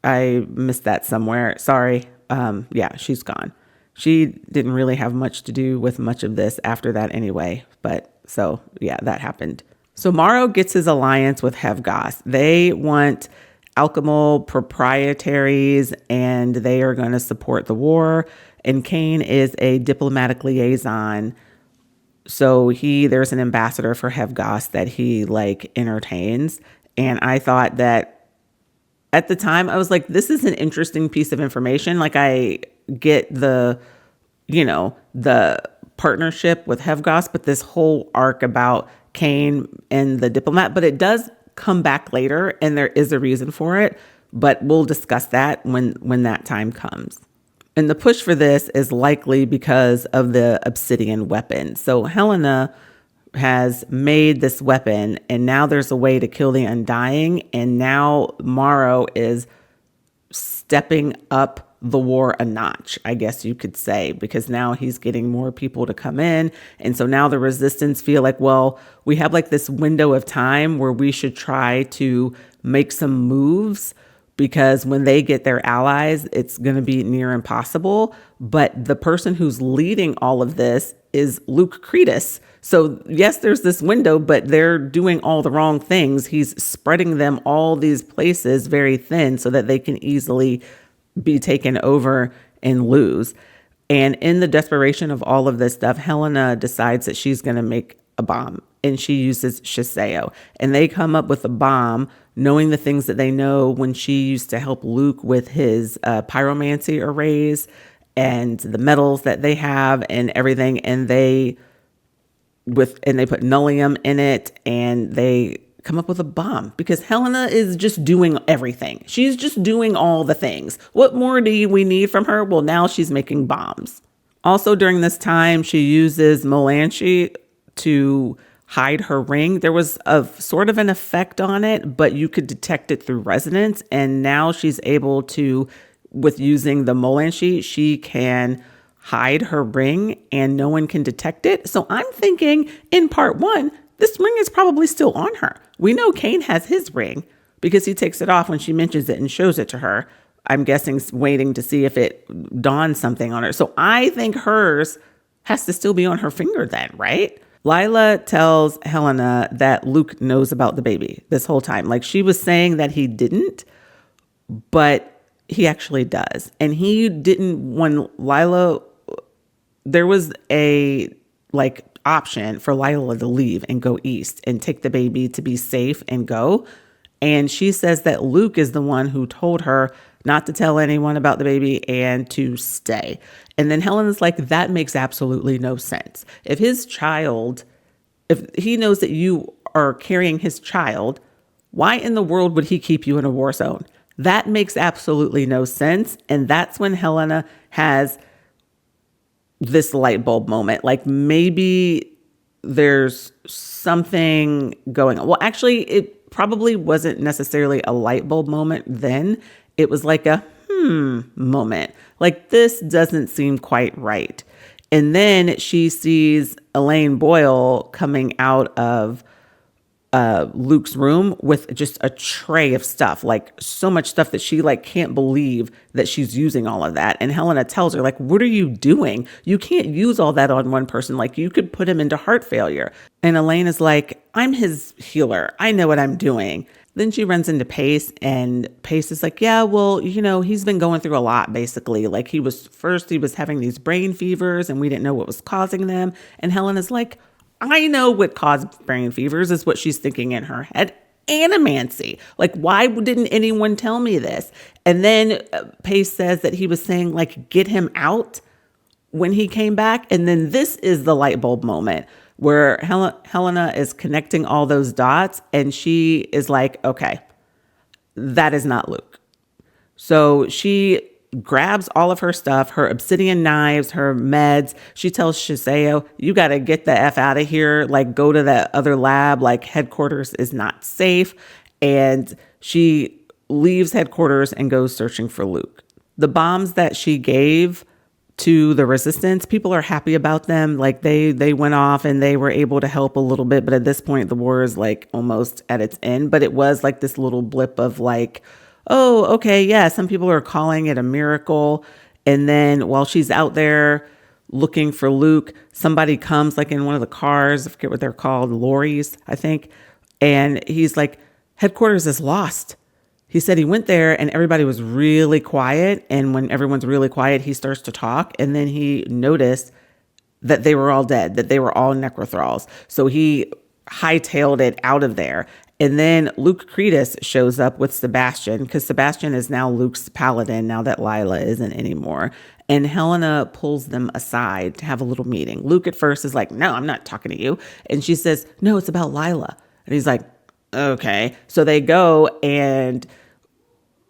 I missed that somewhere. Sorry. Yeah, she's gone. She didn't really have much to do with much of this after that anyway. But so, yeah, that happened. So Morrow gets his alliance with Hevgoss. They want alchemical proprietaries and they are going to support the war. And Kane is a diplomatic liaison. So there's an ambassador for Hevgoss that he like entertains. And I thought that at the time I was like, this is an interesting piece of information. Like I get the partnership with Hevgoss, but this whole arc about Kane and the diplomat, but it does come back later and there is a reason for it, but we'll discuss that when that time comes. And the push for this is likely because of the obsidian weapon. So Helena has made this weapon and now there's a way to kill the Undying, and now Morrow is stepping up the war a notch, I guess you could say, because now he's getting more people to come in. And so now the resistance feel like, well, we have like this window of time where we should try to make some moves, because when they get their allies, it's going to be near impossible. But the person who's leading all of this is Luke Cretus. So yes, there's this window, but they're doing all the wrong things. He's spreading them all these places very thin so that they can easily be taken over and lose. And in the desperation of all of this stuff, Helena decides that she's going to make a bomb. and she uses Shiseo. And they come up with a bomb, knowing the things that they know when she used to help Luke with his pyromancy arrays and the metals that they have and everything. And they put nullium in it, and they come up with a bomb because Helena is just doing everything. She's just doing all the things. What more do we need from her? Well, now she's making bombs. Also during this time, she uses Melanchi to hide her ring. There was a sort of an effect on it, but you could detect it through resonance. And now she's able to, with using the Melanchi, she can hide her ring and no one can detect it. So I'm thinking in part 1, this ring is probably still on her. We know Cain has his ring because he takes it off when she mentions it and shows it to her. I'm guessing waiting to see if it dawns something on her. So I think hers has to still be on her finger then, right? Lila tells Helena that Luke knows about the baby this whole time. Like, she was saying that he didn't, but he actually does. And he didn't, when Lila, there was a option for Lila to leave and go east and take the baby to be safe and go. And she says that Luke is the one who told her not to tell anyone about the baby and to stay. And then Helena's like, that makes absolutely no sense. If he knows that you are carrying his child, why in the world would he keep you in a war zone? That makes absolutely no sense. And that's when Helena has this light bulb moment. Like, maybe there's something going on. Well, actually, it probably wasn't necessarily a light bulb moment then. It was like a moment. Like, this doesn't seem quite right. And then she sees Elaine Boyle coming out of Luke's room with just a tray of stuff, like so much stuff that she can't believe that she's using all of that. And Helena tells her, what are you doing? You can't use all that on one person. You could put him into heart failure. And Elaine is like, I'm his healer. I know what I'm doing. Then she runs into Pace, and Pace is like, yeah, well, he's been going through a lot, basically. He was having these brain fevers and we didn't know what was causing them. And Helena's like, I know what caused brain fevers, is what she's thinking in her head. Animancy. Why didn't anyone tell me this? And then Pace says that he was saying, get him out when he came back. And then this is the light bulb moment where Helena is connecting all those dots. And she is like, okay, that is not Luke. So she grabs all of her stuff, her obsidian knives, her meds. She tells Shiseo, you got to get the F out of here. Go to that other lab. Headquarters is not safe. And she leaves headquarters and goes searching for Luke. The bombs that she gave to the resistance, people are happy about them. They went off and they were able to help a little bit. But at this point, the war is almost at its end. But it was this little blip of oh, okay, yeah, some people are calling it a miracle. And then while she's out there looking for Luke, somebody comes in one of the cars, I forget what they're called, lorries, I think. And he's like, headquarters is lost. He said he went there and everybody was really quiet. And when everyone's really quiet, he starts to talk. And then he noticed that they were all dead, that they were all necrothralls. So he hightailed it out of there. And then Luke Cretus shows up with Sebastian, because Sebastian is now Luke's paladin now that Lila isn't anymore. And Helena pulls them aside to have a little meeting. Luke at first is like, no, I'm not talking to you. And she says, no, it's about Lila. And he's like, okay. So they go, and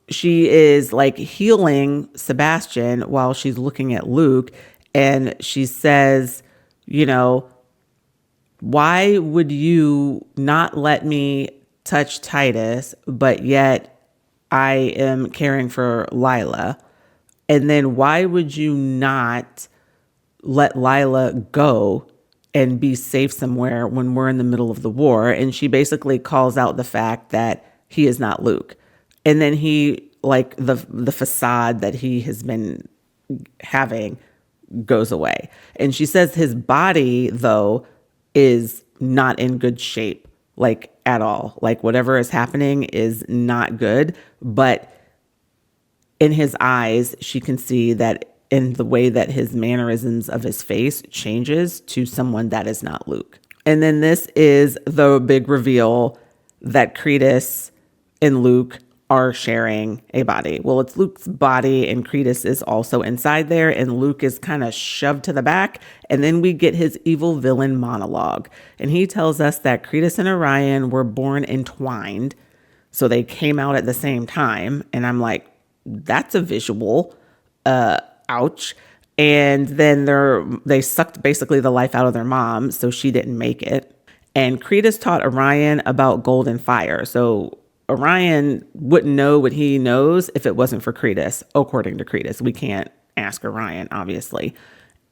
she is healing Sebastian while she's looking at Luke. And she says, why would you not let me touch Titus, but yet I am caring for Lila? And then why would you not let Lila go and be safe somewhere when we're in the middle of the war? And she basically calls out the fact that he is not Luke. And then he, the facade that he has been having goes away. And she says his body, though, is not in good shape, at all. Whatever is happening is not good. But in his eyes, she can see that in the way that his mannerisms of his face changes to someone that is not Luke. And then this is the big reveal that Cretus and Luke are sharing a body. Well, it's Luke's body and Cretus is also inside there, and Luke is kind of shoved to the back. And then we get his evil villain monologue. And he tells us that Cretus and Orion were born entwined. So they came out at the same time. And I'm like, that's a visual. Ouch. And then they sucked basically the life out of their mom, so she didn't make it. And Cretus taught Orion about gold and fire. So Orion wouldn't know what he knows if it wasn't for Cretus, according to Cretus. We can't ask Orion, obviously.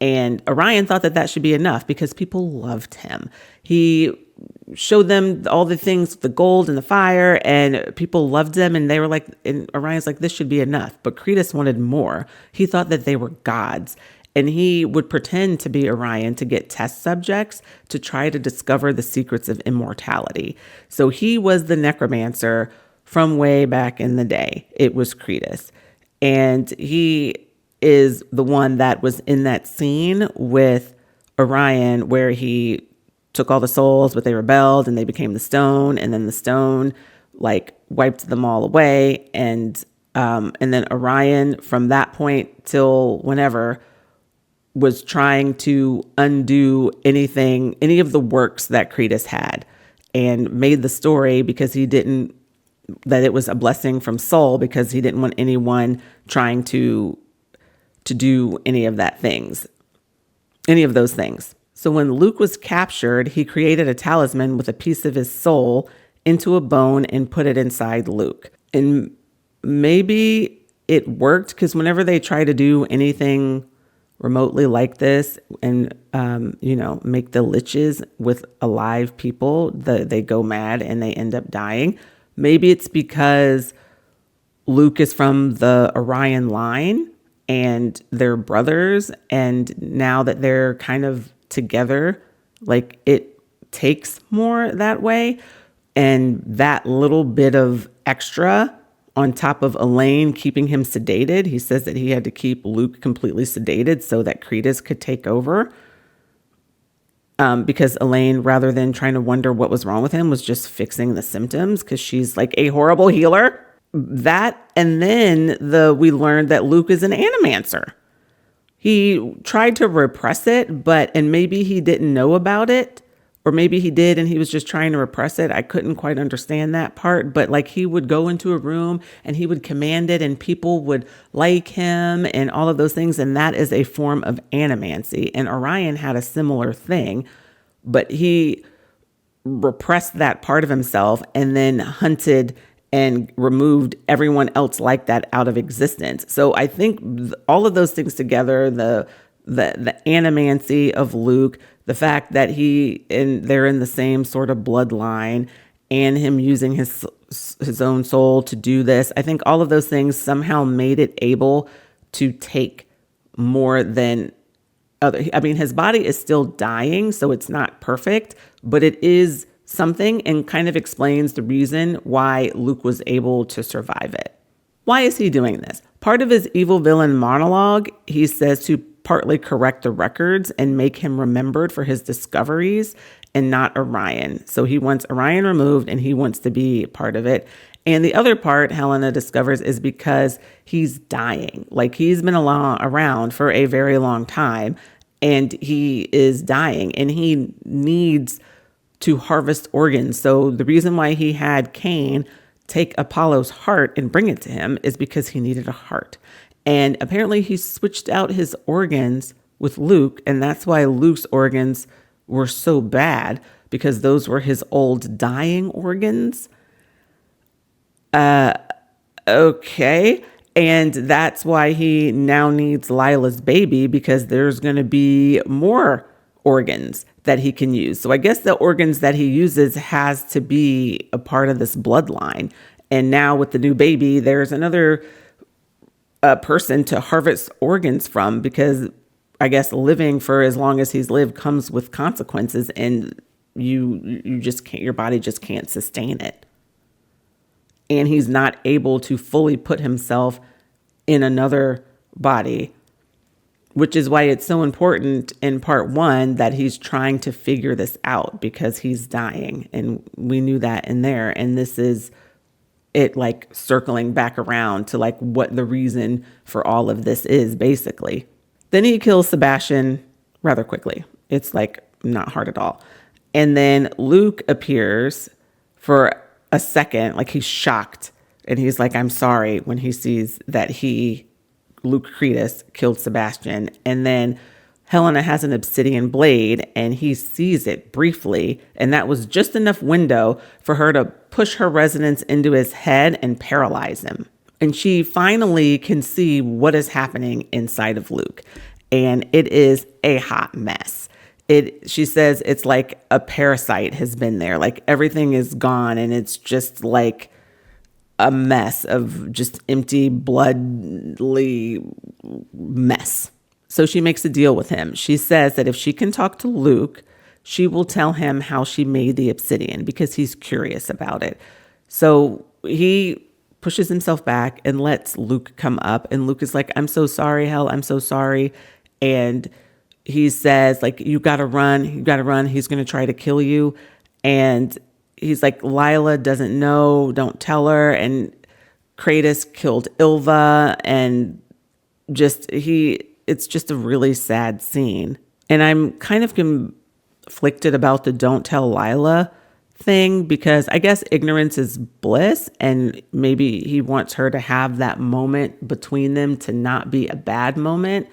And Orion thought that that should be enough because people loved him. He showed them all the things, the gold and the fire, and people loved them. And they were like, and Orion's like, this should be enough. But Cretus wanted more. He thought that they were gods. And he would pretend to be Orion to get test subjects to try to discover the secrets of immortality. So he was the necromancer from way back in the day. It was Cretus. And he is the one that was in that scene with Orion where he took all the souls, but they rebelled and they became the stone. And then the stone like wiped them all away. And then Orion from that point till whenever was trying to undo any of the works that Cretus had, and made the story because that it was a blessing from Sol because he didn't want anyone trying to do any of those things. So when Luke was captured, he created a talisman with a piece of his soul into a bone and put it inside Luke. And maybe it worked because whenever they try to do anything remotely like this and, make the liches with alive people, they go mad and they end up dying. Maybe it's because Luke is from the Orion line and they're brothers. And now that they're kind of together, like it takes more that way. And that little bit of extra on top of Elaine keeping him sedated. He says that he had to keep Luke completely sedated so that Cretus could take over. Because Elaine, rather than trying to wonder what was wrong with him, was just fixing the symptoms because she's like a horrible healer. That, and then we learned that Luke is an animancer. He tried to repress it, and maybe he didn't know about it. Or maybe he did and he was just trying to repress it. I couldn't quite understand that part. But like he would go into a room and he would command it and people would like him and all of those things. And that is a form of animancy. And Orion had a similar thing, but he repressed that part of himself and then hunted and removed everyone else like that out of existence. So I think all of those things together, the animancy of Luke, the fact that they're in the same sort of bloodline, and him using his own soul to do this, I think all of those things somehow made it able to take more than other. I mean, his body is still dying, so it's not perfect, but it is something and kind of explains the reason why Luke was able to survive it. Why is he doing this? Part of his evil villain monologue, he says to partly correct the records and make him remembered for his discoveries and not Orion. So he wants Orion removed and he wants to be part of it. And the other part Helena discovers is because he's dying. Like he's been around for a very long time and he is dying and he needs to harvest organs. So the reason why he had Cain take Apollo's heart and bring it to him is because he needed a heart. And apparently he switched out his organs with Luke. And that's why Luke's organs were so bad, because those were his old dying organs. Okay. And that's why he now needs Lila's baby, because there's going to be more organs that he can use. So I guess the organs that he uses has to be a part of this bloodline. And now with the new baby, there's another person to harvest organs from, because I guess living for as long as he's lived comes with consequences, and you just can't, your body just can't sustain it. And he's not able to fully put himself in another body which is why it's so important in part 1 that he's trying to figure this out, because he's dying. And we knew that in there. And this is it, like circling back around to like what the reason for all of this is, basically. Then he kills Sebastian rather quickly. It's like not hard at all. And then Luke appears for a second, like he's shocked. And he's like, I'm sorry, when he sees that Luke Cretus killed Sebastian. And then Helena has an obsidian blade and he sees it briefly. And that was just enough window for her to push her resonance into his head and paralyze him. And she finally can see what is happening inside of Luke. And it is a hot mess. She says it's like a parasite has been there. Like everything is gone and it's just like a mess of just empty, bloodly mess. So she makes a deal with him. She says that if she can talk to Luke, she will tell him how she made the obsidian because he's curious about it. So he pushes himself back and lets Luke come up. And Luke is like, I'm so sorry, Hel. I'm so sorry. And he says, like, you got to run. You got to run. He's going to try to kill you. And he's like, Lila doesn't know. Don't tell her. And Kratos killed Ilva. And it's just a really sad scene. And I'm kind of conflicted about the don't tell Lila thing, because I guess ignorance is bliss. And maybe he wants her to have that moment between them to not be a bad moment.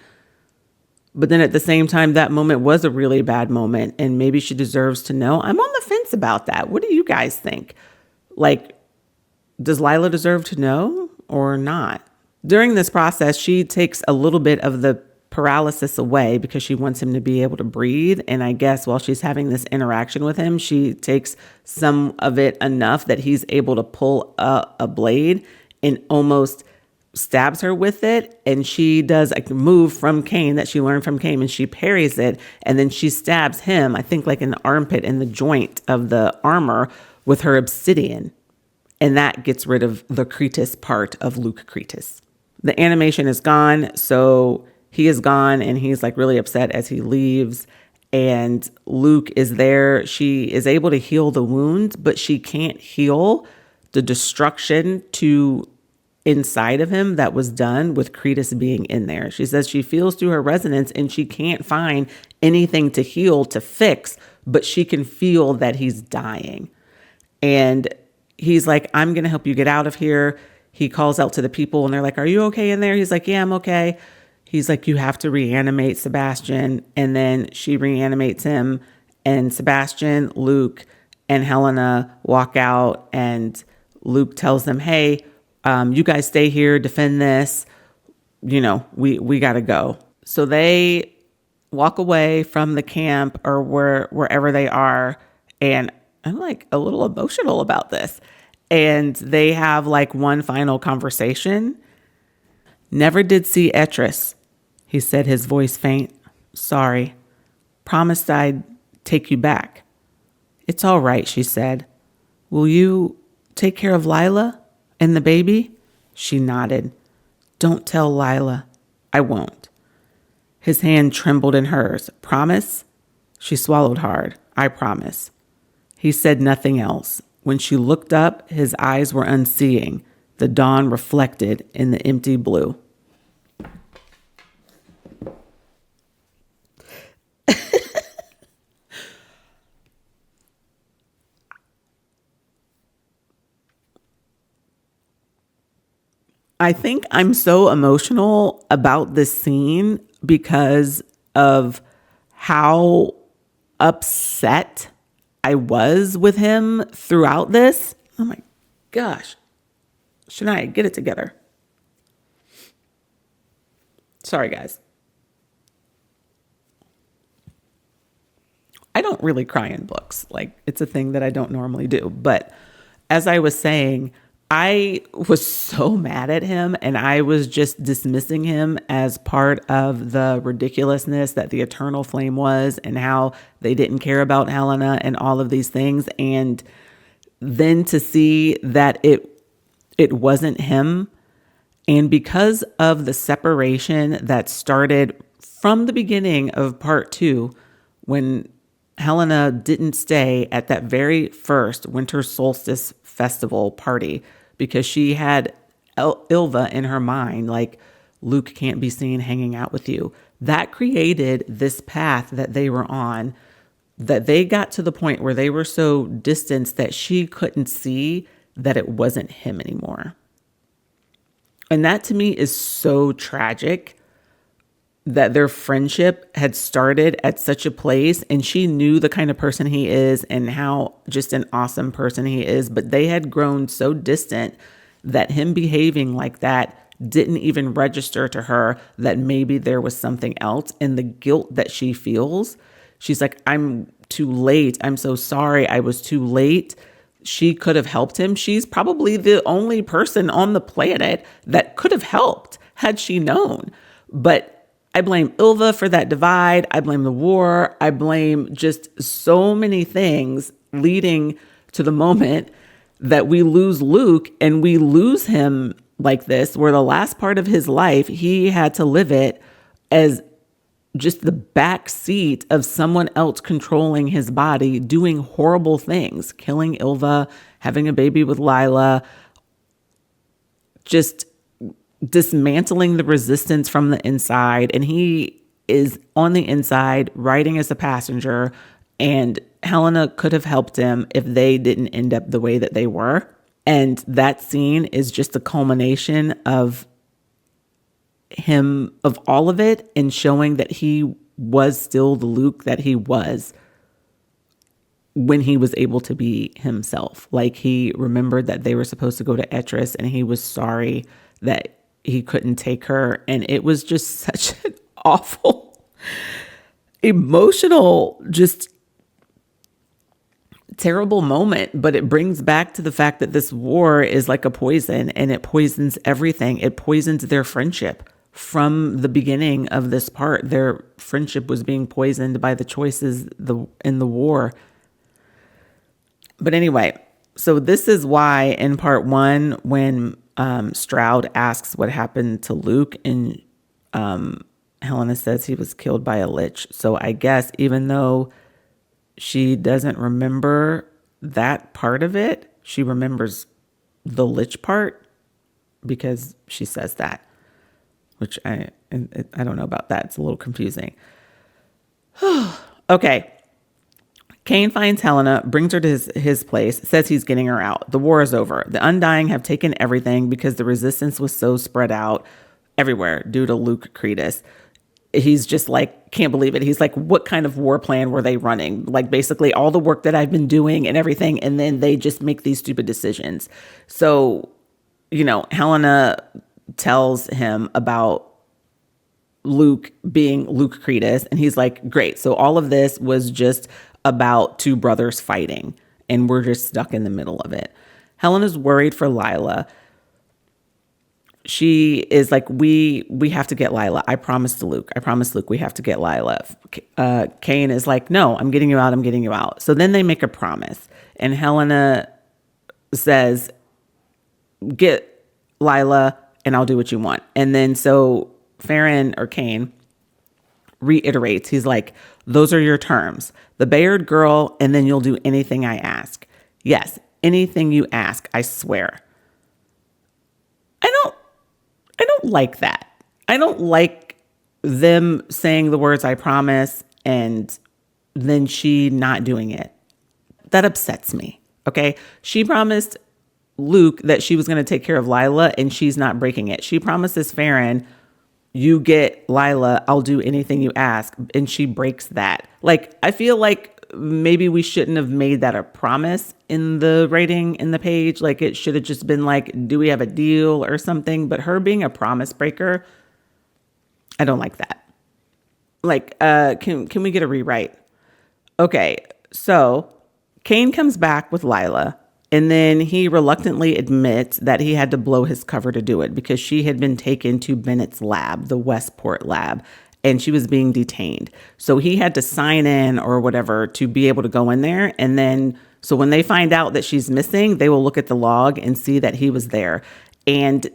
But then at the same time, that moment was a really bad moment and maybe she deserves to know. I'm on the fence about that. What do you guys think? Like, does Lila deserve to know or not? During this process, she takes a little bit of the paralysis away because she wants him to be able to breathe. And I guess while she's having this interaction with him, she takes some of it enough that he's able to pull a blade and almost stabs her with it. And she does a move from Cain that she learned from Cain, and she parries it. And then she stabs him, I think like in the armpit, in the joint of the armor with her obsidian. And that gets rid of the Cretus part of Luke Cretus. The animation is gone. So he is gone and he's like really upset as he leaves. And Luke is there. She is able to heal the wound, but she can't heal the destruction to inside of him that was done with Cretus being in there. She says she feels through her resonance and she can't find anything to heal, to fix, but she can feel that he's dying. And he's like, I'm going to help you get out of here. He calls out to the people and they're like, are you okay in there? He's like, yeah, I'm okay. He's like, you have to reanimate Sebastian. And then she reanimates him, and Sebastian, Luke, and Helena walk out, and Luke tells them, hey, you guys stay here, defend this. You know, we got to go. So they walk away from the camp or wherever they are. And I'm like a little emotional about this. And they have like one final conversation. Never did see Etris, he said, his voice faint. Sorry. Promised I'd take you back. It's all right, she said. Will you take care of Lila and the baby? She nodded. Don't tell Lila. I won't. His hand trembled in hers. Promise? She swallowed hard. I promise. He said nothing else. When she looked up, his eyes were unseeing, the dawn reflected in the empty blue. I think I'm so emotional about this scene because of how upset I was with him throughout this. Oh my gosh. Shania, get it together. Sorry, guys. I don't really cry in books. Like, it's a thing that I don't normally do. But as I was saying, I was so mad at him, and I was just dismissing him as part of the ridiculousness that the Eternal Flame was, and how they didn't care about Helena and all of these things. And then to see that it wasn't him, and because of the separation that started from the beginning of part 2, when Helena didn't stay at that very first winter solstice festival party because she had Ilva in her mind, like, Luke can't be seen hanging out with you. That created this path that they were on, that they got to the point where they were so distanced that she couldn't see that it wasn't him anymore. And that to me is so tragic, that their friendship had started at such a place, and she knew the kind of person he is and how just an awesome person he is, but they had grown so distant that him behaving like that didn't even register to her that maybe there was something else. And the guilt that she feels, she's like, I'm too late. I'm so sorry. I was too late. She could have helped him. She's probably the only person on the planet that could have helped had she known. But I blame Ilva for that divide. I blame the war. I blame just so many things leading to the moment that we lose Luke, and we lose him like this, where the last part of his life, he had to live it as just the back seat of someone else controlling his body, doing horrible things, killing Ilva, having a baby with Lila, just dismantling the resistance from the inside. And he is on the inside riding as a passenger, and Helena could have helped him if they didn't end up the way that they were. And that scene is just a culmination of him, of all of it, and showing that he was still the Luke that he was when he was able to be himself. Like, he remembered that they were supposed to go to Etris, and he was sorry that he couldn't take her. And it was just such an awful, emotional, just terrible moment. But it brings back to the fact that this war is like a poison, and it poisons everything. It poisons their friendship. From the beginning of this part, their friendship was being poisoned by the choices in the war. But anyway, so this is why in part 1, when Stroud asks what happened to Luke, and Helena says he was killed by a lich. So I guess even though she doesn't remember that part of it, she remembers the lich part because she says that, which I don't know about that. It's a little confusing. Okay. Cain finds Helena, brings her to his place, says he's getting her out. The war is over. The Undying have taken everything because the resistance was so spread out everywhere due to Luke Cretus. He's just like, can't believe it. He's like, what kind of war plan were they running? Like, basically all the work that I've been doing and everything, and then they just make these stupid decisions. So, Helena tells him about Luke being Luke Cretus, and he's like, great. So all of this was just about two brothers fighting, and we're just stuck in the middle of it. Helena's worried for Lila. She is like, we have to get Lila. I promised Luke we have to get Lila. Cain is like, no, I'm getting you out. So then they make a promise, and Helena says, get Lila and I'll do what you want. And then so Ferron, or Cain, reiterates, he's like, those are your terms. The Bayard girl, and then you'll do anything I ask. Yes, anything you ask, I swear. I don't like that. I don't like them saying the words I promise and then she not doing it. That upsets me. Okay. She promised Luke that she was going to take care of Lila, and she's not breaking it. She promises Ferron, you get Lila, I'll do anything you ask. And she breaks that. Like, I feel like maybe we shouldn't have made that a promise in the writing in the page. Like, it should have just been like, do we have a deal or something? But her being a promise breaker, I don't like that. Like, can we get a rewrite? Okay. So Cain comes back with Lila, and then he reluctantly admits that he had to blow his cover to do it because she had been taken to Bennett's lab, the Westport lab, and she was being detained. So he had to sign in or whatever to be able to go in there. And then, so when they find out that she's missing, they will look at the log and see that he was there. And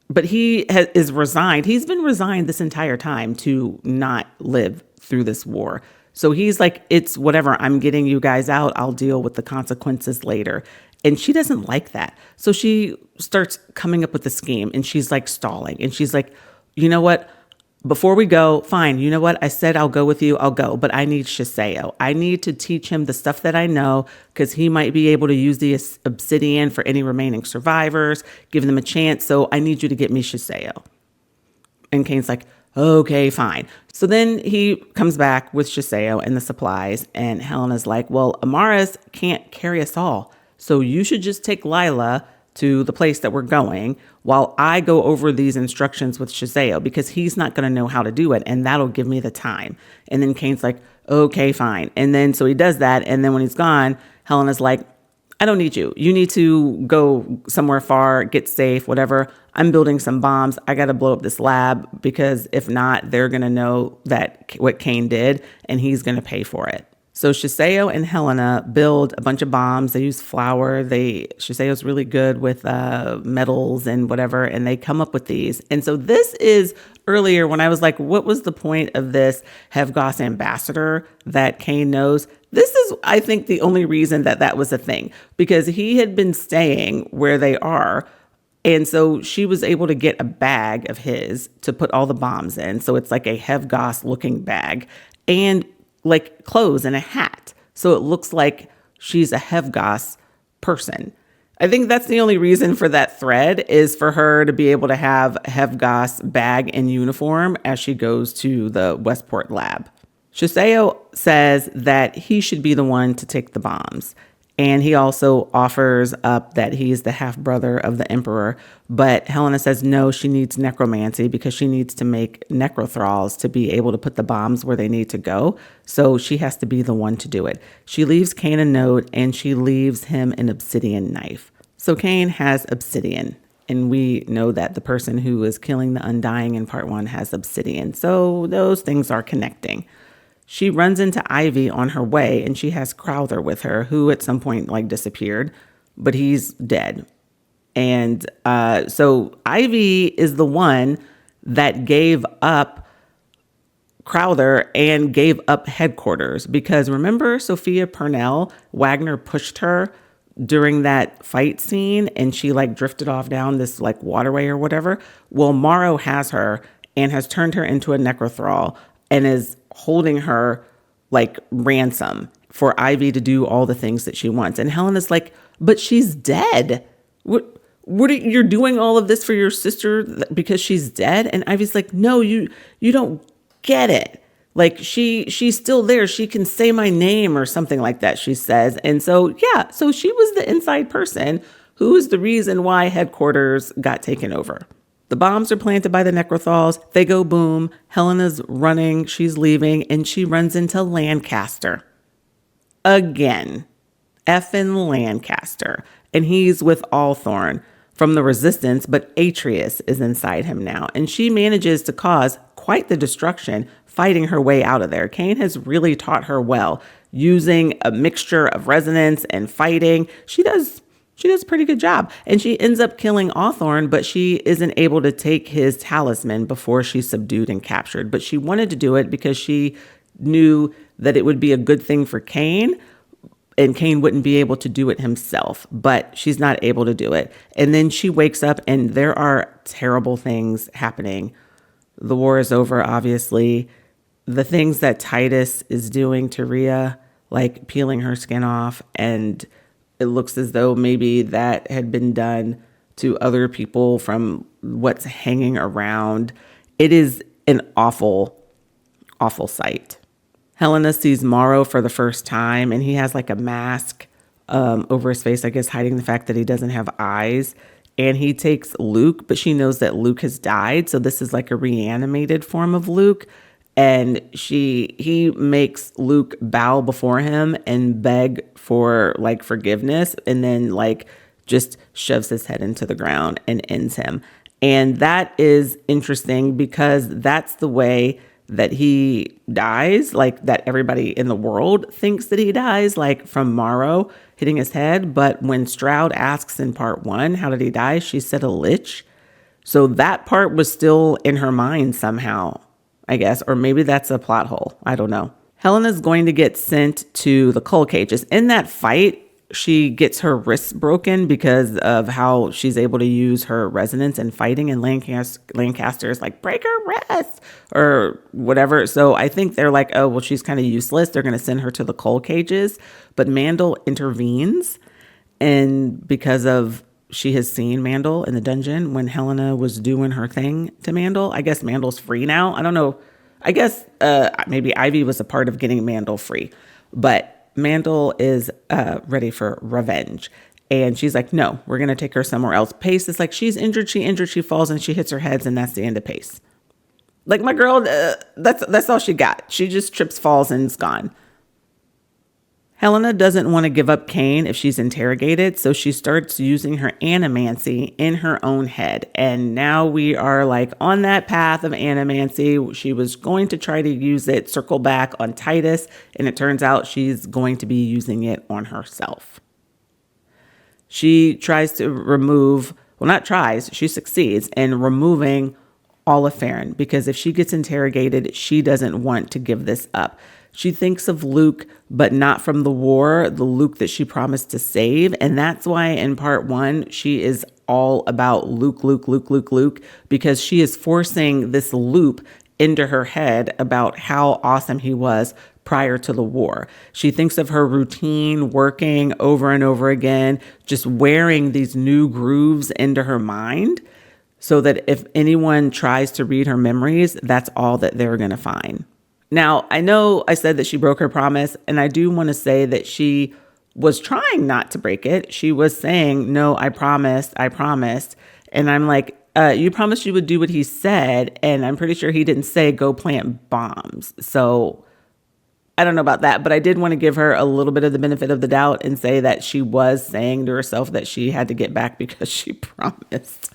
but is resigned. He's been resigned this entire time to not live through this war. So he's like, it's whatever. I'm getting you guys out. I'll deal with the consequences later. And she doesn't like that. So she starts coming up with a scheme, and she's like stalling. And she's like, you know what? Before we go, fine. You know what? I said I'll go with you. I'll go. But I need Shiseo. I need to teach him the stuff that I know, because he might be able to use the obsidian for any remaining survivors, give them a chance. So I need you to get me Shiseo. And Kane's like, okay, fine. So then he comes back with Shiseo and the supplies. And Helena's like, well, Amaris can't carry us all. So you should just take Lila to the place that we're going while I go over these instructions with Shiseo, because he's not going to know how to do it, and that'll give me the time. And then Kane's like, okay, fine. And then so he does that, and then when he's gone, Helena's like, I don't need you. You need to go somewhere far, get safe, whatever. I'm building some bombs. I got to blow up this lab, because if not, they're going to know that what Kane did, and he's going to pay for it. So Shiseo and Helena build a bunch of bombs. They use flour. Shiseo's really good with metals and whatever, and they come up with these. And so this is earlier when I was like, what was the point of this Hevgos ambassador that Kane knows? This is, I think, the only reason that was a thing, because he had been staying where they are. And so she was able to get a bag of his to put all the bombs in. So it's like a Hevgos looking bag, and like clothes and a hat. So it looks like she's a Hevgos person. I think that's the only reason for that thread, is for her to be able to have Hevgos bag and uniform as she goes to the Westport lab. Shiseo says that he should be the one to take the bombs. And he also offers up that he's the half brother of the emperor. But Helena says no, she needs necromancy, because she needs to make necrothralls to be able to put the bombs where they need to go. So she has to be the one to do it. She leaves Kane a note, and she leaves him an obsidian knife. So Kane has obsidian. And we know that the person who is killing the Undying in part 1 has obsidian. So those things are connecting. She runs into Ivy on her way, and she has Crowther with her, who at some point disappeared, but he's dead. And so Ivy is the one that gave up Crowther and gave up headquarters, because remember Sophia Purnell, Wagner pushed her during that fight scene, and she drifted off down this waterway or whatever. Well, Morrow has her and has turned her into a necrothrall and is holding her ransom for Ivy to do all the things that she wants. And Helena's like, but she's dead. You're doing all of this for your sister because she's dead? And Ivy's like, no, you don't get it. She's still there. She can say my name or something like that, she says. And so, yeah, so she was the inside person who is the reason why headquarters got taken over. The bombs are planted by the necrothralls. They go boom. Helena's running. She's leaving. And she runs into Lancaster. Again. Effin' Lancaster. And he's with Althorn from the Resistance, but Atreus is inside him now. And she manages to cause quite the destruction fighting her way out of there. Kane has really taught her well, using a mixture of resonance and fighting. She does a pretty good job. And she ends up killing Althorn, but she isn't able to take his talisman before she's subdued and captured. But she wanted to do it because she knew that it would be a good thing for Kane, and Kane wouldn't be able to do it himself, but she's not able to do it. And then she wakes up and there are terrible things happening. The war is over, obviously. The things that Titus is doing to Rhea, peeling her skin off, and it looks as though maybe that had been done to other people from what's hanging around. It is an awful, awful sight. Helena sees Morrow for the first time, and he has a mask over his face, I guess, hiding the fact that he doesn't have eyes. And he takes Luke, but she knows that Luke has died. So this is a reanimated form of Luke. And he makes Luke bow before him and beg for forgiveness, and then just shoves his head into the ground and ends him. And that is interesting because that's the way that he dies, that everybody in the world thinks that he dies, from Morrow hitting his head. But when Stroud asks in part 1, how did he die? She said a lich. So that part was still in her mind somehow, I guess, or maybe that's a plot hole. I don't know. Helena's going to get sent to the coal cages. In that fight, she gets her wrists broken because of how she's able to use her resonance and fighting, and Lancaster's like, break her wrist or whatever. So I think they're like, oh, well, she's kind of useless. They're going to send her to the coal cages. But Mandel intervenes, and because of she has seen Mandel in the dungeon when Helena was doing her thing to Mandel. I guess Mandel's free now. I don't know. I guess maybe Ivy was a part of getting Mandel free, but Mandel is ready for revenge. And she's like, no, we're going to take her somewhere else. Pace is like, she's injured, she falls, and she hits her heads, and that's the end of Pace. Like, my girl, that's all she got. She just trips, falls, and is gone. Helena doesn't want to give up Cain if she's interrogated, so she starts using her animancy in her own head. And now we are like on that path of animancy. She was going to try to use it, circle back on Titus, and it turns out she's going to be using it on herself. She tries to remove, well, not tries, she succeeds in removing all of Ferron, because if she gets interrogated, she doesn't want to give this up. She thinks of Luke, but not from the war, the Luke that she promised to save. And that's why in part 1, she is all about Luke, because she is forcing this loop into her head about how awesome he was prior to the war. She thinks of her routine working over and over again, just wearing these new grooves into her mind so that if anyone tries to read her memories, that's all that they're going to find. Now, I know I said that she broke her promise, and I do want to say that she was trying not to break it. She was saying, no, I promised. And I'm like, you promised you would do what he said, and I'm pretty sure he didn't say go plant bombs. So I don't know about that, but I did want to give her a little bit of the benefit of the doubt and say that she was saying to herself that she had to get back because she promised.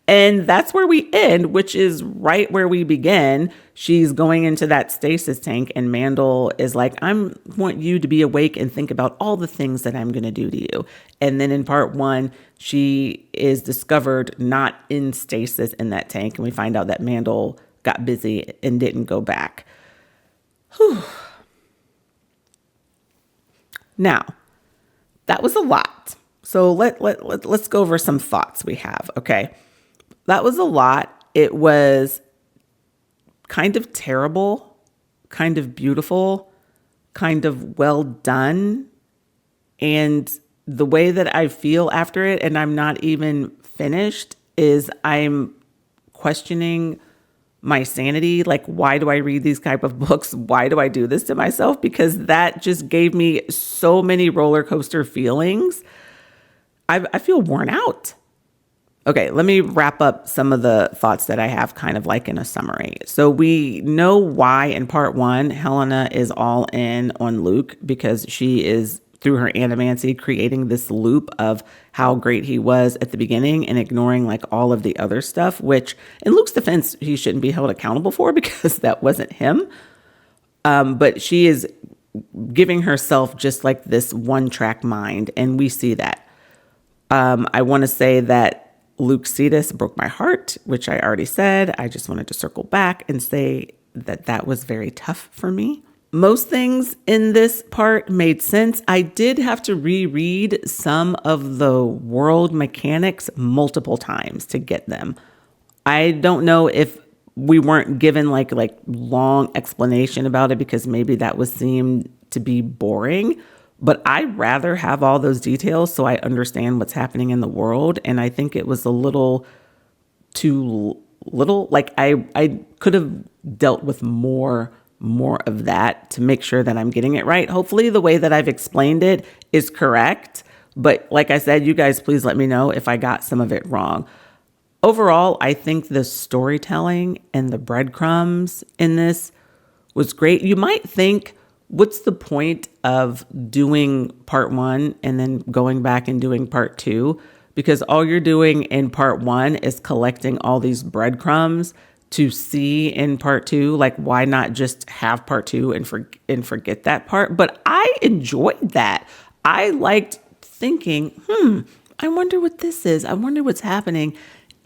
And that's where we end, which is right where we begin. She's going into that stasis tank, and Mandel is like, I want you to be awake and think about all the things that I'm going to do to you. And then in part 1, she is discovered not in stasis in that tank. And we find out that Mandel got busy and didn't go back. Whew. Now, that was a lot. So let's go over some thoughts we have, okay? That was a lot. It was kind of terrible, kind of beautiful, kind of well done. And the way that I feel after it, and I'm not even finished, is I'm questioning my sanity. Like, why do I read these type of books? Why do I do this to myself? Because that just gave me so many roller coaster feelings. I feel worn out. Okay, let me wrap up some of the thoughts that I have kind of like in a summary. So we know why in part 1, Helena is all in on Luke, because she is, through her animancy, creating this loop of how great he was at the beginning and ignoring like all of the other stuff, which in Luke's defense, he shouldn't be held accountable for because that wasn't him. But she is giving herself just like this one-track mind, and we see that. I want to say that Luke Cetus broke my heart, which I already said. I just wanted to circle back and say that that was very tough for me. Most things in this part made sense. I did have to reread some of the world mechanics multiple times to get them. I don't know if we weren't given like long explanation about it because maybe that was seemed to be boring. But I'd rather have all those details so I understand what's happening in the world. And I think it was a little too little. Like I could have dealt with more of that to make sure that I'm getting it right. Hopefully the way that I've explained it is correct. But like I said, you guys, please let me know if I got some of it wrong. Overall, I think the storytelling and the breadcrumbs in this was great. You might think, what's the point of doing part 1 and then going back and doing part 2? Because all you're doing in part 1 is collecting all these breadcrumbs to see in part 2. Like, why not just have part 2 and forget that part? But I enjoyed that. I liked thinking, I wonder what this is. I wonder what's happening.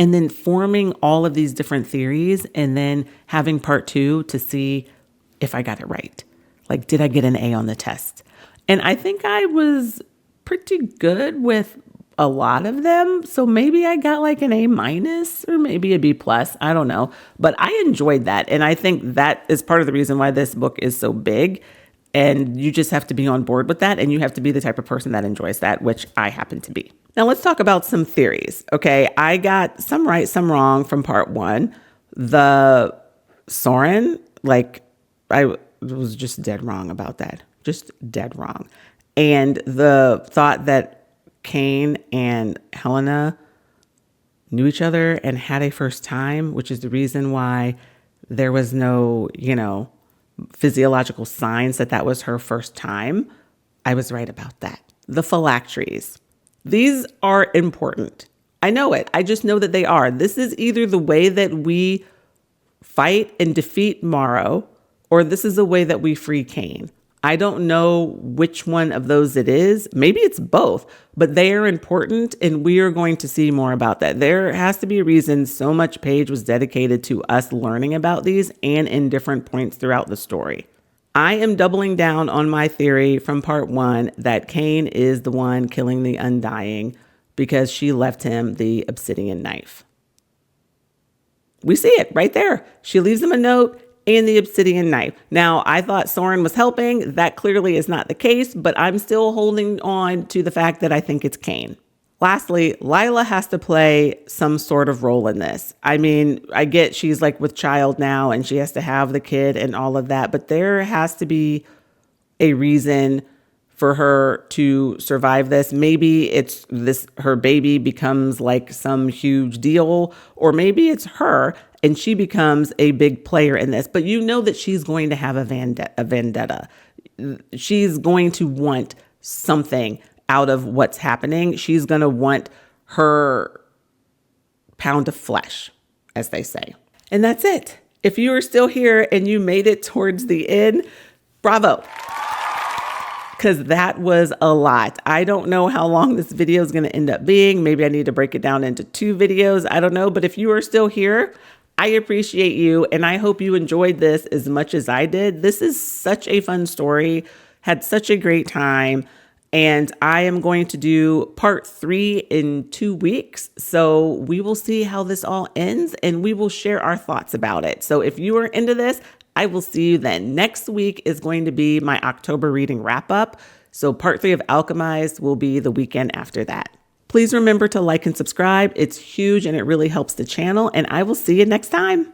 and then forming all of these different theories and then having part 2 to see if I got it right. Like, did I get an A on the test? And I think I was pretty good with a lot of them. So maybe I got like an A minus or maybe a B plus. I don't know. But I enjoyed that. And I think that is part of the reason why this book is so big. And you just have to be on board with that. And you have to be the type of person that enjoys that, which I happen to be. Now let's talk about some theories. Okay. I got some right, some wrong from part 1. The Soren, like, I was just dead wrong about that. Just dead wrong. And the thought that Cain and Helena knew each other and had a first time, which is the reason why there was no, physiological signs that was her first time. I was right about that. The phylacteries. These are important. I know it. I just know that they are. This is either the way that we fight and defeat Morrow, or this is the way that we free Cain. I don't know which one of those it is. Maybe it's both, but they are important, and we are going to see more about that. There has to be a reason so much page was dedicated to us learning about these and in different points throughout the story. I am doubling down on my theory from part 1 that Cain is the one killing the Undying because she left him the obsidian knife. We see it right there. She leaves him a note and the obsidian knife. Now, I thought Soren was helping. That clearly is not the case, but I'm still holding on to the fact that I think it's Cain. Lastly, Lila has to play some sort of role in this. I mean, I get she's like with child now and she has to have the kid and all of that, but there has to be a reason for her to survive this. Maybe it's this, her baby becomes like some huge deal, or maybe it's her and she becomes a big player in this. But you know that she's going to have a vendetta. She's going to want something out of what's happening. She's going to want her pound of flesh, as they say. And that's it. If you are still here and you made it towards the end, bravo. Because that was a lot. I don't know how long this video is going to end up being. Maybe I need to break it down into 2 videos. I don't know. But if you are still here, I appreciate you. And I hope you enjoyed this as much as I did. This is such a fun story. Had such a great time. And I am going to do part 3 in 2 weeks. So we will see how this all ends and we will share our thoughts about it. So if you are into this, I will see you then. Next week is going to be my October reading wrap up. So part 3 of Alchemized will be the weekend after that. Please remember to like and subscribe. It's huge and it really helps the channel. And I will see you next time.